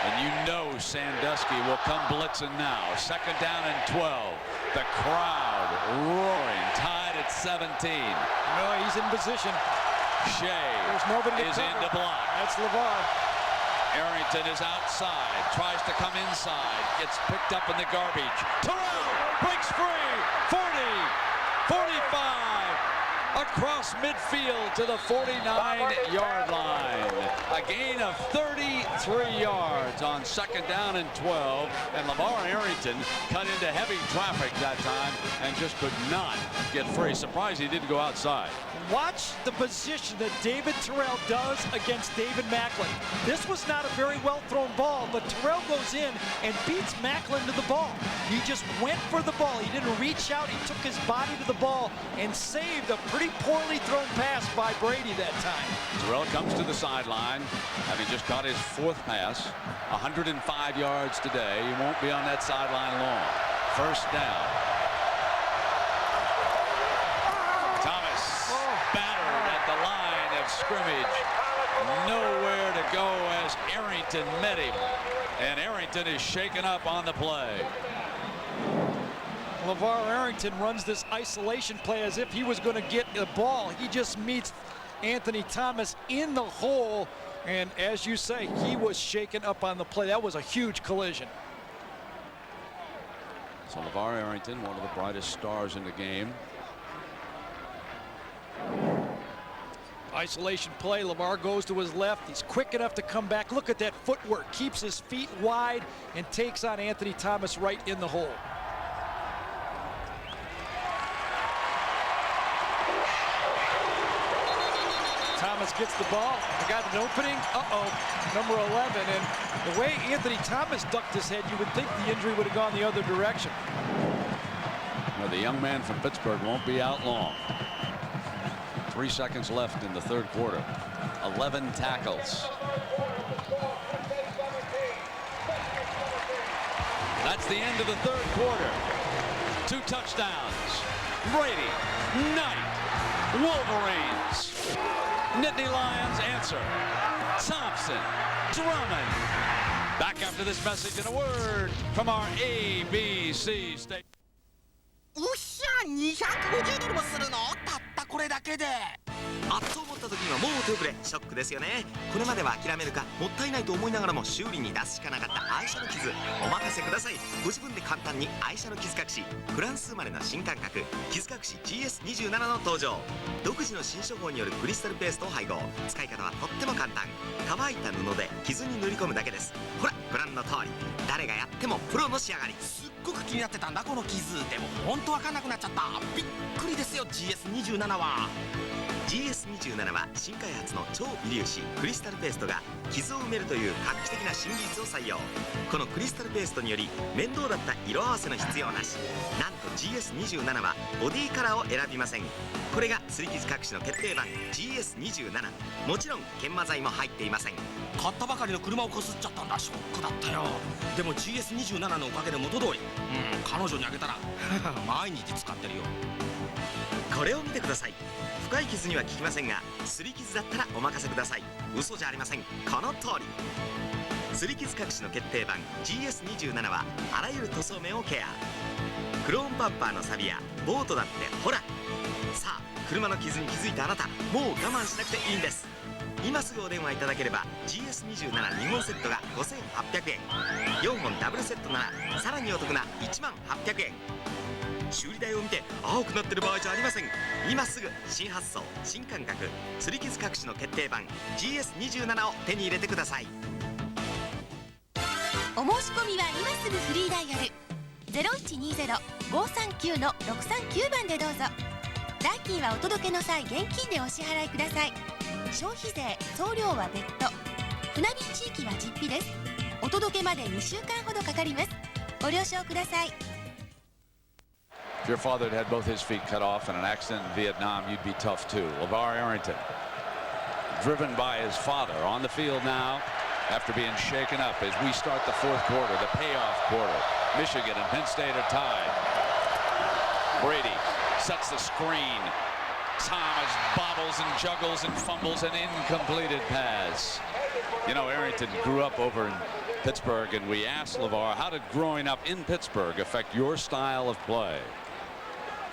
And you know Sandusky will come blitzing now. Second down and 12. The crowd roaring, tied at 17. No, he's in position. Shea There's nobody to is cover. in to block. That's LeVar. Arrington is outside, tries to come inside, gets picked up in the garbage. Terrell breaks free, 40, 45, across midfield to the 49-yard line. A gain of 33 yards on second down and 12, and LeVar Arrington cut into heavy traffic that time and just could not get free. Surprised he didn't go outside. Watch the position that David Terrell does against David Macklin. This was not a very well thrown ball, but Terrell goes in and beats Macklin to the ball. He just went for the ball. He didn't reach out. He took his body to the ball and saved a pretty poorly thrown pass by Brady that time. Terrell comes to the sideline, having just caught his fourth pass. 105 yards today. He won't be on that sideline long. First down. Battered at the line of scrimmage. Nowhere to go as Arrington met him. And Arrington is shaken up on the play. LeVar Arrington runs this isolation play as if he was going to get the ball. He just meets Anthony Thomas in the hole. And as you say, he was shaken up on the play. That was a huge collision. So LeVar Arrington, one of the brightest stars in the game. Isolation play. LeVar goes to his left. He's quick enough to come back. Look at that footwork. Keeps his feet wide and takes on Anthony Thomas right in the hole. Thomas gets the ball. They got an opening. Number 11. And the way Anthony Thomas ducked his head, you would think the injury would have gone the other direction. Well, the young man from Pittsburgh won't be out long. 3 seconds left in the third quarter. 11 tackles. That's the end of the third quarter. 2 touchdowns. Brady, Knight, Wolverines. Nittany Lions answer. Thompson, Drummond. Back after this message and a word from our ABC station. うっしゃ250ドルもするのたったこれだけで熱を持った時にはもう手遅れショックですよねこれまでは諦めるかもったいないと思いながらも修理に出すしかなかった愛車の傷お任せくださいご自分で簡単に愛車の傷隠しフランス生まれの新感覚傷隠し GS27 の登場独自の新処方によるクリスタルペーストを配合使い方はとっても簡単乾いた布で傷に塗り込むだけですほらご覧の通り誰がやってもプロの仕上がりすっごく気になってたんだこの傷でも本当わかんなくなっちゃったびっくりですよ GS27 はGS27 は新開発の超微粒子クリスタルペーストが傷を埋めるという画期的な新技術を採用このクリスタルペーストにより面倒だった色合わせの必要なしなんと GS27 はボディカラーを選びませんこれが擦り傷隠しの決定版 GS27 もちろん研磨剤も入っていません買ったばかりの車をこすっちゃったんだショックだったよでも GS27 のおかげで元通り彼女にあげたら毎日使ってるよこれを見てください深い傷には効きませんが擦り傷だったらお任せください嘘じゃありませんこの通り擦り傷隠しの決定版 GS27 はあらゆる塗装面をケアクローンパンパーのサビやボートだってほらさあ車の傷に気づいたあなたもう我慢しなくていいんです今すぐお電話いただければ GS272 本セットが5800円4本ダブルセットならさらにお得な1万800円修理代を見て青くなってる場合じゃありません。今すぐ新発想新感覚擦り傷隠しの決定版 GS27 を手に入れてください。お申し込みは今すぐフリーダイヤル 0120-539-639 番でどうぞ。代金はお届けの際現金でお支払いください。消費税送料は別途、船便地域は実費です。お届けまで2週間ほどかかります。ご了承ください。 If your father had had both his feet cut off in an accident in Vietnam, you'd be tough too. LeVar Arrington, driven by his father, on the field now after being shaken up as we start the fourth quarter, the payoff quarter. Michigan and Penn State are tied. Brady sets the screen. Thomas bobbles and juggles and fumbles an incompleted pass. You know, Arrington grew up over in Pittsburgh, and we asked LeVar, how did growing up in Pittsburgh affect your style of play?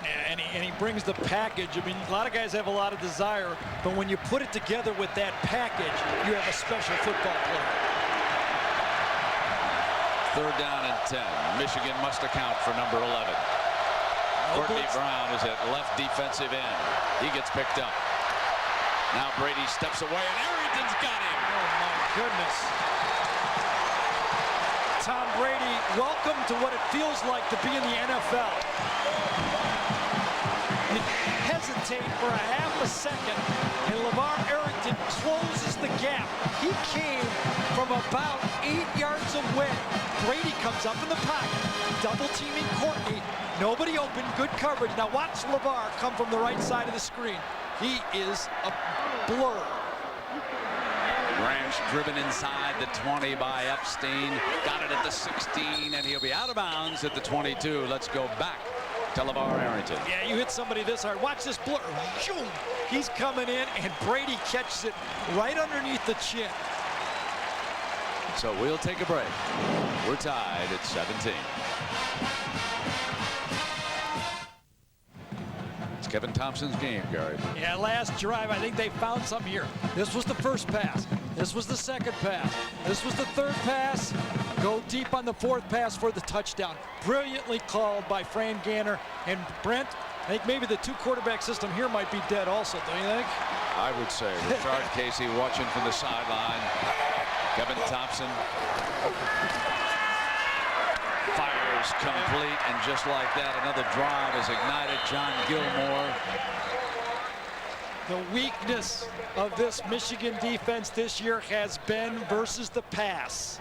Yeah, and he brings the package. I mean, a lot of guys have a lot of desire, but when you put it together with that package, you have a special football player. Third down and 10. Michigan must account for number 11. Courtney Brown is at left defensive end. He gets picked up. Now Brady steps away, and Arrington's got him. Oh, my goodness. Tom Brady, welcome to what it feels like to be in the NFL. You hesitate for a half a second, and LeVar Arrington closes the gap. He came from about 8 yards away. Brady comes up in the pocket, double teaming Courtney. Nobody open, good coverage. Now watch LeVar come from the right side of the screen. He is a blur. Branch driven inside the 20 by Epstein. Got it at the 16, and he'll be out of bounds at the 22. Let's go back to LeVar Arrington. Yeah, you hit somebody this hard. Watch this blur. He's coming in, and Brady catches it right underneath the chin. So we'll take a break. We're tied at 17. It's Kevin Thompson's game, Gary. Yeah, last drive, I think they found something here. This was the first pass. This was the second pass. This was the third pass. Go deep on the fourth pass for the touchdown. Brilliantly called by Fran Ganner. And Brent, I think maybe the two-quarterback system here might be dead also, don't you think? I would say. Richard Casey watching from the sideline. Kevin Thompson fires complete, and just like that, another drive is ignited. John Gilmore. The weakness of this Michigan defense this year has been versus the pass.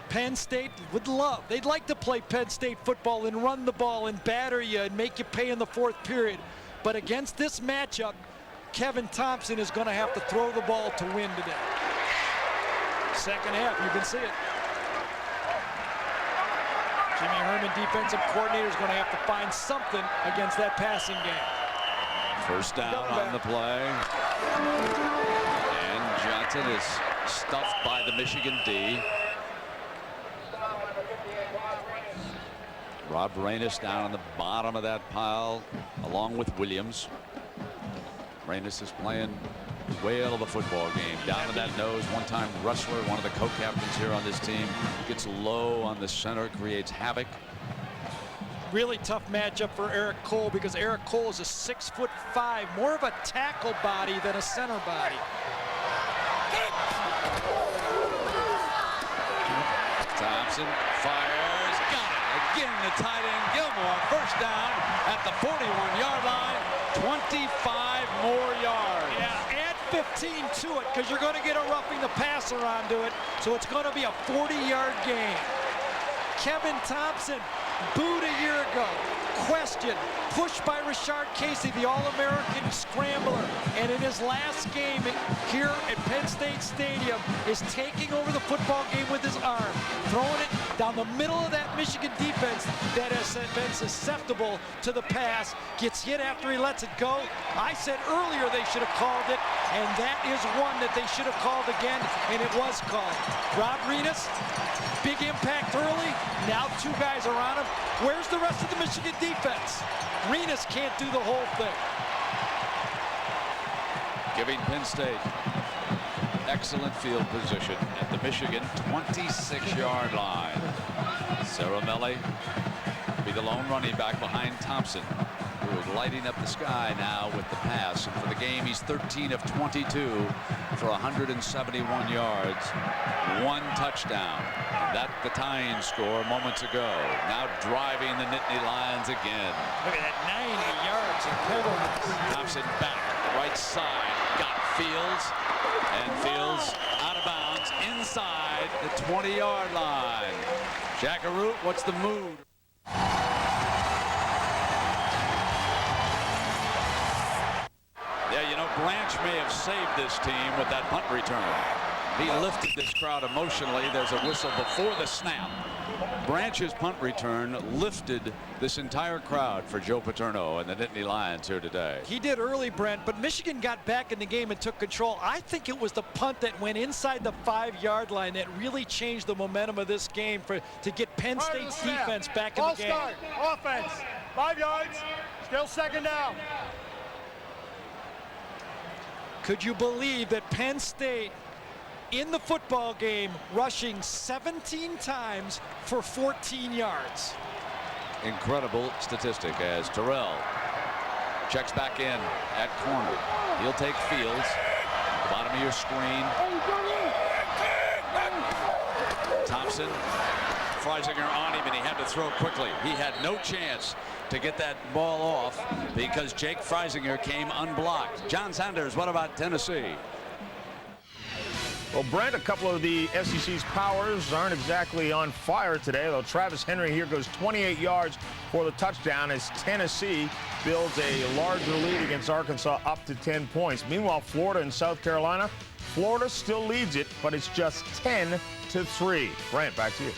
Penn State would love, they'd like to play Penn State football and run the ball and batter you and make you pay in the fourth period. But against this matchup, Kevin Thompson is going to have to throw the ball to win today. Second half, you can see it. Jimmy Herman, defensive coordinator, is going to have to find something against that passing game. First down on the play. And Johnson is stuffed by the Michigan D. Rob Rainus down on the bottom of that pile, along with Williams. Rainus is playing whale of a football game. Down to that nose, one-time wrestler, one of the co-captains here on this team. Gets low on the center, creates havoc. Really tough matchup for Eric Cole, because Eric Cole is a 6'5", more of a tackle body than a center body. Thompson fires, got it. Again, the tight end Gilmore, first down at the 41-yard line, 25 more yards. Yeah, add 15 to it, because you're going to get a roughing the passer onto it, so it's going to be a 40-yard game. Kevin Thompson, booed a year ago, questioned, pushed by Richard Casey, the All-American scrambler, and in his last game here at Penn State Stadium is taking over the football game with his arm, throwing it down the middle of that Michigan defense that has been susceptible to the pass, gets hit after he lets it go. I said earlier they should have called it, and that is one that they should have called again, and it was called. Rob Renas, big impact early, now two guys are on him. Where's the rest of the Michigan defense? Renas can't do the whole thing. Giving Penn State excellent field position at the Michigan 26-yard line. Ceramelli be the lone running back behind Thompson, who is lighting up the sky now with the pass. And for the game, he's 13 of 22 for 171 yards, 1 touchdown. And that's the tying score moments ago. Now driving the Nittany Lions again. Look at that, 90 yards of penalties. Thompson back, right side, got Fields, and Fields out of bounds inside the 20-yard line. Jackaroo, what's the mood? Yeah, you know, Branch may have saved this team with that punt return. He lifted this crowd emotionally. There's a whistle before the snap. Branch's punt return lifted this entire crowd for Joe Paterno and the Nittany Lions here today. He did early, Brent, but Michigan got back in the game and took control. I think it was the punt that went inside the 5-yard line that really changed the momentum of this game to get Penn State's defense back in the game. Start. Offense. 5 yards. Still second down. Could you believe that Penn State in the football game rushing 17 times for 14 yards? Incredible statistic as Terrell checks back in at corner. He'll take Fields. Bottom of your screen. Thompson, Freisinger on him, and he had to throw quickly. He had no chance to get that ball off because Jake Freisinger came unblocked. John Sanders, what about Tennessee? Well, Brent, a couple of the SEC's powers aren't exactly on fire today, though Travis Henry here goes 28 yards for the touchdown as Tennessee builds a larger lead against Arkansas up to 10 points. Meanwhile, Florida and South Carolina, Florida still leads it, but it's just 10-3. Brent, back to you.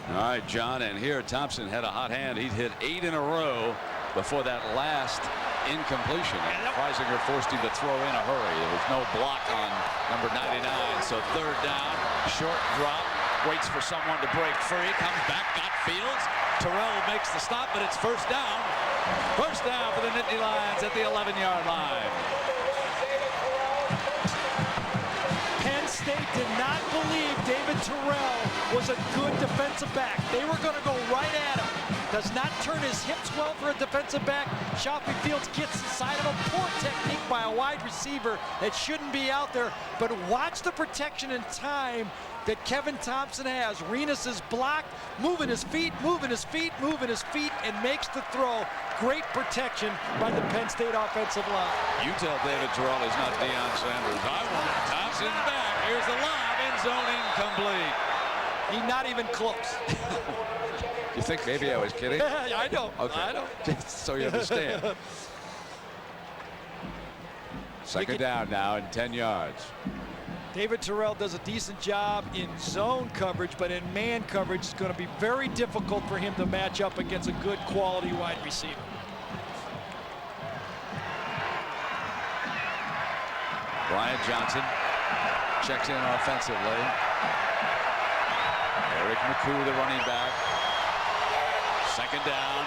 All right, John, and here Thompson had a hot hand. He'd hit 8 in a row before that last incompletion. And Freisinger forced him to throw in a hurry. There was no block on number 99. So third down, short drop, waits for someone to break free, comes back, got Fields. Terrell makes the stop, but it's first down. First down for the Nittany Lions at the 11-yard line. Penn State did not believe David Terrell was a good defensive back. They were going to go right at him. Does not turn his hips well for a defensive back. Shopping Fields gets inside of a poor technique by a wide receiver that shouldn't be out there. But watch the protection and time that Kevin Thompson has. Renas is blocked, moving his feet, moving his feet, moving his feet, and makes the throw. Great protection by the Penn State offensive line. You tell David Terrell he's not Deion Sanders. I want it. Thompson's back. Here's the lob. End zone incomplete. He's not even close. You think maybe I was kidding? I know. Okay. I know. Just so you understand. Second down now and 10 yards. David Terrell does a decent job in zone coverage, but in man coverage it's going to be very difficult for him to match up against a good quality wide receiver. Brian Johnson checks in offensively. Eric McCoo, the running back. Second down.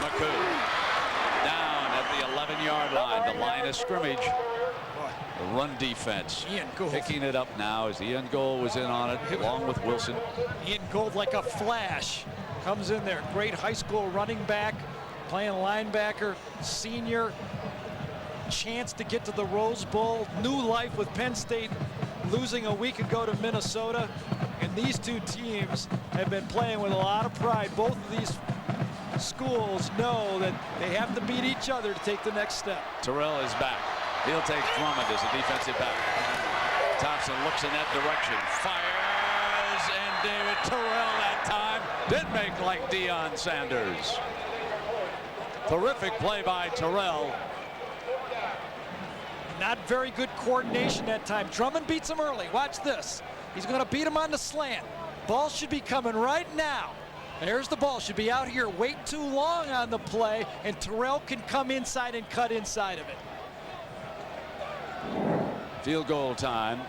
McCoo down at the 11-yard line, the line of scrimmage. The run defense Ian Gould picking it up now as Ian Gould was in on it along with Wilson. Ian Gould like a flash comes in there. Great high school running back, playing linebacker, senior. Chance to get to the Rose Bowl. New life with Penn State losing a week ago to Minnesota. And these two teams have been playing with a lot of pride. Both of these schools know that they have to beat each other to take the next step. Terrell is back. He'll take Drummond as a defensive back. Thompson looks in that direction. Fires, and David Terrell that time did make like Deion Sanders. Terrific play by Terrell. Not very good coordination that time. Drummond beats him early. Watch this. He's going to beat him on the slant. Ball should be coming right now. There's the ball. Should be out here. Wait too long on the play, and Terrell can come inside and cut inside of it. Field goal time.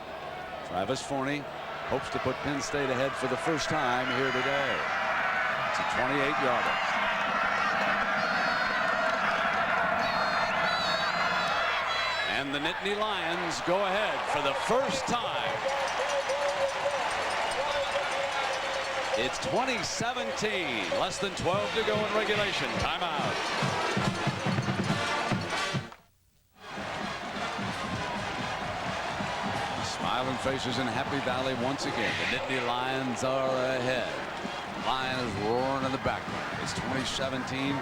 Travis Forney hopes to put Penn State ahead for the first time here today. It's a 28-yarder. And the Nittany Lions go ahead for the first time. It's 2017, less than 12 to go in regulation. Timeout. Smiling faces in Happy Valley once again. The Nittany Lions are ahead. Lions roaring in the background. It's 2017.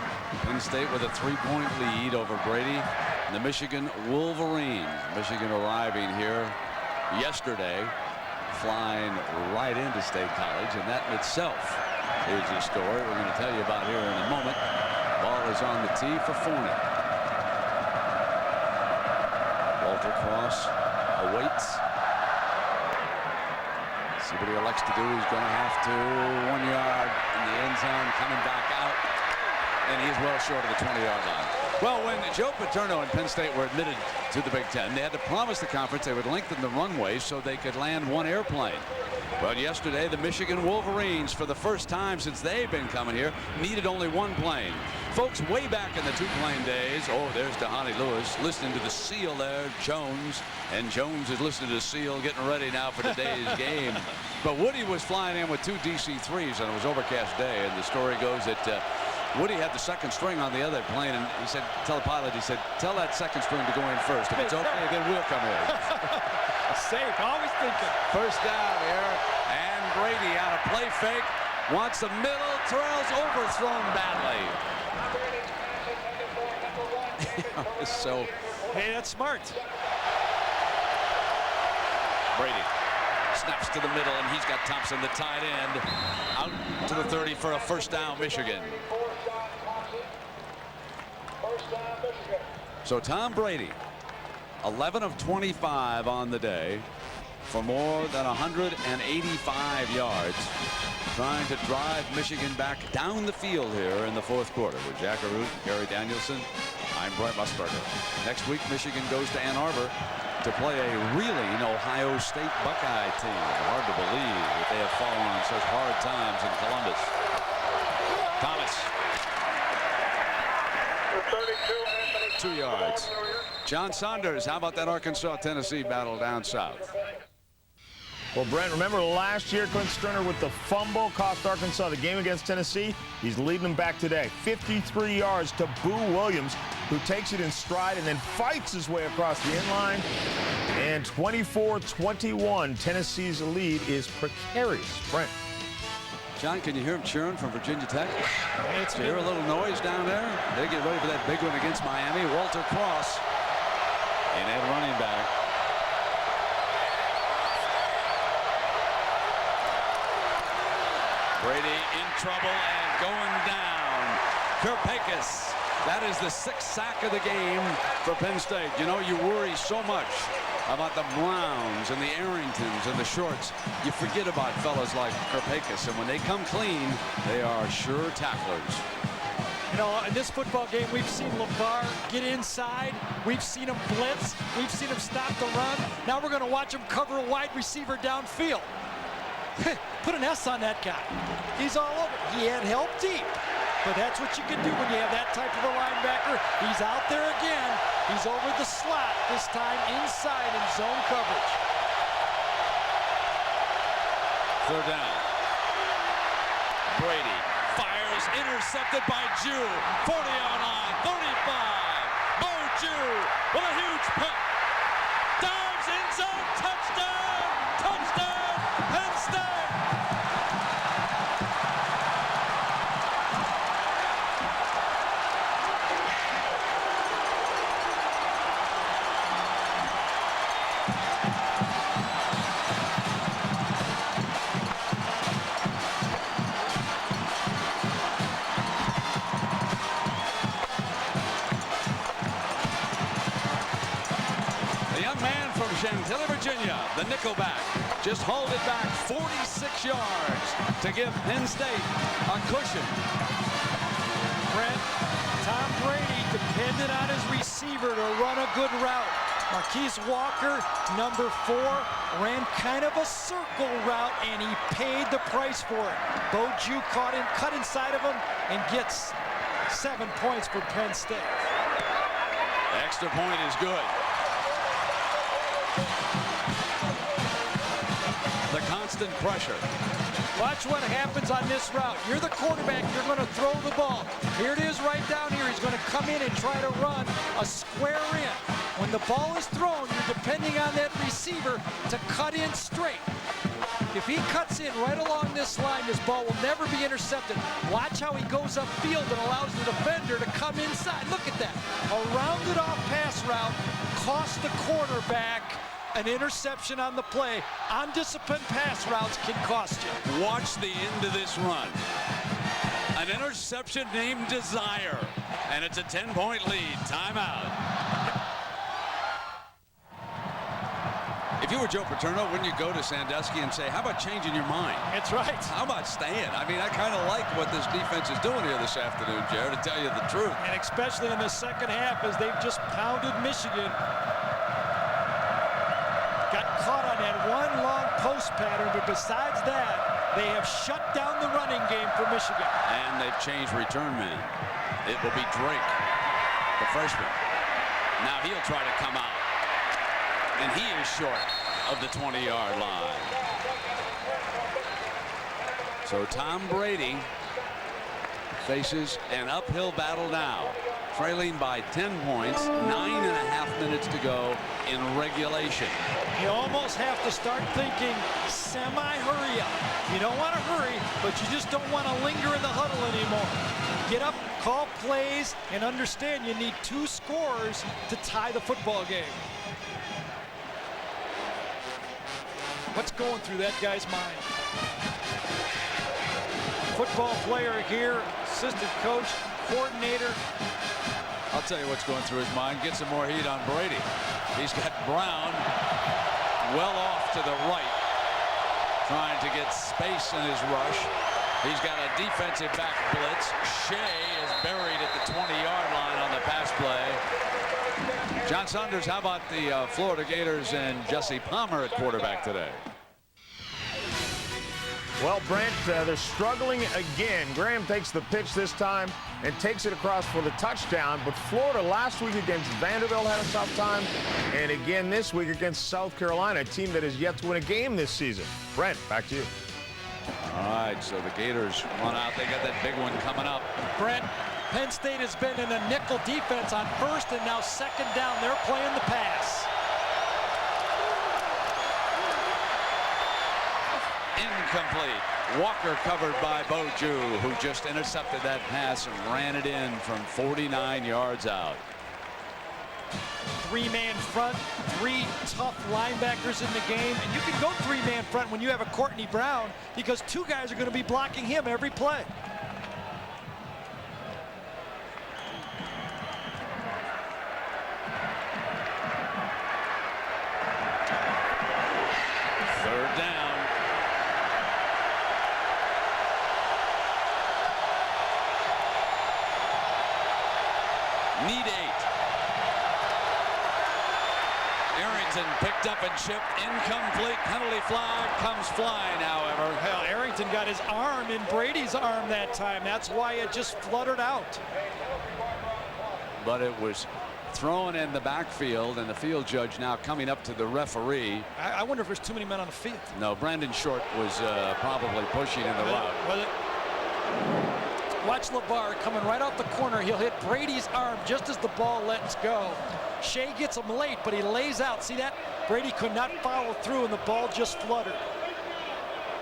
Penn State with a 3-point lead over Brady and the Michigan Wolverines. Michigan arriving here yesterday, flying right into State College, and that in itself is a story we're going to tell you about here in a moment. Ball is on the tee for Forney. Walter Cross awaits. See what he elects to do. He's going to have to 1 yard in the end zone, coming back out, and he's well short of the 20-yard line. Well, when Joe Paterno and Penn State were admitted to the Big Ten, they had to promise the conference they would lengthen the runway so they could land one airplane. But yesterday, the Michigan Wolverines, for the first time since they've been coming here, needed only one plane. Folks, way back in the two-plane days, oh, there's Dhani Lewis listening to the Seal there, Jones. And Jones is listening to the Seal, getting ready now for today's game. But Woody was flying in with two DC-3s, and it was overcast day. And the story goes that Woody had the second string on the other plane, and he said, tell the pilot, he said, tell that second string to go in first. If it's okay, then we'll come in. Safe, always thinking. First down here, and Brady on a play fake, wants the middle, Terrell's overthrown badly. So, hey, that's smart. Brady snaps to the middle, and he's got Thompson, the tight end, out to the 30 for a first down, Michigan. So Tom Brady, 11 of 25 on the day for more than 185 yards, trying to drive Michigan back down the field here in the fourth quarter with Jack Arute, Gary Danielson. I'm Brent Musburger. Next week, Michigan goes to Ann Arbor to play a reeling Ohio State Buckeye team. Hard to believe that they have fallen on such hard times in Columbus. Thomas. 2 yards. John Saunders, how about that Arkansas-Tennessee battle down south? Well, Brent, remember last year, Clint Sterner with the fumble cost Arkansas the game against Tennessee? He's leading them back today. 53 yards to Boo Williams, who takes it in stride and then fights his way across the end line. And 24-21, Tennessee's lead is precarious. Brent. John, can you hear him cheering from Virginia Tech? Did you hear a little noise down there? They get ready for that big one against Miami. Walter Cross, and at running back. Brady in trouble and going down. Kirpakis. That is the 6th sack of the game for Penn State. You know, you worry so much about the Browns and the Arringtons and the Shorts. You forget about fellas like Kirpakis, and when they come clean, they are sure tacklers. You know, in this football game, we've seen LeVar get inside. We've seen him blitz. We've seen him stop the run. Now we're going to watch him cover a wide receiver downfield. Put an S on that guy. He's all over. He had help deep. But that's what you can do when you have that type of a linebacker. He's out there again. He's over the slot, this time inside in zone coverage. Third down. Brady fires, intercepted by Jew. 40-yard line, 35. Bo Jew with a huge pick. Dives in zone, touchdown! Touchdown, Penn State! Chantilly, Virginia, the nickelback, just hauled it back 46 yards to give Penn State a cushion. Brent, Tom Brady depended on his receiver to run a good route. Marquise Walker, number 4, ran kind of a circle route, and he paid the price for it. Bo Jew cut inside of him, and gets 7 points for Penn State. The extra point is good. The constant pressure. Watch what happens on this route. You're the quarterback. You're going to throw the ball. Here it is right down here. He's going to come in and try to run a square in. When the ball is thrown, you're depending on that receiver to cut in straight. If he cuts in right along this line, this ball will never be intercepted. Watch how he goes upfield and allows the defender to come inside. Look at that. A rounded off pass route cost the quarterback an interception on the play. Undisciplined pass routes can cost you. Watch the end of this run. An interception named Desire, and it's a 10-point lead. Timeout. If you were Joe Paterno, wouldn't you go to Sandusky and say, how about changing your mind? That's right. How about staying? I mean, I kind of like what this defense is doing here this afternoon, Jared, to tell you the truth. And especially in the second half as they've just pounded Michigan. Got caught on that one long post pattern, but besides that, they have shut down the running game for Michigan. And they've changed return man. It will be Drake, the freshman. Now he'll try to come out. And he is short of the 20-yard line. So Tom Brady faces an uphill battle now, trailing by 10 points, 9.5 minutes to go in regulation. You almost have to start thinking semi-hurry up. You don't want to hurry, but you just don't want to linger in the huddle anymore. Get up, call plays, and understand you need 2 scores to tie the football game. What's going through that guy's mind? Football player here, assistant coach, coordinator. I'll tell you what's going through his mind. Get some more heat on Brady. He's got Brown well off to the right, trying to get space in his rush. He's got a defensive back blitz. Shea is buried at the 20-yard line on the pass play. John Saunders, how about the Florida Gators and Jesse Palmer at quarterback today? Well, Brent, they're struggling again. Graham takes the pitch this time and takes it across for the touchdown. But Florida last week against Vanderbilt had a tough time. And again this week against South Carolina, a team that has yet to win a game this season. Brent, back to you. All right, so the Gators run out. They got that big one coming up. Brent, Penn State has been in a nickel defense on first and now second down. They're playing the pass. Incomplete. Walker covered by Boju, who just intercepted that pass and ran it in from 49 yards out. 3-man front, 3 tough linebackers in the game, and you can go 3-man front when you have a Courtney Brown because 2 guys are going to be blocking him every play. Third down. Need 8. Arrington picked up and chipped. Incomplete. Penalty flag comes flying, however. Hell, Arrington got his arm in Brady's arm that time. That's why it just fluttered out. But it was thrown in the backfield, and the field judge now coming up to the referee. I wonder if there's too many men on the field. No, Brandon Short was probably pushing in the route. Was it? Watch LeVar coming right out the corner. He'll hit Brady's arm just as the ball lets go. Shea gets him late, but he lays out. See that? Brady could not follow through, and the ball just fluttered.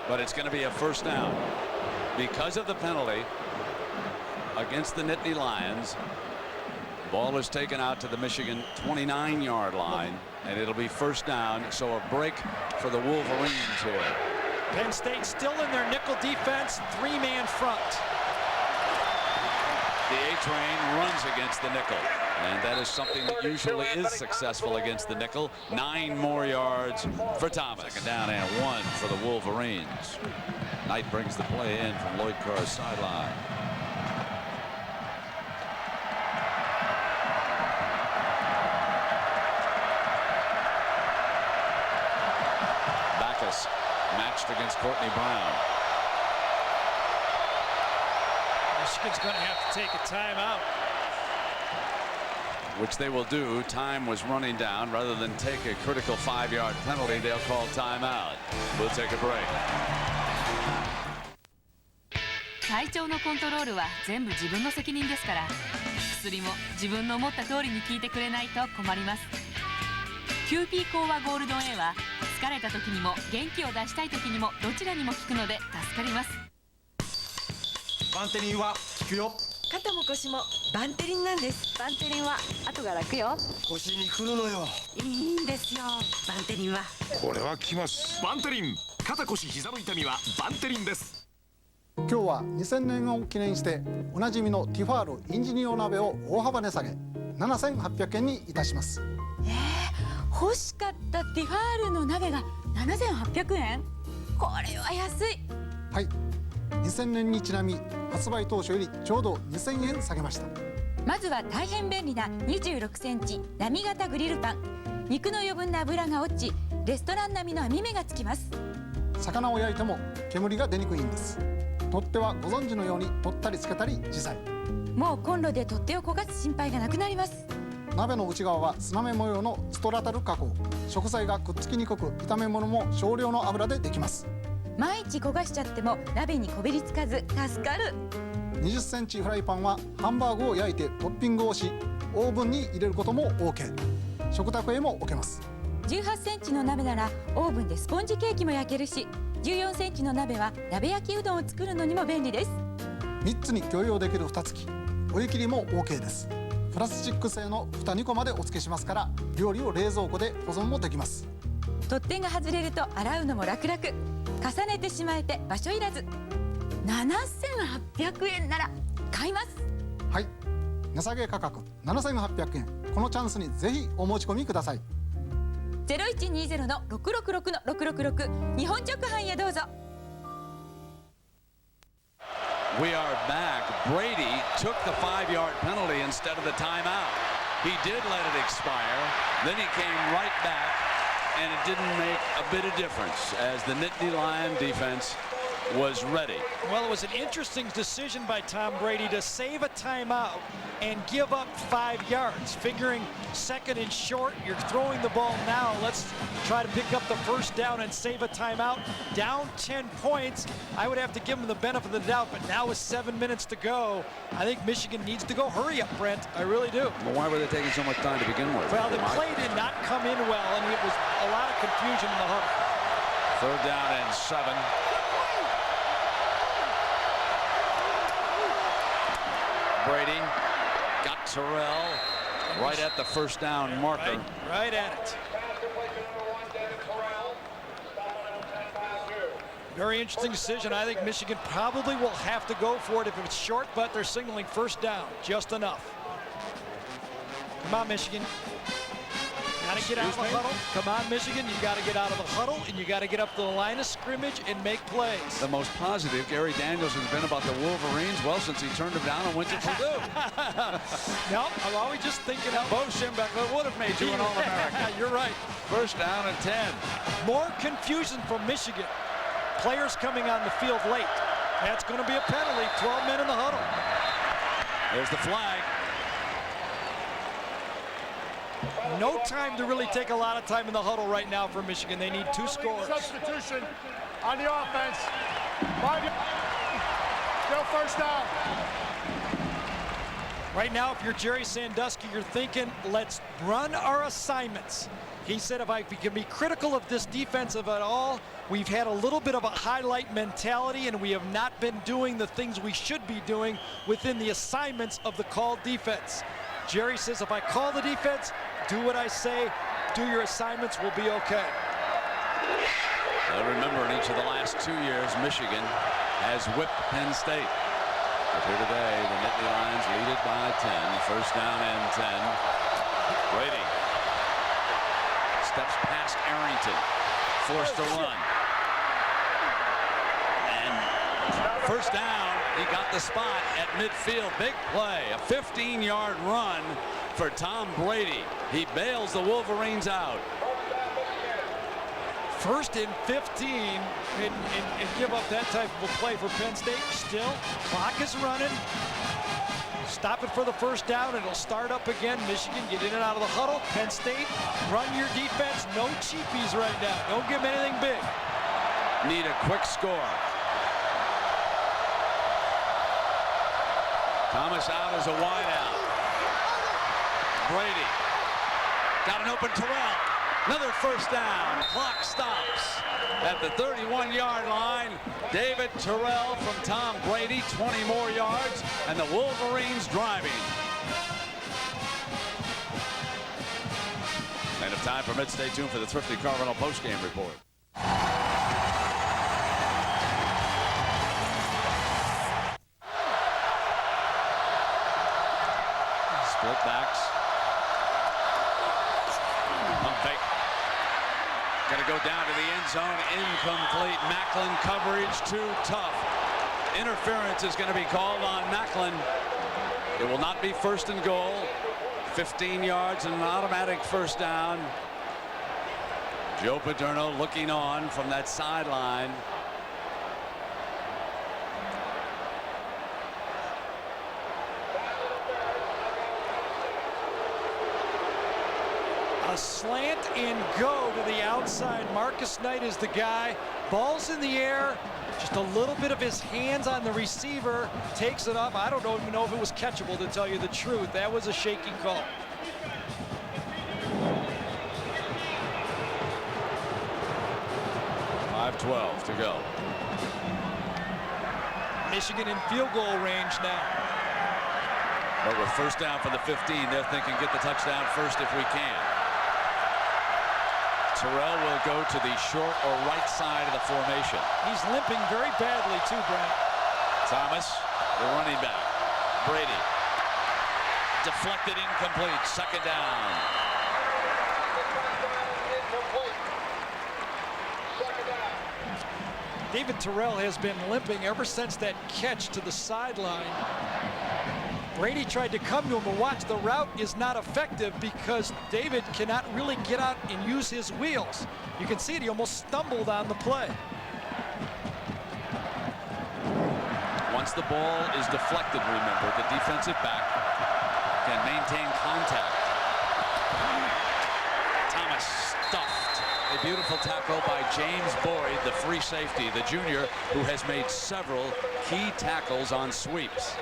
But it's going to be a first down because of the penalty against the Nittany Lions. Ball is taken out to the Michigan 29-yard line, and it'll be first down. So a break for the Wolverines here. Penn State still in their nickel defense, 3-man front. The A-train runs against the nickel, and that is something that usually is successful against the nickel. 9 more yards for Thomas. Second down and 1 for the Wolverines. Knight brings the play in from Lloyd Carr's sideline. Backus matched against Courtney Brown. Michigan's going to have to take a timeout. which they will do. Time was running down. Rather than take a critical 5-yard penalty, they'll call timeout. We'll take a break. 体調のコントロールは全部自分の責任ですから、薬も自分の思った通りに効いてくれないと困ります。キューピーコアゴールド A は疲れた時にも元気を出したい時にもどちらにも効くので助かります。バンテリンは効くよ。肩も腰もバンテリンなんです。バンテリンは後が楽よ。腰にくるのよ。いいんですよ、バンテリンは。これは効きます。バンテリン、肩腰膝の痛みはバンテリンです。今日は2000年を記念しておなじみのティファールインジニオ鍋を大幅値下げ7800円にいたします。欲しかったティファールの鍋が7800円。これは安い。はい、2000年にちなみ発売当初よりちょうど2000円下げました。まずは大変便利な26センチ波型グリルパン。肉の余分な脂が落ちレストラン並みの網目がつきます。魚を焼いても煙が出にくいんです。取っ手はご存知のように取ったりつけたり自在。もうコンロで取っ手を焦がす心配がなくなります。鍋の内側は砂目模様のストラタル加工。食材がくっつきにくく炒め物も少量の油でできます。毎日焦がしちゃっても鍋にこびりつかず助かる。20センチフライパンはハンバーグを焼いてトッピングをしオーブンに入れることも OK。 食卓へも置けます。18センチの鍋ならオーブンでスポンジケーキも焼けるし、14センチの鍋は鍋焼きうどんを作るのにも便利です。3つに許容できる蓋付き。お湯切りも OK です。プラスチック製の蓋2個までお付けしますから料理を冷蔵庫で保存もできます。取っ手が外れると洗うのも楽々。重ねてしまえて場所いらず。7800円なら買います。はい、値下げ価格7800円。このチャンスにぜひお申し込みください。0120-666-666日本直販へどうぞ。We are back. Brady took the 5-yard penalty instead of the timeout. He did let it expire. Then he came right back, and it didn't make a bit of difference as the Nittany Lion defense was ready. Well, it was an interesting decision by Tom Brady to save a timeout and give up 5 yards, figuring second and short, you're throwing the ball now. Let's try to pick up the first down and save a timeout. Down 10 points. I would have to give them the benefit of the doubt, but now with 7 minutes to go, I think Michigan needs to go. Hurry up, Brent. I really do. Well, why were they taking so much time to begin with? Well, the play did not come in well, and it was a lot of confusion in the huddle. 3rd down and 7. Brady got Terrell right at the first down marker. Right at it. Very interesting decision. I think Michigan probably will have to go for it if it's short, but they're signaling first down, just enough. Come on, Michigan. Gotta get out of the huddle. Come on, Michigan. You gotta get out of the huddle, and you gotta get up to the line of scrimmage and make plays. The most positive Gary Daniels has been about the Wolverines, well, since he turned them down and went to Purdue. No, I'm always just thinking of Bo Schembechler would have made you an All-American. You're right. First down and 10. More confusion from Michigan. Players coming on the field late. That's going to be a penalty. 12 men in the huddle. There's the flag. No time to really take a lot of time in the huddle right now for Michigan. They need 2 scores. Substitution on the offense. 5 yards. Still first down. Right now, if you're Jerry Sandusky, you're thinking, let's run our assignments. He said, if I can be critical of this defensive at all, we've had a little bit of a highlight mentality, and we have not been doing the things we should be doing within the assignments of the called defense. Jerry says, if I call the defense, do what I say, do your assignments, we'll be okay. Remember, in each of the last 2 years, Michigan has whipped Penn State. But here today, the Nittany Lions lead it by 10. First down and 10. Brady steps past Arrington, forced to run. And first down, he got the spot at midfield. Big play, a 15-yard run for Tom Brady. He bails the Wolverines out. 1st and 15, and give up that type of a play for Penn State. Still, clock is running. Stop it for the first down. It'll start up again. Michigan, get in and out of the huddle. Penn State, run your defense. No cheapies right now. Don't give them anything big. Need a quick score. Thomas out as a wideout. Brady got an open Terrell. Another first down. Clock stops at the 31-yard line. David Terrell from Tom Brady, 20 more yards, and the Wolverines driving. And if time permits, stay tuned for the Thrifty Cardinal postgame report. Split backs. Pump fake. Gonna go down to the end zone. Incomplete. Macklin coverage too tough. Interference is gonna be called on Macklin. It will not be first and goal. 15 yards and an automatic first down. Joe Paterno looking on from that sideline. A slant and go to the outside. Marcus Knight is the guy. Ball's in the air. Just a little bit of his hands on the receiver. Takes it up. I don't even know if it was catchable, to tell you the truth. That was a shaky call. .5:12 to go. Michigan in field goal range now. But with first down for the 15, they're thinking get the touchdown first if we can. Terrell will go to the short or right side of the formation. He's limping very badly too, Brent. Thomas, the running back. Brady. Deflected, incomplete. Second down. David Terrell has been limping ever since that catch to the sideline. Brady tried to come to him, but watch, the route is not effective because David cannot really get out and use his wheels. You can see it, he almost stumbled on the play. Once the ball is deflected, remember, the defensive back can maintain contact. Thomas stuffed. A beautiful tackle by James Boyd, the free safety, the junior, who has made several key tackles on sweeps.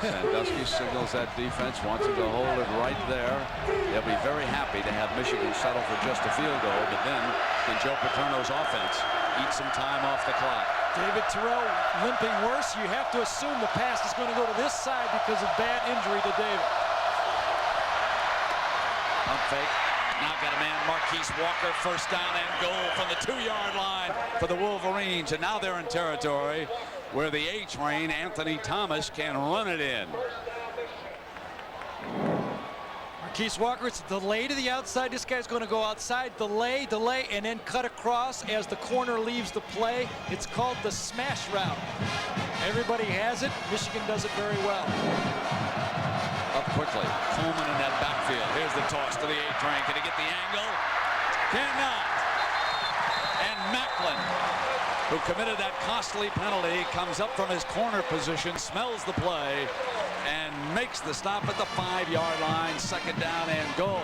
Sandusky signals that defense, wants him to hold it right there. They'll be very happy to have Michigan settle for just a field goal, but then can Joe Paterno's offense eat some time off the clock? David Terrell limping worse. You have to assume the pass is going to go to this side because of bad injury to David. Pump fake. Now got a man, Marquise Walker, first down and goal from the 2-yard line for the Wolverines. And now they're in territory where the A-train, Anthony Thomas, can run it in. Marquise Walker, it's a delay to the outside. This guy's going to go outside, delay, and then cut across as the corner leaves the play. It's called the smash route. Everybody has it. Michigan does it very well. Up quickly. Coleman in that backfield. Here's the toss to the A-train. Can he get the angle? Cannot. And Macklin, who committed that costly penalty, comes up from his corner position, smells the play, and makes the stop at the 5-yard line. Second down and goal.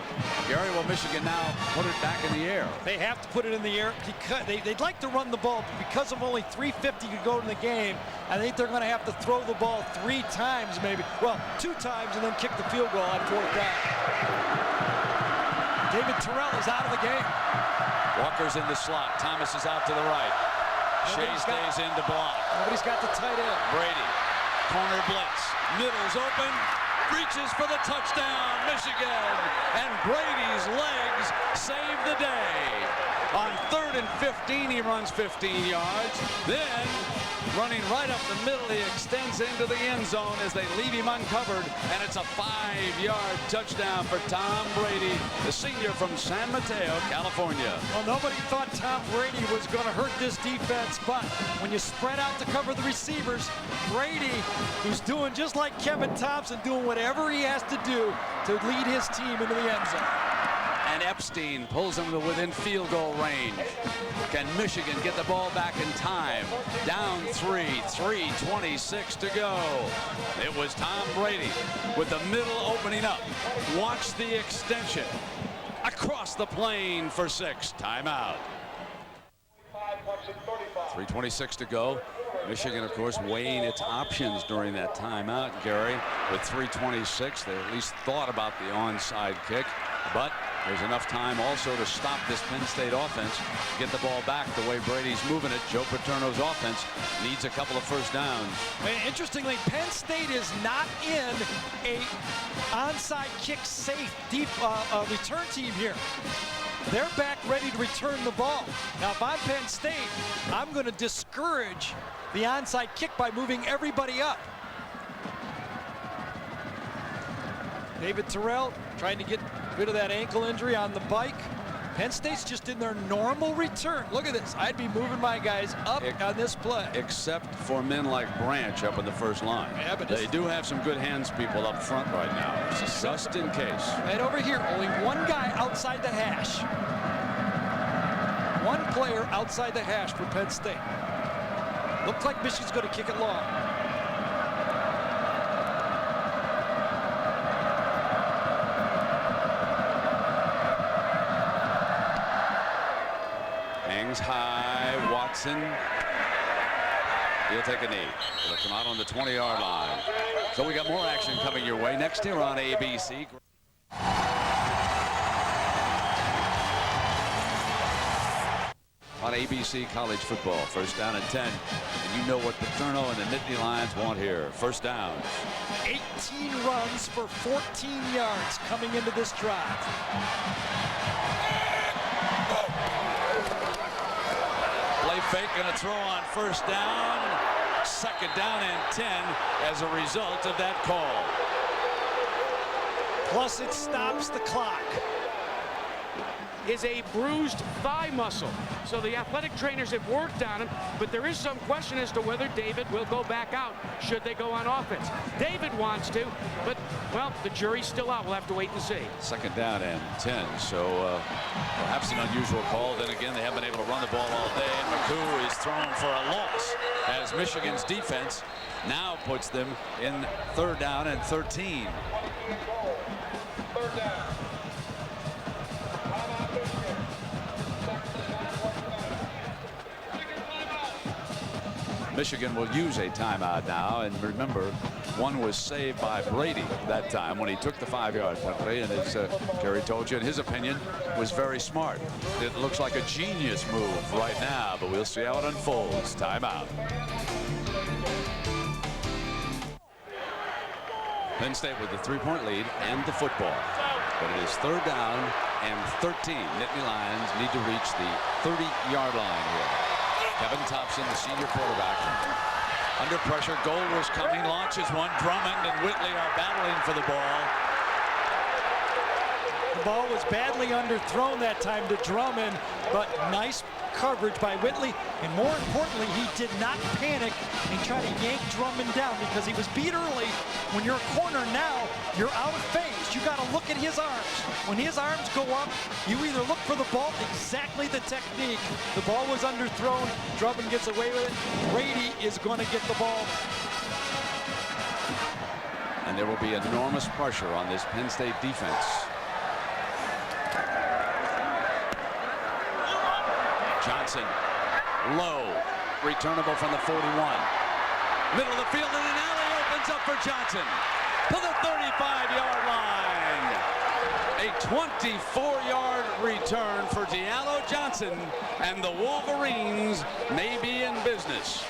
Gary, will Michigan now put it back in the air? They have to put it in the air because they'd like to run the ball, but because of only 3:50 to go in the game, I think they're going to have to throw the ball 3 times maybe. Well, 2 times and then kick the field goal on 4th down. David Terrell is out of the game. Walker's in the slot. Thomas is out to the right. Shea stays in to block. Nobody's got the tight end. Brady. Corner blitz. Middle's open. Reaches for the touchdown. Michigan. And Brady's legs save the day. On 3rd and 15, he runs 15 yards. Then, running right up the middle, he extends into the end zone as they leave him uncovered. And it's a 5-yard touchdown for Tom Brady, the senior from San Mateo, California. Well, nobody thought Tom Brady was going to hurt this defense, but when you spread out to cover the receivers, Brady, who's doing just like Kevin Thompson, doing whatever he has to do to lead his team into the end zone. and Epstein pulls them to within field goal range. Can Michigan get the ball back in time? Down 3:26 to go. It was Tom Brady with the middle opening up. Watch the extension. Across the plane for 6. Timeout. 3:26 to go. Michigan, of course, weighing its options during that timeout. Gary, with 3:26, they at least thought about the onside kick, but there's enough time also to stop this Penn State offense, get the ball back the way Brady's moving it. Joe Paterno's offense needs a couple of first downs. And interestingly, Penn State is not in a onside kick safe deep return team here. They're back ready to return the ball. Now, if I'm Penn State, I'm going to discourage the onside kick by moving everybody up. David Terrell trying to get rid of that ankle injury on the bike. Penn State's just in their normal return. Look at this. I'd be moving my guys up on this play. Except for men like Branch up in the first line. Yeah, but they do have some good hands people up front right now, just in case. Right over here, only one guy outside the hash. One player outside the hash for Penn State. Looks like Michigan's going to kick it long. Hangs high, Watson. He'll take a knee. He'll come out on the 20-yard line. So we got more action coming your way next here on ABC. On ABC College Football, first down and 10. And you know what Paterno and the Nittany Lions want here. First down. 18 runs for 14 yards coming into this drive. Play fake, gonna throw on first down. Second down and 10 as a result of that call. Plus it stops the clock. Is a bruised thigh muscle. So the athletic trainers have worked on him, but there is some question as to whether David will go back out should they go on offense. David wants to, but, well, the jury's still out. We'll have to wait and see. Second down and 10, so perhaps an unusual call. Then again, they haven't been able to run the ball all day, and McCoo is thrown for a loss as Michigan's defense now puts them in third down and 13. Third down. Michigan will use a timeout now, and remember, one was saved by Brady that time when he took the 5-yard penalty, and as Kerry told you, in his opinion, was very smart. It looks like a genius move right now, but we'll see how it unfolds. Timeout. Penn State with the 3-point lead and the football, but it is third down and 13. Nittany Lions need to reach the 30-yard line here. Kevin Thompson, the senior quarterback, under pressure. Goal was coming, launches one. Drummond and Whitley are battling for the ball. The ball was badly underthrown that time to Drummond, but nice coverage by Whitley, and more importantly, he did not panic and try to yank Drummond down because he was beat early. When you're a corner now, you're out of phase. You got to look at his arms. When his arms go up, you either look for the ball, exactly the technique. The ball was underthrown. Drummond gets away with it. Brady is going to get the ball. And there will be enormous pressure on this Penn State defense. Johnson, low, returnable from the 41. Middle of the field, and an alley opens up for Johnson to the 35-yard line. A 24-yard return for Diallo Johnson, and the Wolverines may be in business.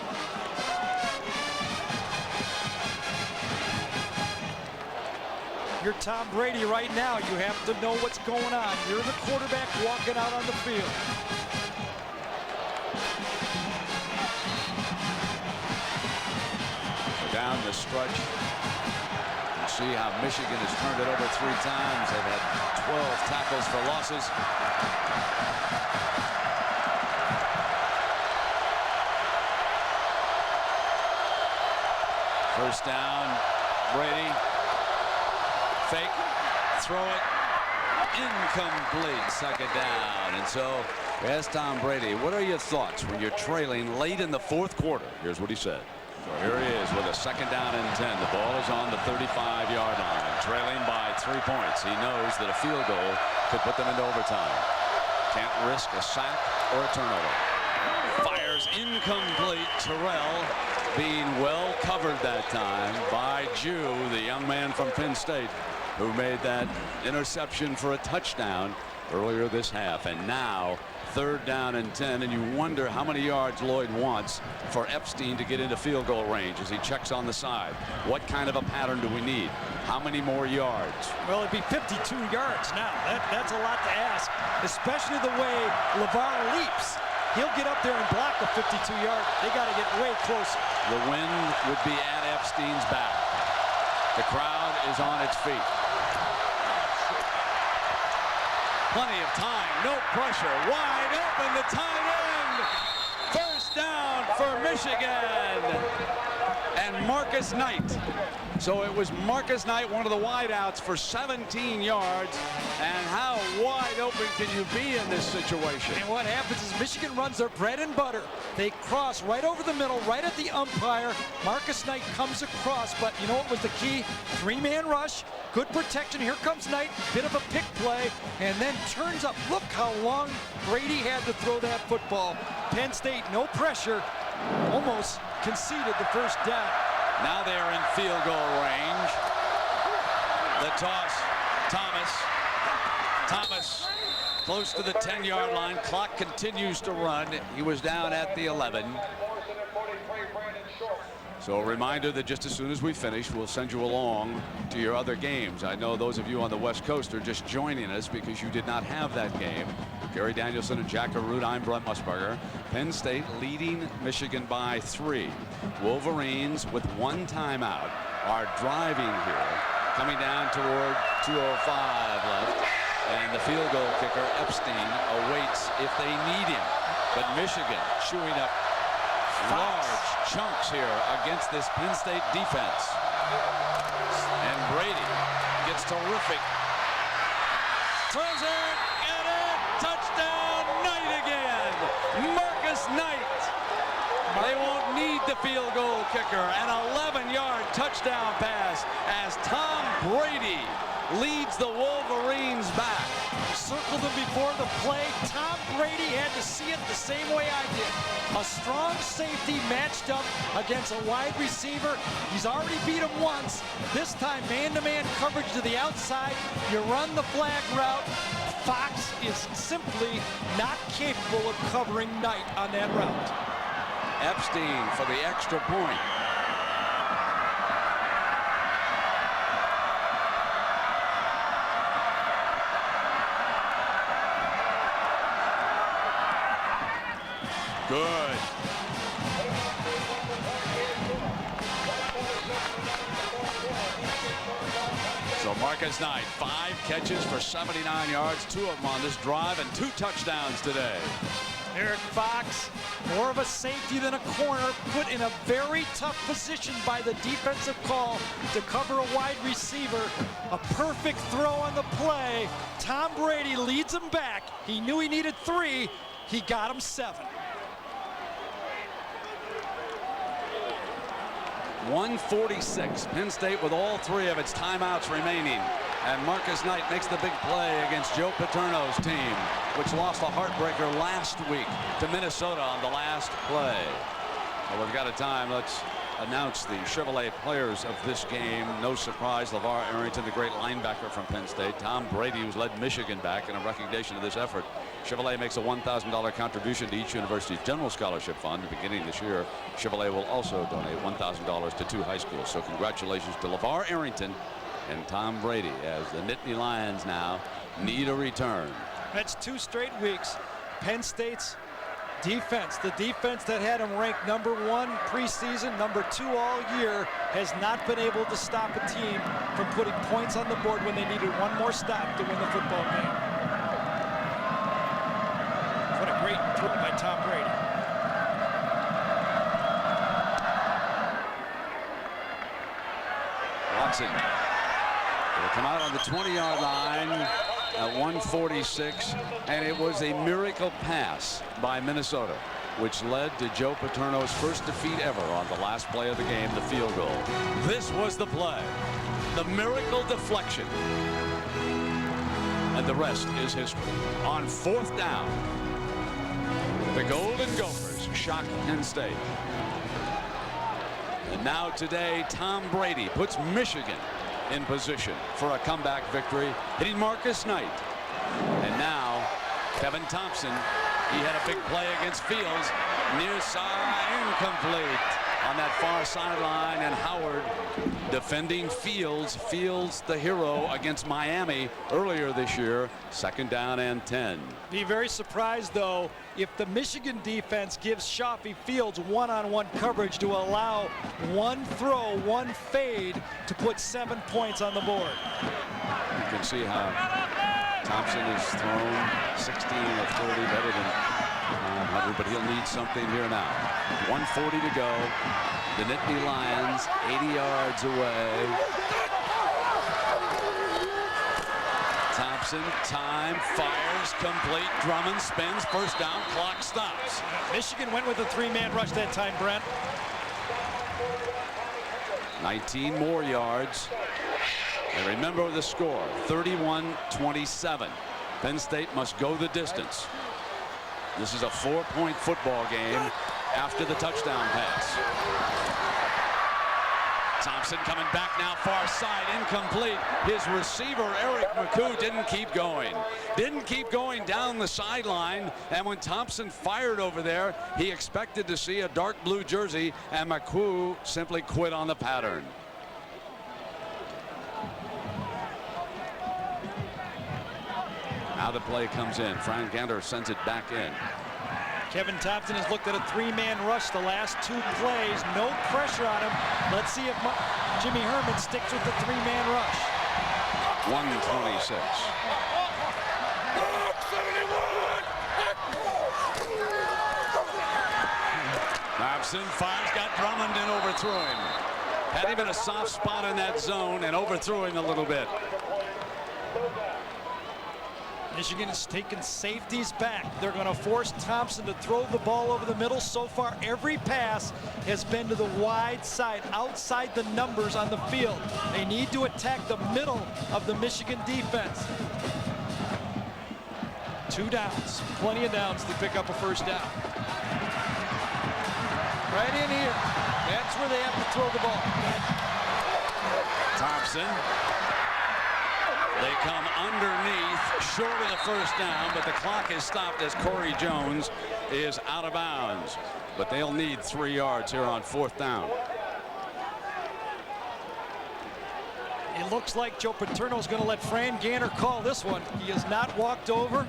You're Tom Brady right now. You have to know what's going on. You're the quarterback walking out on the field. Down the stretch. You see how Michigan has turned it over 3 times. They've had 12 tackles for losses. First down, Brady. Fake, throw it, incomplete, second down. And so we asked Tom Brady, what are your thoughts when you're trailing late in the fourth quarter? Here's what he said. So here he is with a second down and 10. The ball is on the 35-yard line, trailing by 3 points. He knows that a field goal could put them into overtime. Can't risk a sack or a turnover. Fires incomplete. Terrell being well covered that time by Jew, the young man from Penn State, who made that interception for a touchdown earlier this half. And now third down and 10, and you wonder how many yards Lloyd wants for Epstein to get into field goal range as he checks on the side. What kind of a pattern do we need? How many more yards? Well, it'd be 52 yards now. That's a lot to ask, especially the way LeVar leaps. He'll get up there and block a 52-yard. They got to get way closer. The wind would be at Epstein's back. The crowd is on its feet. Plenty of time, no pressure, wide open, the tight end. First down for Michigan. And Marcus Knight. So it was Marcus Knight, one of the wideouts, for 17 yards. And how wide open can you be in this situation? And what happens is Michigan runs their bread and butter. They cross right over the middle, right at the umpire. Marcus Knight comes across, but you know what was the key? Three-man rush, good protection. Here comes Knight, bit of a pick play, and then turns up. Look how long Brady had to throw that football. Penn State, no pressure, almost conceded the first down. Now they are in field goal range. The toss, Thomas close to the 10-yard line. Clock continues to run. He was down at the 11. So a reminder that just as soon as we finish, we'll send you along to your other games. I know those of you on the West Coast are just joining us because you did not have that game. Gary Danielson and Jack Arute, I'm Brent Musburger. Penn State leading Michigan by 3. Wolverines with 1 timeout are driving here, coming down toward 2:05 left. And the field goal kicker, Epstein, awaits if they need him. But Michigan chewing up large chunks here against this Penn State defense. And Brady gets terrific. Throws it, get it, touchdown, Knight again. Marcus Knight. They won't need the field goal kicker. An 11-yard touchdown pass as Tom Brady leads the Wolverines back. Circled him before the play. Tom Brady had to see it the same way I did. A strong safety matched up against a wide receiver. He's already beat him once. This time man-to-man coverage to the outside. You run the flag route. Fox is simply not capable of covering Knight on that route. Epstein for the extra point. Good. So Marcus Knight, 5 catches for 79 yards, 2 of them on this drive, and 2 touchdowns today. Eric Fox, more of a safety than a corner, put in a very tough position by the defensive call to cover a wide receiver. A perfect throw on the play. Tom Brady leads him back. He knew he needed 3. He got him 7. 1:46. Penn State with all 3 of its timeouts remaining. And Marcus Knight makes the big play against Joe Paterno's team, which lost a heartbreaker last week to Minnesota on the last play. Well, we've got a time. Let's announce the Chevrolet players of this game. No surprise, LeVar Arrington, the great linebacker from Penn State. Tom Brady, who's led Michigan back in a recognition of this effort. Chevrolet makes a $1,000 contribution to each university's general scholarship fund. Beginning this year, Chevrolet will also donate $1,000 to 2 high schools. So congratulations to LeVar Arrington and Tom Brady as the Nittany Lions now need a return. That's 2 straight weeks. Penn State's defense, the defense that had him ranked number 1 preseason, number 2 all year, has not been able to stop a team from putting points on the board when they needed 1 more stop to win the football game. What a great throw by Tom Brady. Watson will come out on the 20-yard line at 1:46, and it was a miracle pass by Minnesota, which led to Joe Paterno's first defeat ever on the last play of the game, the field goal. This was the play, the miracle deflection. And the rest is history. On 4th down, the Golden Gophers shock Penn State. And now today, Tom Brady puts Michigan in position for a comeback victory, hitting Marcus Knight. And now, Kevin Thompson, he had a big play against Fields, near side, incomplete on that far sideline, and Howard defending Fields. Fields, the hero against Miami earlier this year. 2nd down and 10. Be very surprised, though, if the Michigan defense gives Shafi Fields one-on-one coverage to allow one throw, one fade to put 7 points on the board. You can see how Thompson has thrown 16 of 30, better than 100, but he'll need something here now. 1:40 to go. The Nittany Lions 80 yards away. Thompson, time, fires, complete. Drummond spins, 1st down, clock stops. Michigan went with a 3-man rush that time, Brent. 19 more yards. And remember the score, 31-27. Penn State must go the distance. This is a 4-point football game after the touchdown pass. Thompson coming back now, far side, incomplete. His receiver, Eric McCoo, didn't keep going. Didn't keep going down the sideline. And when Thompson fired over there, he expected to see a dark blue jersey, and McCoo simply quit on the pattern. Now the play comes in. Frank Gander sends it back in. Kevin Thompson has looked at a 3-man rush the last 2 plays. No pressure on him. Let's see if Jimmy Herman sticks with the 3-man rush. 1:26. Thompson fires, got Drummond and overthrew him. Had even a soft spot in that zone and overthrew him a little bit. Michigan has taken safeties back. They're going to force Thompson to throw the ball over the middle. So far, every pass has been to the wide side, outside the numbers on the field. They need to attack the middle of the Michigan defense. 2 downs, plenty of downs to pick up a 1st down. Right in here. That's where they have to throw the ball. Thompson. They come underneath, short of the 1st down, but the clock is stopped as Corey Jones is out of bounds. But they'll need 3 yards here on 4th down. It looks like Joe Paterno is going to let Fran Ganner call this one. He has not walked over.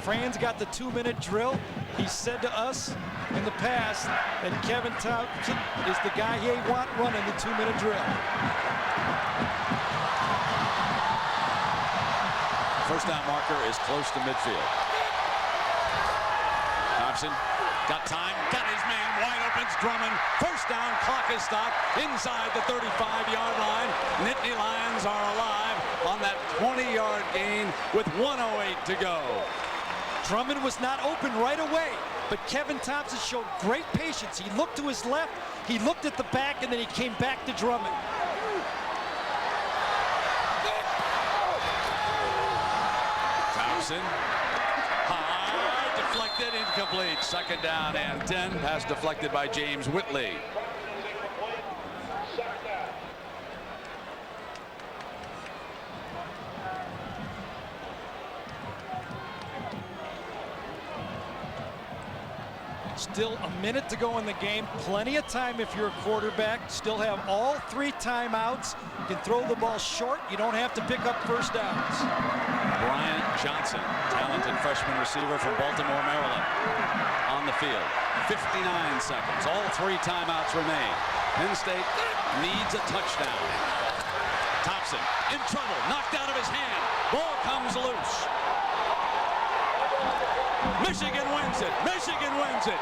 Fran's got the 2-minute drill. He said to us in the past that Kevin Thompson is the guy he want running the 2-minute drill. 1st down marker is close to midfield. Thompson got time, got his man wide open. Drummond, 1st down, clock is stopped inside the 35-yard line. Nittany Lions are alive on that 20-yard gain with 1:08 to go. Drummond was not open right away, but Kevin Thompson showed great patience. He looked to his left, he looked at the back, and then he came back to Drummond. Thompson, high, deflected, incomplete. 2nd down and 10. Pass deflected by James Whitley. Still a minute to go in the game. Plenty of time if you're a quarterback. Still have all 3 timeouts. You can throw the ball short. You don't have to pick up 1st downs. Bryant Johnson, talented freshman receiver from Baltimore, Maryland, on the field. 59 seconds. All 3 timeouts remain. Penn State needs a touchdown. Thompson in trouble, knocked out of his hand. Ball comes loose. Michigan wins it. Michigan wins it.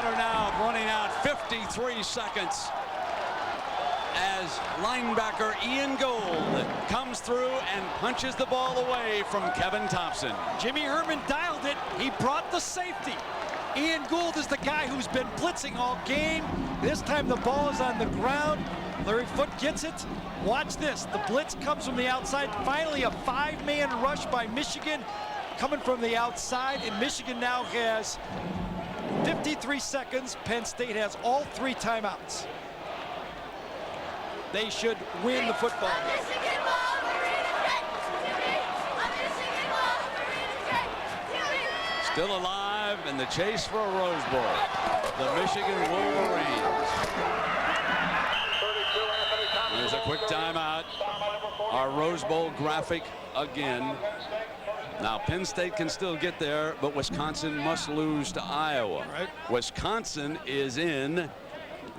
corner now, running out 53 seconds as linebacker Ian Gould comes through and punches the ball away from Kevin Thompson. Jimmy Herman dialed it. He brought the safety. Ian Gould is the guy who's been blitzing all game. This time the ball is on the ground. Larry Foote gets it. Watch this. The blitz comes from the outside. Finally, a 5-man rush by Michigan coming from the outside. And Michigan now has 53 seconds. Penn State has all 3 timeouts. They should win the football game. Still alive in the chase for a Rose Bowl. The Michigan Wolverines. There's a quick timeout. Our Rose Bowl graphic again. Now Penn State can still get there, but Wisconsin must lose to Iowa. Right. Wisconsin is in.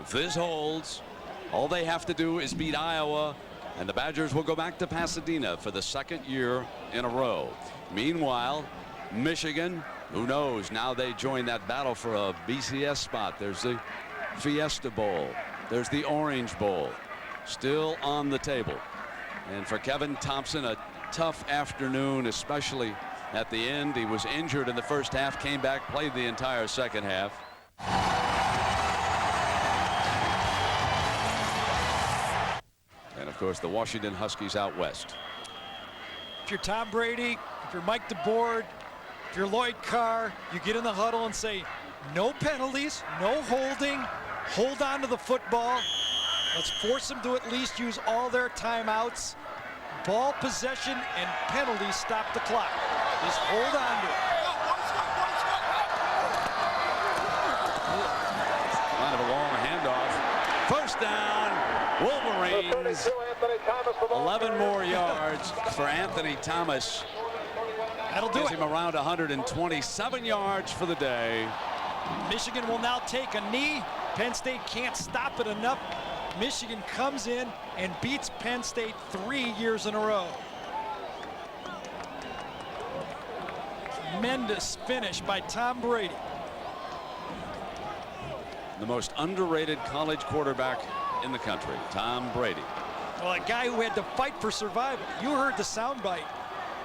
If this holds, all they have to do is beat Iowa, and the Badgers will go back to Pasadena for the 2nd year in a row. Meanwhile, Michigan, who knows, now they join that battle for a BCS spot. There's the Fiesta Bowl. There's the Orange Bowl. Still on the table. And for Kevin Thompson, a tough afternoon, especially at the end. He was injured in the first half, came back, played the entire second half. And of course, the Washington Huskies out west. If you're Tom Brady, if you're Mike DeBoer, if you're Lloyd Carr, you get in the huddle and say, no penalties, no holding, hold on to the football. Let's force them to at least use all their timeouts. Ball possession and penalties stop the clock. Just hold on to it. Kind of a long handoff. First down, Wolverines. 11 more yards for Anthony Thomas. That'll do Gives it. him around 127 yards for the day. Michigan will now take a knee. Penn State can't stop it enough. Michigan comes in and beats Penn State 3 years in a row. Tremendous finish by Tom Brady. The most underrated college quarterback in the country, Tom Brady. Well, a guy who had to fight for survival. You heard the soundbite.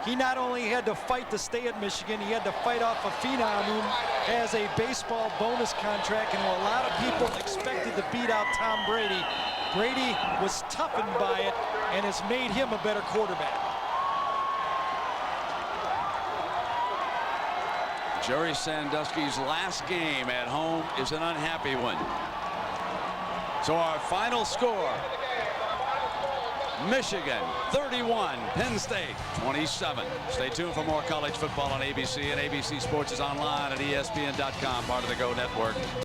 He not only had to fight to stay at Michigan, he had to fight off a phenom who has a baseball bonus contract, and a lot of people expected to beat out Tom Brady. Brady was toughened by it and has made him a better quarterback. Jerry Sandusky's last game at home is an unhappy one. So our final score, Michigan 31, Penn State 27. Stay tuned for more college football on ABC, and ABC Sports is online at ESPN.com, part of the Go Network.